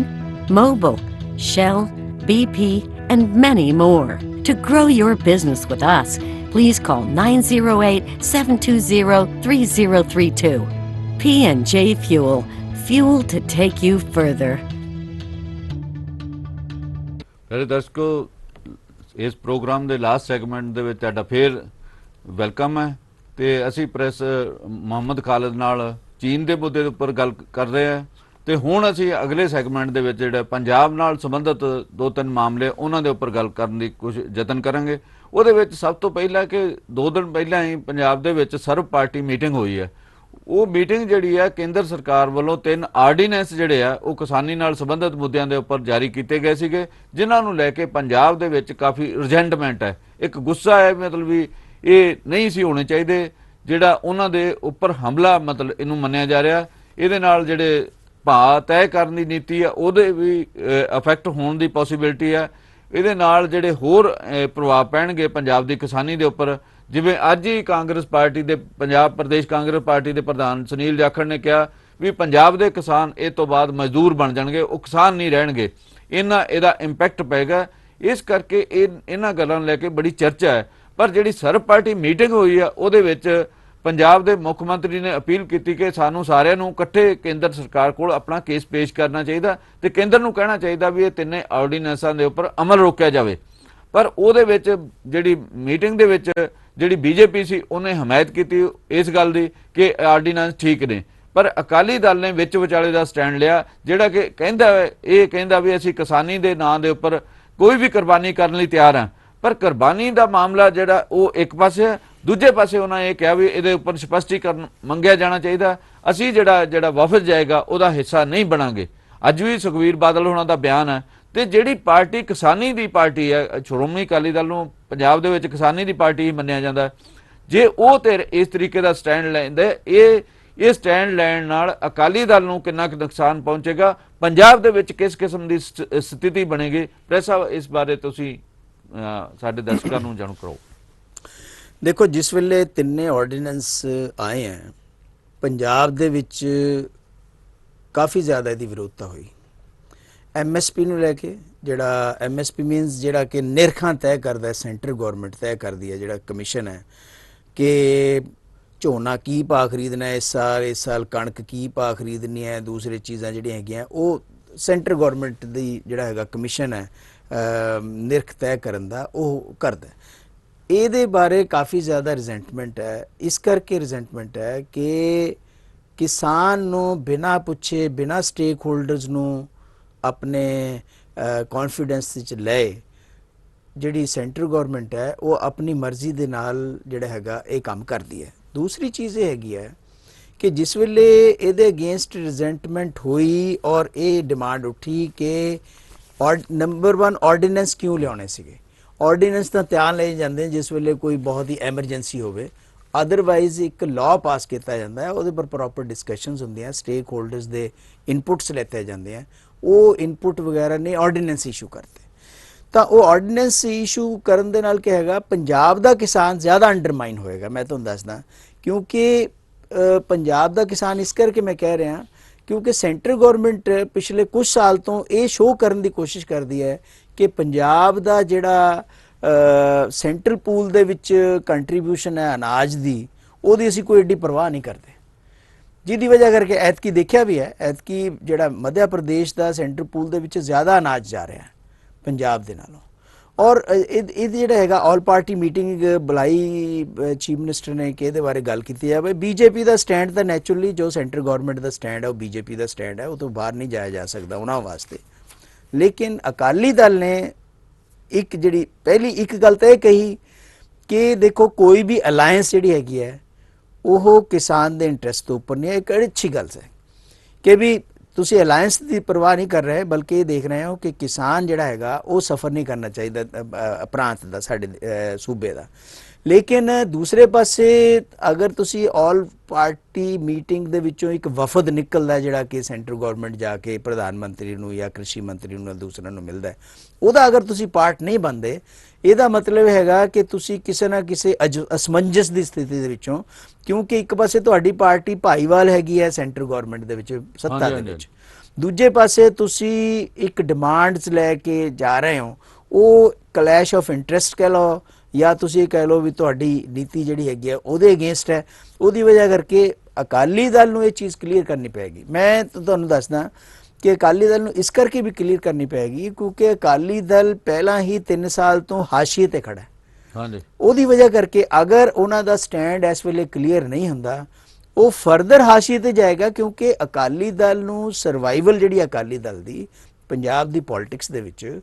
Mobil, Shell, BP, and many more. To grow your business with us, please call 908-720-3032. P&J Fuel, fuel to take you further.
ਮੇਰੇ ਦਰਸ਼ਕੋ, ਇਸ programme ਦੇ last segment ਦੇ ਵਿੱਚ ਤੁਹਾਡਾ ਫੇਰ welcome ਹੈ ਤੇ ਅਸੀਂ ਪ੍ਰੈਸ ਮੁਹੰਮਦ ਖਾਲਿਦ ਨਾਲ ਚੀਨ ਦੇ ਮੁੱਦੇ ਦੇ ਉੱਪਰ ਗੱਲ ਕਰ ਰਹੇ ਹਾਂ ਤੇ ਹੁਣ ਅਸੀਂ ਅਗਲੇ ਸੈਗਮੈਂਟ ਦੇ ਵਿੱਚ ਜਿਹੜਾ ਪੰਜਾਬ ਨਾਲ ਸੰਬੰਧਿਤ 2-3 ਮਾਮਲੇ ਉਹਨਾਂ ਦੇ ਉੱਪਰ ਗੱਲ ਕਰਨ ਦੀ ਯਤਨ ਕਰਾਂਗੇ। ਉਹਦੇ ਵਿੱਚ ਸਭ ਤੋਂ ਪਹਿਲਾਂ ਕਿ 2 ਦਿਨ ਪਹਿਲਾਂ ਹੀ ਪੰਜਾਬ ਦੇ ਵਿੱਚ ਸਰਬ ਪਾਰਟੀ ਮੀਟਿੰਗ ਹੋਈ ਹੈ। ਉਹ ਮੀਟਿੰਗ ਜਿਹੜੀ ਹੈ ਕੇਂਦਰ ਸਰਕਾਰ ਵੱਲੋਂ 3 ਆਰਡੀਨੈਂਸ ਜਿਹੜੇ ਆ ਉਹ ਕਿਸਾਨੀ ਨਾਲ ਸੰਬੰਧਿਤ ਮੁੱਦਿਆਂ ਦੇ ਉੱਪਰ ਜਾਰੀ ਕੀਤੇ ਗਏ ਸੀਗੇ, ਜਿਨ੍ਹਾਂ ਨੂੰ ਲੈ ਕੇ ਪੰਜਾਬ ਦੇ ਵਿੱਚ ਕਾਫੀ ਰਿਜੈਂਟਮੈਂਟ ਹੈ, ਇੱਕ ਗੁੱਸਾ ਹੈ। ਮਤਲਬ ਵੀ ਇਹ ਨਹੀਂ ਸੀ ਹੋਣੇ ਚਾਹੀਦੇ, ਜਿਹੜਾ ਉਹਨਾਂ ਦੇ ਉੱਪਰ ਹਮਲਾ ਮਤਲਬ ਇਹਨੂੰ ਮੰਨਿਆ ਜਾ ਰਿਹਾ। ਇਹਦੇ ਨਾਲ ਜਿਹੜੇ ਭਾਅ ਤੈਅ ਕਰਨ ਦੀ ਨੀਤੀ ਆ ਉਹਦੇ ਵੀ ਇਫੈਕਟ ਹੋਣ ਦੀ ਪੋਸੀਬਿਲਿਟੀ ਹੈ। ਇਹਦੇ ਨਾਲ ਜਿਹੜੇ ਹੋਰ ਪ੍ਰਭਾਵ ਪੈਣਗੇ ਪੰਜਾਬ ਦੀ ਕਿਸਾਨੀ ਦੇ ਉੱਪਰ, ਜਿਵੇਂ ਅੱਜ ਹੀ ਕਾਂਗਰਸ ਪਾਰਟੀ ਦੇ ਪੰਜਾਬ ਪ੍ਰਦੇਸ਼ ਕਾਂਗਰਸ ਪਾਰਟੀ ਦੇ ਪ੍ਰਧਾਨ ਸੁਨੀਲ ਜਾਖੜ ਨੇ ਕਿਹਾ ਵੀ ਪੰਜਾਬ ਦੇ ਕਿਸਾਨ ਇਹ ਤੋਂ ਬਾਅਦ ਮਜ਼ਦੂਰ ਬਣ ਜਾਣਗੇ, ਉਹ ਕਿਸਾਨ ਨਹੀਂ ਰਹਿਣਗੇ, ਇਹਦਾ ਇੰਪੈਕਟ ਪਏਗਾ। ਇਸ ਕਰਕੇ ਇਹਨਾਂ ਗੱਲਾਂ ਨੂੰ ਲੈ ਕੇ ਬੜੀ ਚਰਚਾ ਹੈ। ਪਰ ਜਿਹੜੀ ਸਰਬ ਪਾਰਟੀ ਮੀਟਿੰਗ ਹੋਈ ਆ ਉਹਦੇ ਵਿੱਚ ਪੰਜਾਬ ਦੇ ਮੁੱਖ ਮੰਤਰੀ ਨੇ ਅਪੀਲ ਕੀਤੀ ਕਿ ਸਾਨੂੰ ਸਾਰਿਆਂ ਨੂੰ ਇਕੱਠੇ ਕੇਂਦਰ ਸਰਕਾਰ ਕੋਲ ਆਪਣਾ ਕੇਸ ਪੇਸ਼ ਕਰਨਾ ਚਾਹੀਦਾ ਤੇ ਕੇਂਦਰ ਨੂੰ ਕਹਿਣਾ ਚਾਹੀਦਾ ਵੀ ਇਹ ਤਿੰਨੇ ਆਰਡੀਨੈਂਸਾਂ ਦੇ ਉੱਪਰ ਅਮਲ ਰੋਕਿਆ ਜਾਵੇ। ਪਰ ਉਹਦੇ ਵਿੱਚ ਜਿਹੜੀ ਮੀਟਿੰਗ ਦੇ ਵਿੱਚ ਜਿਹੜੀ ਬੀਜੇਪੀ ਸੀ ਉਹਨੇ ਹਮਾਇਤ ਕੀਤੀ ਇਸ ਗੱਲ ਦੀ ਕਿ ਆਰਡੀਨੈਂਸ ਠੀਕ ਨੇ, ਪਰ ਅਕਾਲੀ ਦਲ ਨੇ ਵਿੱਚ ਵਿਚਾਲੇ ਦਾ ਸਟੈਂਡ ਲਿਆ, ਜਿਹੜਾ ਕਿ ਕਹਿੰਦਾ ਵੀ ਅਸੀਂ ਕਿਸਾਨੀ ਦੇ ਨਾਂ ਦੇ ਉੱਪਰ ਕੋਈ ਵੀ ਕੁਰਬਾਨੀ ਕਰਨ ਲਈ ਤਿਆਰ ਹਾਂ। ਪਰ ਕੁਰਬਾਨੀ ਦਾ ਮਾਮਲਾ ਜਿਹੜਾ ਉਹ ਇੱਕ ਪਾਸੇ, ਦੂਜੇ ਪਾਸੇ ਉਹਨਾਂ ਇਹ ਕਿਹਾ ਵੀ ਇਹਦੇ ਉੱਪਰ ਸਪਸ਼ਟੀਕਰਨ ਮੰਗਿਆ ਜਾਣਾ ਚਾਹੀਦਾ, ਅਸੀਂ ਜਿਹੜਾ ਵਫਦ ਜਾਏਗਾ ਉਹਦਾ ਹਿੱਸਾ ਨਹੀਂ ਬਣਾਂਗੇ। ਅੱਜ ਵੀ ਸੁਖਬੀਰ ਬਾਦਲ ਹੋਣਾ ਦਾ ਬਿਆਨ ਹੈ। ਤੇ ਜਿਹੜੀ ਪਾਰਟੀ ਕਿਸਾਨੀ ਦੀ ਪਾਰਟੀ ਹੈ, ਸ਼੍ਰੋਮਣੀ ਅਕਾਲੀ ਦਲ ਨੂੰ ਪੰਜਾਬ ਦੇ ਵਿੱਚ ਕਿਸਾਨੀ ਦੀ ਪਾਰਟੀ ਹੀ ਮੰਨਿਆ ਜਾਂਦਾ, ਜੇ ਉਹ ਤੇ ਇਸ ਤਰੀਕੇ ਦਾ ਸਟੈਂਡ ਲੈਂਦੇ, ਇਹ ਸਟੈਂਡ ਲੈਣ ਨਾਲ ਅਕਾਲੀ ਦਲ ਨੂੰ ਕਿੰਨਾ ਕੁ ਨੁਕਸਾਨ ਪਹੁੰਚੇਗਾ, ਪੰਜਾਬ ਦੇ ਵਿੱਚ ਕਿਸ ਕਿਸਮ ਦੀ ਸਥਿਤੀ ਬਣੇਗੀ। ਪ੍ਰੈਸ ਸਾਹਿਬ, ਇਸ ਬਾਰੇ ਤੁਸੀਂ ਸਾਡੇ ਦਰਸ਼ਕਾਂ ਨੂੰ ਜਾਣੂ ਕਰੋ।
ਦੇਖੋ, ਜਿਸ ਵੇਲੇ ਤਿੰਨੇ ਆਰਡੀਨੈਂਸ ਆਏ ਹੈ ਪੰਜਾਬ ਦੇ ਵਿੱਚ ਕਾਫੀ ਜ਼ਿਆਦਾ ਇਹਦੀ ਵਿਰੋਧਤਾ ਹੋਈ। MSP ਨੂੰ ਲੈ ਕੇ, ਜਿਹੜਾ MSP ਮੀਨਸ ਜਿਹੜਾ ਕਿ ਨਿਰਖਾਂ ਤੈਅ ਕਰਦਾ, ਸੈਂਟਰ ਗੌਰਮੈਂਟ ਤੈਅ ਕਰਦੀ ਹੈ, ਜਿਹੜਾ ਕਮਿਸ਼ਨ ਹੈ ਕਿ ਝੋਨਾ ਕੀ ਭਾਅ ਖਰੀਦਣਾ ਇਸ ਸਾਲ ਕਣਕ ਕੀ ਭਾਅ ਖਰੀਦਣੀ ਹੈ, ਦੂਸਰੇ ਚੀਜ਼ਾਂ ਜਿਹੜੀਆਂ ਹੈਗੀਆਂ ਉਹ ਸੈਂਟਰ ਗੌਰਮੈਂਟ ਦੀ ਜਿਹੜਾ ਹੈਗਾ ਕਮਿਸ਼ਨ ਹੈ ਨਿਰਖ ਤੈਅ ਕਰਨ ਦਾ, ਉਹ ਕਰਦਾ। ਇਹਦੇ ਬਾਰੇ ਕਾਫੀ ਜ਼ਿਆਦਾ ਰਿਜ਼ੈਂਟਮੈਂਟ ਹੈ। ਇਸ ਕਰਕੇ ਰਿਜ਼ੈਂਟਮੈਂਟ ਹੈ ਕਿ ਕਿਸਾਨ ਨੂੰ ਬਿਨਾਂ ਪੁੱਛੇ, ਬਿਨਾਂ ਸਟੇਕ ਹੋਲਡਰਸ ਨੂੰ ਆਪਣੇ ਕੌਨਫੀਡੈਂਸ ਵਿੱਚ ਲਏ, ਜਿਹੜੀ ਸੈਂਟਰ ਗੌਰਮੈਂਟ ਹੈ ਉਹ ਆਪਣੀ ਮਰਜ਼ੀ ਦੇ ਨਾਲ ਜਿਹੜਾ ਹੈਗਾ ਇਹ ਕੰਮ ਕਰਦੀ ਹੈ। ਦੂਸਰੀ ਚੀਜ਼ ਇਹ ਹੈਗੀ ਹੈ ਕਿ ਜਿਸ ਵੇਲੇ ਇਹਦੇ ਅਗੇਂਸਟ ਰਿਜ਼ੈਂਟਮੈਂਟ ਹੋਈ ਔਰ ਇਹ ਡਿਮਾਂਡ ਉੱਠੀ ਕਿ ਨੰਬਰ 1 ਆਰਡੀਨੈਂਸ ਕਿਉਂ ਲਿਆਉਣੇ ਸੀਗੇ। ਆਰਡੀਨੈਂਸ ਤਾਂ ਧਿਆਨ ਲਏ ਜਾਂਦੇ ਜਿਸ ਵੇਲੇ ਕੋਈ ਬਹੁਤ ਹੀ ਐਮਰਜੈਂਸੀ ਹੋਵੇ, ਅਦਰਵਾਈਜ਼ ਇੱਕ ਲਾਅ ਪਾਸ ਕੀਤਾ ਜਾਂਦਾ ਹੈ, ਉਹਦੇ ਪਰ ਪ੍ਰੋਪਰ ਡਿਸਕਸ਼ਨਸ ਹੁੰਦੀਆਂ, ਸਟੇਕ ਹੋਲਡਰਸ ਦੇ ਇਨਪੁਟਸ ਲੈਤੇ ਜਾਂਦੇ ਆ, ਉਹ ਇਨਪੁਟ ਵਗੈਰਾ ਨੇ ਆਰਡੀਨੈਂਸ ਇਸ਼ੂ ਕਰਤੇ। ਤਾਂ ਉਹ ਆਰਡੀਨੈਂਸ ਇਸ਼ੂ ਕਰਨ ਦੇ ਨਾਲ ਕੀ ਹੈਗਾ, ਪੰਜਾਬ ਦਾ ਕਿਸਾਨ ਜ਼ਿਆਦਾ ਅੰਡਰਮਾਈਨ ਹੋਏਗਾ। ਮੈਂ ਤੁਹਾਨੂੰ ਦੱਸਦਾ ਕਿਉਂਕਿ ਪੰਜਾਬ ਦਾ ਕਿਸਾਨ ਇਸ ਕਰਕੇ ਮੈਂ ਕਹਿ ਰਿਹਾ ਕਿਉਂਕਿ ਸੈਂਟਰ ਗਵਰਨਮੈਂਟ ਪਿਛਲੇ ਕੁਝ ਸਾਲ ਤੋਂ ਇਹ ਸ਼ੋਅ ਕਰਨ ਦੀ ਕੋਸ਼ਿਸ਼ ਕਰਦੀ ਹੈ ਕਿ ਪੰਜਾਬ ਦਾ ਜਿਹੜਾ ਸੈਂਟਰਲ ਪੂਲ ਦੇ ਵਿੱਚ ਕੰਟਰੀਬਿਊਸ਼ਨ ਹੈ ਅਨਾਜ ਦੀ, ਉਹਦੀ ਅਸੀਂ ਕੋਈ ਏਡੀ ਪਰਵਾਹ ਨਹੀਂ ਕਰਦੇ, ਜਿਹਦੀ ਵਜ੍ਹਾ ਕਰਕੇ ਐਤਕੀ ਦੇਖਿਆ ਵੀ ਹੈ, ਐਤਕੀ ਜਿਹੜਾ ਮੱਧ ਪ੍ਰਦੇਸ਼ ਦਾ ਸੈਂਟਰ ਪੂਲ ਦੇ ਵਿੱਚ ਜ਼ਿਆਦਾ ਅਨਾਜ ਜਾ ਰਿਹਾ ਪੰਜਾਬ ਦੇ ਨਾਲੋਂ। ਔਰ ਇਹ ਜਿਹੜਾ ਹੈਗਾ ਆਲ ਪਾਰਟੀ ਮੀਟਿੰਗ ਬੁਲਾਈ ਚੀਫ ਮਿਨਿਸਟਰ ਨੇ ਕਿ ਇਹਦੇ ਬਾਰੇ ਗੱਲ ਕੀਤੀ ਹੈ। ਬੀਜੇਪੀ ਦਾ ਸਟੈਂਡ ਤਾਂ ਨੈਚੁਰਲੀ ਜੋ ਸੈਂਟਰ ਗਵਰਨਮੈਂਟ ਦਾ ਸਟੈਂਡ ਹੈ ਉਹ ਬੀਜੇਪੀ ਦਾ ਸਟੈਂਡ ਹੈ, ਉਹ ਤੋਂ ਬਾਹਰ ਨਹੀਂ ਜਾਇਆ ਜਾ ਸਕਦਾ ਉਹਨਾਂ ਵਾਸਤੇ। ਲੇਕਿਨ ਅਕਾਲੀ ਦਲ ਨੇ ਇੱਕ ਜਿਹੜੀ ਪਹਿਲੀ ਇੱਕ ਗੱਲ ਤਾਂ ਇਹ ਕਹੀ ਕਿ ਦੇਖੋ ਕੋਈ ਵੀ ਅਲਾਇੰਸ ਜਿਹੜੀ ਹੈਗੀ ਹੈ ਉਹ ਕਿਸਾਨ ਦੇ ਇੰਟਰਸਟ ਤੋਂ ਉੱਪਰ ਨਹੀਂ ਹੈ। ਇੱਕ ਅੱਛੀ ਗੱਲ ਹੈ ਕਿ ਵੀ ਤੁਸੀਂ ਅਲਾਇੰਸ ਦੀ ਪਰਵਾਹ ਨਹੀਂ ਕਰ ਰਹੇ, ਬਲਕਿ ਇਹ ਦੇਖ ਰਹੇ ਹੋ ਕਿ ਕਿਸਾਨ ਜਿਹੜਾ ਹੈਗਾ ਉਹ ਸਫਰ ਨਹੀਂ ਕਰਨਾ ਚਾਹੀਦਾ ਪ੍ਰਾਂਤ ਦਾ, ਸਾਡੇ ਸੂਬੇ ਦਾ। ਲੇਕਿਨ ਦੂਸਰੇ ਪਾਸੇ ਅਗਰ ਤੁਸੀਂ ਆਲ ਪਾਰਟੀ ਮੀਟਿੰਗ ਦੇ ਵਿੱਚੋਂ ਇੱਕ ਵਫਦ ਨਿਕਲਦਾ ਜਿਹੜਾ ਕਿ ਸੈਂਟਰ ਗਵਰਨਮੈਂਟ ਜਾ ਕੇ ਪ੍ਰਧਾਨ ਮੰਤਰੀ ਨੂੰ ਜਾਂ ਕ੍ਰਿਸ਼ੀ ਮੰਤਰੀ ਨੂੰ ਦੂਸਰਿਆਂ ਨੂੰ ਮਿਲਦਾ, ਉਹਦਾ ਅਗਰ ਤੁਸੀਂ ਪਾਰਟ ਨਹੀਂ ਬਣਦੇ, ਇਹਦਾ ਮਤਲਬ ਹੈਗਾ ਕਿ ਤੁਸੀਂ ਕਿਸੇ ਨਾ ਕਿਸੇ ਅਸਮੰਜਸ ਦੀ ਸਥਿਤੀ ਦੇ ਵਿੱਚੋਂ, ਕਿਉਂਕਿ ਇੱਕ ਪਾਸੇ ਤੁਹਾਡੀ ਪਾਰਟੀ ਭਾਈਵਾਲ ਹੈਗੀ ਹੈ ਸੈਂਟਰ ਗਵਰਨਮੈਂਟ ਦੇ ਵਿੱਚ ਸੱਤਾ ਦੇ ਵਿੱਚ, ਦੂਜੇ ਪਾਸੇ ਤੁਸੀਂ ਇੱਕ ਡਿਮਾਂਡਸ ਲੈ ਕੇ ਜਾ ਰਹੇ ਹੋ, ਉਹ ਕਲੈਸ਼ ਆਫ ਇੰਟਰਸਟ ਕਹਿ ਲਓ ਜਾਂ ਤੁਸੀਂ ਇਹ ਕਹਿ ਲਓ ਵੀ ਤੁਹਾਡੀ ਨੀਤੀ ਜਿਹੜੀ ਹੈਗੀ ਆ ਉਹਦੇ ਅਗੇਂਸਟ ਹੈ। ਉਹਦੀ ਵਜ੍ਹਾ ਕਰਕੇ ਅਕਾਲੀ ਦਲ ਨੂੰ ਇਹ ਚੀਜ਼ ਕਲੀਅਰ ਕਰਨੀ ਪਏਗੀ। ਮੈਂ ਤੁਹਾਨੂੰ ਦੱਸਦਾ ਕਿ ਅਕਾਲੀ ਦਲ ਨੂੰ ਇਸ ਕਰਕੇ ਵੀ ਕਲੀਅਰ ਕਰਨੀ ਪਏਗੀ ਕਿਉਂਕਿ ਅਕਾਲੀ ਦਲ ਪਹਿਲਾਂ ਹੀ 3 ਸਾਲ ਤੋਂ ਹਾਸ਼ੀਏ ਤੇ ਖੜਾ ਹੈ।
ਹਾਂਜੀ,
ਉਹਦੀ ਵਜ੍ਹਾ ਕਰਕੇ ਅਗਰ ਉਹਨਾਂ ਦਾ ਸਟੈਂਡ ਇਸ ਵੇਲੇ ਕਲੀਅਰ ਨਹੀਂ ਹੁੰਦਾ, ਉਹ ਫਰਦਰ ਹਾਸ਼ੀਏ ਤੇ ਜਾਏਗਾ ਕਿਉਂਕਿ ਅਕਾਲੀ ਦਲ ਨੂੰ ਸਰਵਾਈਵਲ ਜਿਹੜੀ ਅਕਾਲੀ ਦਲ ਦੀ ਪੰਜਾਬ ਦੀ ਪੋਲਿਟਿਕਸ ਦੇ ਵਿੱਚ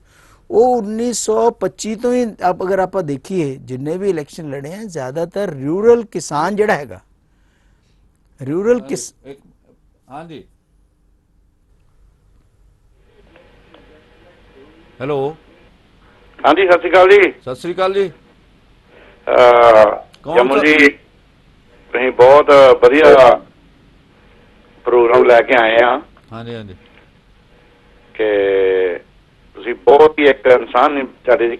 ਉਹ 1925 ਤੋਂ ਹੀ ਅਗਰ ਆਪਾਂ ਦੇਖੀਏ ਜਿੰਨੇ ਵੀ ਇਲੈਕਸ਼ਨ ਲੜੇ ਆ ਜ਼ਿਆਦਾਤਰ ਰੂਰਲ ਕਿਸਾਨ ਜਿਹੜਾ ਹੈਗਾ ਰੂਰਲ
ਹਾਂਜੀ ਹੈਲੋ
ਹਾਂਜੀ ਸਤਿ ਸ਼੍ਰੀ ਅਕਾਲ ਜੀ।
ਸਤਿ ਸ੍ਰੀ ਅਕਾਲ ਜੀ।
ਜੰਮੂ ਜੀ ਤੁਸੀਂ ਬਹੁਤ ਵਧੀਆ ਪ੍ਰੋਗਰਾਮ ਲੈ ਕੇ ਆਏ ਆ।
ਹਾਂਜੀ ਹਾਂਜੀ
ਕਿ ਤੁਸੀਂ ਬਹੁਤ ਹੀ ਇੱਕ ਇਨਸਾਨ ਤੁਹਾਡੇ ਦੀ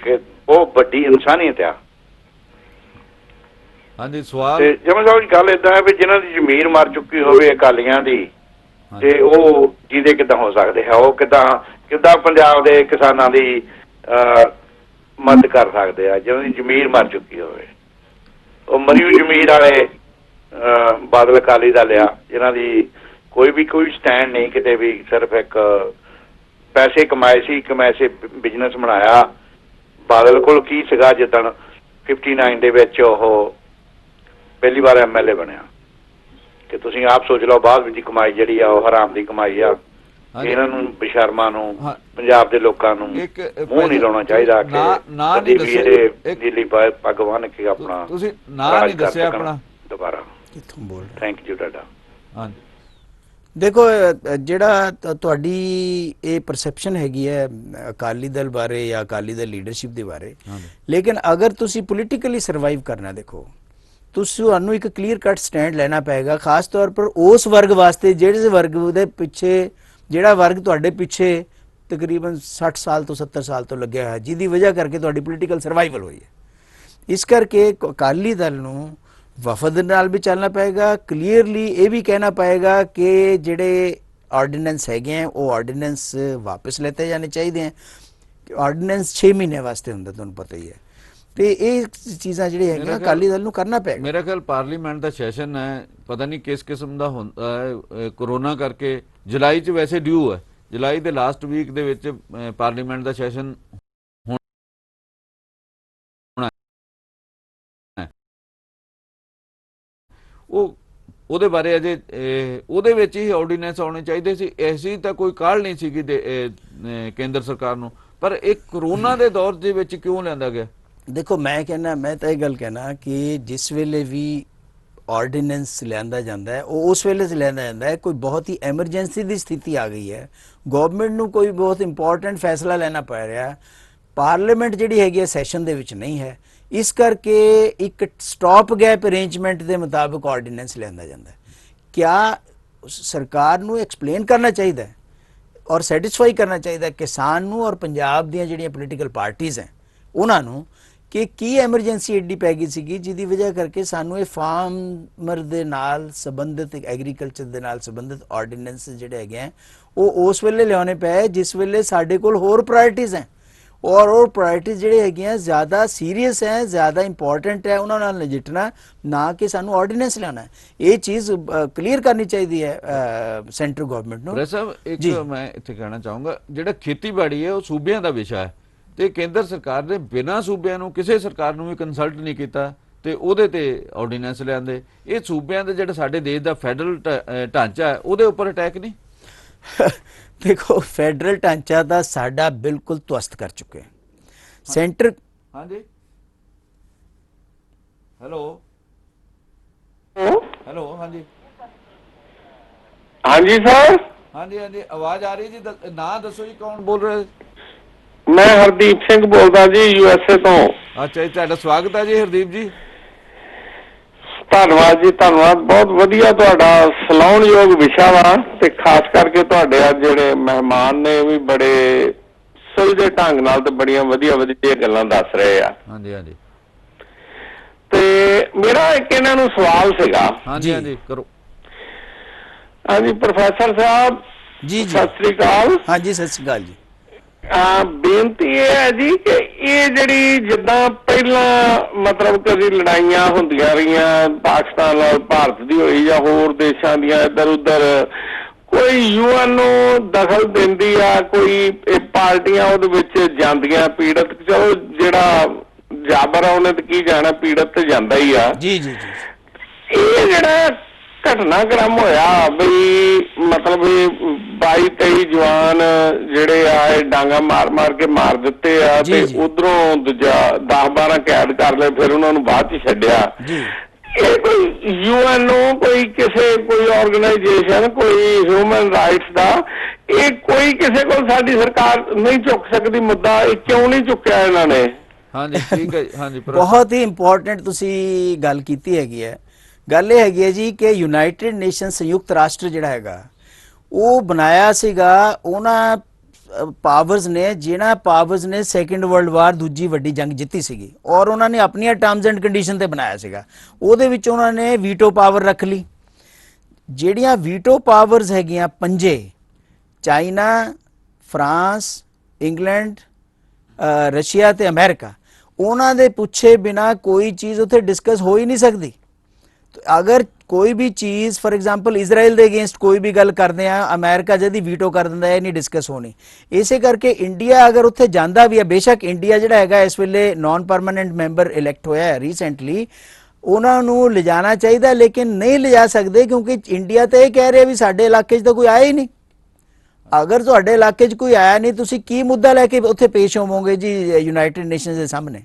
ਬਹੁਤ ਵੱਡੀ ਇਨਸਾਨੀਅਤ ਆ।
ਹਾਂਜੀ ਸਵਾਲ
ਤੇ ਜਮਨ ਸਾਹਿਬ ਗੱਲ ਏਦਾਂ ਹੈ ਵੀ ਜਿਨ੍ਹਾਂ ਦੀ ਜ਼ਮੀਰ ਮਰ ਚੁੱਕੀ ਹੋਵੇ ਅਕਾਲੀਆਂ ਦੀ ਤੇ ਉਹ ਜਿਹਦੇ ਕਿੱਦਾਂ ਹੋ ਸਕਦੇ ਹੈ, ਉਹ ਕਿੱਦਾਂ ਪੰਜਾਬ ਦੇ ਕਿਸਾਨਾਂ ਦੀ ਮਦਦ ਕਰ ਸਕਦੇ ਆ ਜਿਹਨਾਂ ਦੀ ਜ਼ਮੀਰ ਮਰ ਚੁੱਕੀ ਹੋਵੇ। ਉਹ ਮਰੀ ਹੋਈ ਜ਼ਮੀਰ ਵਾਲੇ ਬਾਦਲ ਅਕਾਲੀ ਦਲ ਆ ਜਿਨ੍ਹਾਂ ਦੀ ਕੋਈ ਸਟੈਂਡ ਨਹੀਂ ਕਿਤੇ ਵੀ, ਸਿਰਫ ਇੱਕ ਪੈਸੇ ਕਮਾਏ ਸੀ ਬਿਜ਼ਨਸ ਬਣਾਇਆ। ਬਾਦਲ ਕੋਲ ਕੀ ਸੀਗਾ ਜਿੱਦਣ 59 ਦੇ ਵਿੱਚ ਉਹ ਪਹਿਲੀ ਵਾਰ MLA ਬਣਿਆ ਕਿ ਤੁਸੀਂ ਆਪ ਸੋਚ ਲਓ ਬਾਅਦ ਵਿੱਚ ਕਮਾਈ ਜਿਹੜੀ ਆ ਉਹ ਹਰਾਮ ਦੀ ਕਮਾਈ ਆ। ਇਹਨਾਂ ਨੂੰ ਬੇਸ਼ਰਮਾਂ ਨੂੰ ਪੰਜਾਬ ਦੇ ਲੋਕਾਂ ਨੂੰ ਮੂੰਹ ਨਹੀਂ ਲਾਉਣਾ ਚਾਹੀਦਾ ਕਿ ਦਿੱਲੀ ਪੱਗ ਬੰਨ੍ਹ ਕੇ ਆਪਣਾ
ਤੁਸੀਂ ਨਾਂ ਨਹੀਂ ਦੱਸਿਆ ਆਪਣਾ
ਦੁਬਾਰਾ।
ਕਿੱਥੋਂ ਬੋਲ ਰਹੇ?
ਥੈਂਕ ਯੂ ਤੁਹਾਡਾ।
ਹਾਂਜੀ
ਦੇਖੋ ਜਿਹੜਾ ਤੁਹਾਡੀ ਇਹ ਪਰਸੈਪਸ਼ਨ ਹੈਗੀ ਹੈ ਅਕਾਲੀ ਦਲ ਬਾਰੇ ਜਾਂ ਅਕਾਲੀ ਦਲ ਲੀਡਰਸ਼ਿਪ ਦੇ ਬਾਰੇ, ਲੇਕਿਨ ਅਗਰ ਤੁਸੀਂ ਪੋਲੀਟੀਕਲੀ ਸਰਵਾਈਵ ਕਰਨਾ, ਦੇਖੋ ਤੁਹਾਨੂੰ ਇੱਕ ਕਲੀਅਰ ਕੱਟ ਸਟੈਂਡ ਲੈਣਾ ਪਏਗਾ, ਖਾਸ ਤੌਰ ਪਰ ਉਸ ਵਰਗ ਵਾਸਤੇ ਜਿਹੜੇ ਵਰਗ ਦੇ ਪਿੱਛੇ, ਜਿਹੜਾ ਵਰਗ ਤੁਹਾਡੇ ਪਿੱਛੇ ਤਕਰੀਬਨ 60 ਸਾਲ ਤੋਂ 70 ਸਾਲ ਤੋਂ ਲੱਗਿਆ ਹੋਇਆ, ਜਿਹਦੀ ਵਜ੍ਹਾ ਕਰਕੇ ਤੁਹਾਡੀ ਪੋਲੀਟੀਕਲ ਸਰਵਾਈਵਲ ਹੋਈ ਹੈ। ਇਸ ਕਰਕੇ ਅਕਾਲੀ ਦਲ ਨੂੰ ਵਫਦ ਨਾਲ ਵੀ ਚੱਲਣਾ ਪਏਗਾ, ਕਲੀਅਰਲੀ ਇਹ ਵੀ ਕਹਿਣਾ ਪਏਗਾ ਕਿ ਜਿਹੜੇ ਆਰਡੀਨੈਂਸ ਹੈਗੇ ਆ ਉਹ ਆਰਡੀਨੈਂਸ ਵਾਪਸ ਲੈਤੇ ਜਾਣੇ ਚਾਹੀਦੇ ਆ। ਆਰਡੀਨੈਂਸ 6 ਮਹੀਨੇ ਵਾਸਤੇ ਹੁੰਦਾ, ਤੁਹਾਨੂੰ ਪਤਾ ਹੀ ਹੈ। ਤੇ ਇਹ ਚੀਜ਼ਾਂ ਜਿਹੜੀ ਹੈਗੀਆਂ ਅਕਾਲੀ ਦਲ ਨੂੰ ਕਰਨਾ ਪਏਗਾ।
ਮੇਰਾ ਖਿਆਲ ਪਾਰਲੀਮੈਂਟ ਦਾ ਸੈਸ਼ਨ ਹੈ, ਪਤਾ ਨਹੀਂ ਕਿਸ ਕਿਸਮ ਦਾ ਹੁੰਦਾ ਹੈ, ਕੋਰੋਨਾ ਕਰਕੇ ਜੁਲਾਈ 'ਚ ਵੈਸੇ ਡਿਊ ਹੈ, ਜੁਲਾਈ ਦੇ ਲਾਸਟ ਵੀਕ ਦੇ ਵਿੱਚ ਪਾਰਲੀਮੈਂਟ ਦਾ ਸੈਸ਼ਨ ਉਹਦੇ ਬਾਰੇ ਅਜੇ ਉਹਦੇ ਵਿੱਚ ਹੀ ਆਰਡੀਨੈਂਸ ਆਉਣੇ ਚਾਹੀਦੇ ਸੀ। ਐਸੀ ਤਾਂ ਕੋਈ ਕਾਹਲ ਨਹੀਂ ਸੀਗੀ ਕੇਂਦਰ ਸਰਕਾਰ ਨੂੰ, ਪਰ ਇਹ ਕਰੋਨਾ ਦੇ ਦੌਰ ਦੇ ਵਿੱਚ ਕਿਉਂ ਲਿਆਂਦਾ ਗਿਆ?
ਦੇਖੋ ਮੈਂ ਤਾਂ ਇਹ ਗੱਲ ਕਹਿਣਾ ਕਿ ਜਿਸ ਵੇਲੇ ਵੀ ਆਰਡੀਨੈਂਸ ਲਿਆਂਦਾ ਜਾਂਦਾ ਹੈ ਉਹ ਉਸ ਵੇਲੇ ਲਿਆਂਦਾ ਜਾਂਦਾ ਹੈ ਕੋਈ ਬਹੁਤ ਹੀ ਐਮਰਜੈਂਸੀ ਦੀ ਸਥਿਤੀ ਆ ਗਈ ਹੈ, ਗਵਰਨਮੈਂਟ ਨੂੰ ਕੋਈ ਬਹੁਤ ਇੰਪੋਰਟੈਂਟ ਫੈਸਲਾ ਲੈਣਾ ਪੈ ਰਿਹਾ, ਪਾਰਲੀਮੈਂਟ ਜਿਹੜੀ ਹੈਗੀ ਹੈ ਸੈਸ਼ਨ ਦੇ ਵਿੱਚ ਨਹੀਂ ਹੈ, ਇਸ ਕਰਕੇ ਇੱਕ ਸਟਾਪ ਗੈਪ ਅਰੇਂਜਮੈਂਟ ਦੇ ਮੁਤਾਬਕ ਆਰਡੀਨੈਂਸ ਲਿਆਂਦਾ ਜਾਂਦਾ ਹੈ। ਕਿਆ ਸਰਕਾਰ ਨੂੰ ਐਕਸਪਲੇਨ ਕਰਨਾ ਚਾਹੀਦਾ ਹੈ ਔਰ ਸੈਟੀਸਫਾਈ ਕਰਨਾ ਚਾਹੀਦਾ ਕਿਸਾਨ ਨੂੰ ਔਰ ਪੰਜਾਬ ਦੀਆਂ ਜਿਹੜੀਆਂ ਪੋਲੀਟੀਕਲ ਪਾਰਟੀਆਂ ਹੈ ਉਹਨਾਂ ਨੂੰ ਕਿ ਕੀ ਐਮਰਜੈਂਸੀ ਐਡੀ ਪੈ ਗਈ ਸੀਗੀ ਜਿਹਦੀ ਵਜ੍ਹਾ ਕਰਕੇ ਸਾਨੂੰ ਇਹ ਫਾਰਮਰ ਦੇ ਨਾਲ ਸੰਬੰਧਿਤ ਐਗਰੀਕਲਚਰ ਦੇ ਨਾਲ ਸੰਬੰਧਿਤ ਆਰਡੀਨੈਂਸ ਜਿਹੜੇ ਹੈਗੇ ਆ ਉਹ ਉਸ ਵੇਲੇ ਲਿਆਉਣੇ ਪਏ ਜਿਸ ਵੇਲੇ ਸਾਡੇ ਕੋਲ ਹੋਰ ਪ੍ਰਾਇੋਰਟੀਜ਼ ਹੈ ਔਰ ਉਹ ਪ੍ਰਾਇੋਰਟੀਜ਼ ਜਿਹੜੇ ਹੈਗੀਆਂ ਜ਼ਿਆਦਾ ਸੀਰੀਅਸ ਹੈ ਜ਼ਿਆਦਾ ਇੰਪੋਰਟੈਂਟ ਹੈ ਉਹਨਾਂ ਨਾਲ ਨਜਿੱਠਣਾ ਨਾ ਕਿ ਸਾਨੂੰ ਆਰਡੀਨੈਂਸ ਲਿਆਉਣਾ ਇਹ ਚੀਜ਼ ਕਲੀਅਰ ਕਰਨੀ ਚਾਹੀਦੀ ਹੈ ਸੈਂਟਰ ਗਵਰਨਮੈਂਟ ਨੂੰ।
ਸਾਹਿਬ ਇੱਕ ਮੈਂ ਇੱਥੇ ਕਹਿਣਾ ਚਾਹੂੰਗਾ ਜਿਹੜਾ ਖੇਤੀਬਾੜੀ ਹੈ ਉਹ ਸੂਬਿਆਂ ਦਾ ਵਿਸ਼ਾ ਹੈ ਤੇ ਕੇਂਦਰ ਸਰਕਾਰ ਨੇ ਬਿਨਾਂ ਸੂਬਿਆਂ ਨੂੰ ਕਿਸੇ ਸਰਕਾਰ ਨੂੰ ਵੀ ਕੰਸਲਟ ਨਹੀਂ ਕੀਤਾ ਤੇ ਉਹਦੇ ਤੇ ਆਰਡੀਨੈਂਸ ਲਿਆਂਦੇ। ਇਹ ਸੂਬਿਆਂ ਦੇ ਜਿਹੜਾ ਸਾਡੇ ਦੇਸ਼ ਦਾ ਫੈਡਰਲ ਢਾਂਚਾ ਹੈ ਉਹਦੇ ਉੱਪਰ ਅਟੈਕ ਨਹੀਂ?
ਦੇਖੋ ਫੈਡਰਲ ਢਾਂਚਾ ਦਾ ਸਾਡਾ ਬਿਲਕੁਲ ਧਵਸਤ ਕਰ ਚੁੱਕੇ ਸੈਂਟਰ।
ਹਾਂਜੀ ਹੈਲੋ ਹੈਲੋ ਹਾਂਜੀ
ਹਾਂਜੀ ਸਰ।
ਹਾਂਜੀ ਹਾਂਜੀ ਆਵਾਜ਼ ਆ ਰਹੀ ਜੀ ਨਾਂ ਦੱਸੋ ਜੀ ਕੌਣ ਬੋਲ ਰਹੇ?
ਮੈਂ ਹਰਦੀਪ ਸਿੰਘ ਬੋਲਦਾ ਜੀ USA ਤੋਂ।
ਅੱਛਾ ਜੀ ਤੁਹਾਡਾ ਸਵਾਗਤ ਹੈ ਜੀ ਹਰਦੀਪ ਜੀ।
ਧੰਨਵਾਦ ਜੀ ਧੰਨਵਾਦ। ਬਹੁਤ ਵਧੀਆ ਤੁਹਾਡਾ ਸਲਾਹੁਣਯੋਗ ਵਿਸ਼ਾ ਵਾ ਤੇ ਖਾਸ ਕਰਕੇ ਤੁਹਾਡੇ ਅੱਜ ਜਿਹੜੇ ਮਹਿਮਾਨ ਨੇ ਵੀ ਬੜੇ ਸੁਲਝੇ ਢੰਗ ਨਾਲ ਤੇ ਬੜੀਆਂ ਵਧੀਆ ਵਧੀਆ ਗੱਲਾਂ ਦੱਸ ਰਹੇ ਆ।
ਹਾਂਜੀ ਹਾਂਜੀ
ਤੇ ਮੇਰਾ ਇੱਕ ਇਹਨਾਂ ਨੂੰ ਸਵਾਲ ਸੀਗਾ।
ਹਾਂਜੀ ਹਾਂਜੀ ਕਰੋ।
ਹਾਂਜੀ ਪ੍ਰੋਫੈਸਰ ਸਾਹਿਬ
ਜੀ
ਸਤਿ ਸ੍ਰੀ ਅਕਾਲ।
ਹਾਂਜੀ ਸਤਿ ਸ੍ਰੀ ਅਕਾਲ ਜੀ।
ਬੇਨਤੀ ਇਹ ਹੈ ਜੀ ਕਿ ਇਹ ਜਿਹੜੀ ਜਿੱਦਾਂ ਪਹਿਲਾਂ ਮਤਲਬ ਕਦੀ ਲੜਾਈਆਂ ਹੁੰਦੀਆਂ ਰਹੀਆਂ ਪਾਕਿਸਤਾਨ ਨਾਲ ਭਾਰਤ ਦੀ ਹੋਈ ਜਾਂ ਹੋਰ ਦੇਸ਼ਾਂ ਦੀਆਂ ਇੱਧਰ ਉੱਧਰ ਕੋਈ UN ਨੂੰ ਦਖਲ ਦਿੰਦੀ ਆ ਕੋਈ ਪਾਰਟੀਆਂ ਉਹਦੇ ਵਿੱਚ ਜਾਂਦੀਆਂ ਪੀੜਤ ਚਲੋ ਜਿਹੜਾ ਜਾਬਰ ਆ ਉਹਨੇ ਤਾਂ ਕੀ ਜਾਣਾ ਪੀੜਤ ਤੇ ਜਾਂਦਾ ਹੀ ਆ।
ਜੀ ਜੀ ਜੀ
ਇਹ ਜਿਹੜਾ ਘਟਨਾਕ੍ਰਮ ਹੋਇਆ ਬਈ ਮਤਲਬ 22-23 ਜਵਾਨ ਜਿਹੜੇ ਆ ਇਹ ਡਾਂਗਾ ਮਾਰ ਮਾਰ ਕੇ ਮਾਰ ਦਿੱਤੇ ਆ ਤੇ ਉਧਰੋਂ ਦੂਜਾ 10-12 ਕੈਦ ਕਰ ਲਏ ਫਿਰ ਉਹਨਾਂ ਨੂੰ ਬਾਅਦ ਚ ਛੱਡਿਆ। ਇਹ ਕੋਈ UN ਨੂੰ ਕੋਈ ਕਿਸੇ ਕੋਈ ਆਰਗੇਨਾਈਜੇਸ਼ਨ ਕੋਈ ਹਿਊਮਨ ਰਾਈਟਸ ਦਾ ਇਹ ਕੋਈ ਕਿਸੇ ਕੋਲ ਸਾਡੀ ਸਰਕਾਰ ਨਹੀਂ ਚੁੱਕ ਸਕਦੀ ਮੁੱਦਾ ਇਹ ਕਿਉਂ ਨਹੀਂ ਚੁੱਕਿਆ ਇਹਨਾਂ ਨੇ?
ਹਾਂਜੀ ਠੀਕ ਹੈ ਹਾਂਜੀ
ਬਹੁਤ ਹੀ ਇੰਪੋਰਟੈਂਟ ਤੁਸੀਂ ਗੱਲ ਕੀਤੀ ਹੈਗੀ ਹੈ। ਗੱਲ ਇਹ ਹੈਗੀ ਹੈ ਜੀ ਕਿ ਯੂਨਾਈਟਿਡ ਨੇਸ਼ਨ ਸੰਯੁਕਤ ਰਾਸ਼ਟਰ ਜਿਹੜਾ ਹੈਗਾ ਉਹ ਬਣਾਇਆ ਸੀਗਾ ਉਹਨਾਂ ਪਾਵਰਸ ਨੇ ਜਿਹਨਾਂ ਪਾਵਰਸ ਨੇ ਸੈਕੰਡ ਵਰਲਡ ਵਾਰ ਦੂਜੀ ਵੱਡੀ ਜੰਗ ਜਿੱਤੀ ਸੀਗੀ ਔਰ ਉਹਨਾਂ ਨੇ ਆਪਣੀਆਂ ਟਰਮਸ ਐਂਡ ਕੰਡੀਸ਼ਨ ਤੇ ਬਣਾਇਆ ਸੀਗਾ। ਉਹਦੇ ਵਿੱਚ ਉਹਨਾਂ ਨੇ ਵੀਟੋ ਪਾਵਰ ਰੱਖ ਲਈ। ਜਿਹੜੀਆਂ ਵੀਟੋ ਪਾਵਰਸ ਹੈਗੀਆਂ ਪੰਜੇ ਚਾਈਨਾ ਫਰਾਂਸ ਇੰਗਲੈਂਡ ਰਸ਼ੀਆ ਤੇ ਅਮਰੀਕਾ ਉਹਨਾਂ ਦੇ ਪੁੱਛੇ ਬਿਨਾ ਕੋਈ ਚੀਜ਼ ਉੱਥੇ ਡਿਸਕਸ ਹੋ ਹੀ ਨਹੀਂ ਸਕਦੀ। ਅਗਰ ਕੋਈ ਵੀ ਚੀਜ਼ ਫॉर एग्जांपल ਇਜ਼ਰਾਈਲ ਦੇ ਅਗੇਂਸਟ ਕੋਈ ਵੀ ਗੱਲ ਕਰਦੇ ਆ ਅਮਰੀਕਾ ਜਦੀ ਵੀਟੋ ਕਰ ਦਿੰਦਾ ਹੈ ਨਹੀਂ ਡਿਸਕਸ ਹੋਣੀ। ਇਸੇ ਕਰਕੇ ਇੰਡੀਆ ਅਗਰ ਉੱਥੇ ਜਾਂਦਾ ਵੀ ਹੈ ਬੇਸ਼ੱਕ ਇੰਡੀਆ ਜਿਹੜਾ ਹੈਗਾ ਇਸ ਵੇਲੇ ਨਾਨ ਪਰਮਾਨੈਂਟ ਮੈਂਬਰ ਇਲੈਕਟ ਹੋਇਆ ਹੈ ਰੀਸੈਂਟਲੀ ਉਹਨਾਂ ਨੂੰ ਲਿਜਾਣਾ ਚਾਹੀਦਾ ਲੇਕਿਨ ਨਹੀਂ ਲਿਜਾ ਸਕਦੇ ਕਿਉਂਕਿ ਇੰਡੀਆ ਤਾਂ ਇਹ ਕਹਿ ਰਿਹਾ ਵੀ ਸਾਡੇ ਇਲਾਕੇ 'ਚ ਤਾਂ ਕੋਈ ਆਇਆ ਹੀ ਨਹੀਂ। ਅਗਰ ਤੁਹਾਡੇ ਇਲਾਕੇ 'ਚ ਕੋਈ ਆਇਆ ਨਹੀਂ ਤੁਸੀਂ ਕੀ ਮੁੱਦਾ ਲੈ ਕੇ ਉੱਥੇ ਪੇਸ਼ ਹੋਵੋਗੇ ਜੀ ਯੂਨਾਈਟਿਡ ਨੇਸ਼ਨਸ ਦੇ ਸਾਹਮਣੇ?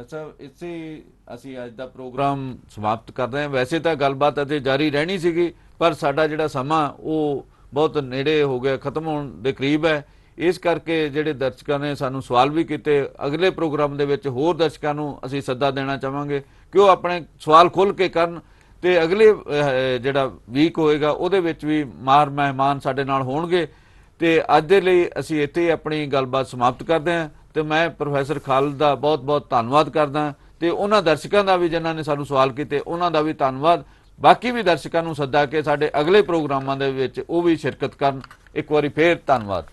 ਸਾਹਿਬ ਇਸੇ ਅਸੀਂ ਅੱਜ ਦਾ ਪ੍ਰੋਗਰਾਮ ਸਮਾਪਤ ਕਰ ਰਹੇ ਹਾਂ। ਵੈਸੇ ਤਾਂ ਗੱਲਬਾਤ ਅਤੇ ਜਾਰੀ ਰਹਿਣੀ ਸੀਗੀ ਪਰ ਸਾਡਾ ਜਿਹੜਾ ਸਮਾਂ ਉਹ ਬਹੁਤ ਨੇੜੇ ਹੋ ਗਿਆ ਖਤਮ ਹੋਣ ਦੇ ਕਰੀਬ ਹੈ। ਇਸ ਕਰਕੇ ਜਿਹੜੇ ਦਰਸ਼ਕਾਂ ਨੇ ਸਾਨੂੰ ਸਵਾਲ ਵੀ ਕੀਤੇ ਅਗਲੇ ਪ੍ਰੋਗਰਾਮ ਦੇ ਵਿੱਚ ਹੋਰ ਦਰਸ਼ਕਾਂ ਨੂੰ ਅਸੀਂ ਸੱਦਾ ਦੇਣਾ ਚਾਹਾਂਗੇ ਕਿ ਉਹ ਆਪਣੇ ਸਵਾਲ ਖੁੱਲ੍ਹ ਕੇ ਕਰਨ ਤੇ ਅਗਲੇ ਜਿਹੜਾ ਵੀਕ ਹੋਏਗਾ ਉਹਦੇ ਵਿੱਚ ਵੀ ਮਾਹਰ ਮਹਿਮਾਨ ਸਾਡੇ ਨਾਲ ਹੋਣਗੇ। ਤੇ ਅੱਜ ਦੇ ਲਈ ਅਸੀਂ ਇੱਥੇ ਆਪਣੀ ਗੱਲਬਾਤ ਸਮਾਪਤ ਕਰਦੇ ਹਾਂ ਤੇ ਮੈਂ ਪ੍ਰੋਫੈਸਰ ਖਾਲਿਦ ਦਾ ਬਹੁਤ ਬਹੁਤ ਧੰਨਵਾਦ ਕਰਦਾ ਤੇ ਉਹਨਾਂ ਦਰਸ਼ਕਾਂ ਦਾ ਵੀ ਜਿਨ੍ਹਾਂ ਨੇ ਸਾਨੂੰ ਸਵਾਲ ਕੀਤੇ ਉਹਨਾਂ ਦਾ ਵੀ ਧੰਨਵਾਦ। ਬਾਕੀ ਵੀ ਦਰਸ਼ਕਾਂ ਨੂੰ ਸੱਦਾ ਕੇ ਸਾਡੇ ਅਗਲੇ ਪ੍ਰੋਗਰਾਮਾਂ ਦੇ ਵਿੱਚ ਉਹ ਵੀ ਸ਼ਿਰਕਤ ਕਰਨ। ਇੱਕ ਵਾਰੀ ਫੇਰ ਧੰਨਵਾਦ।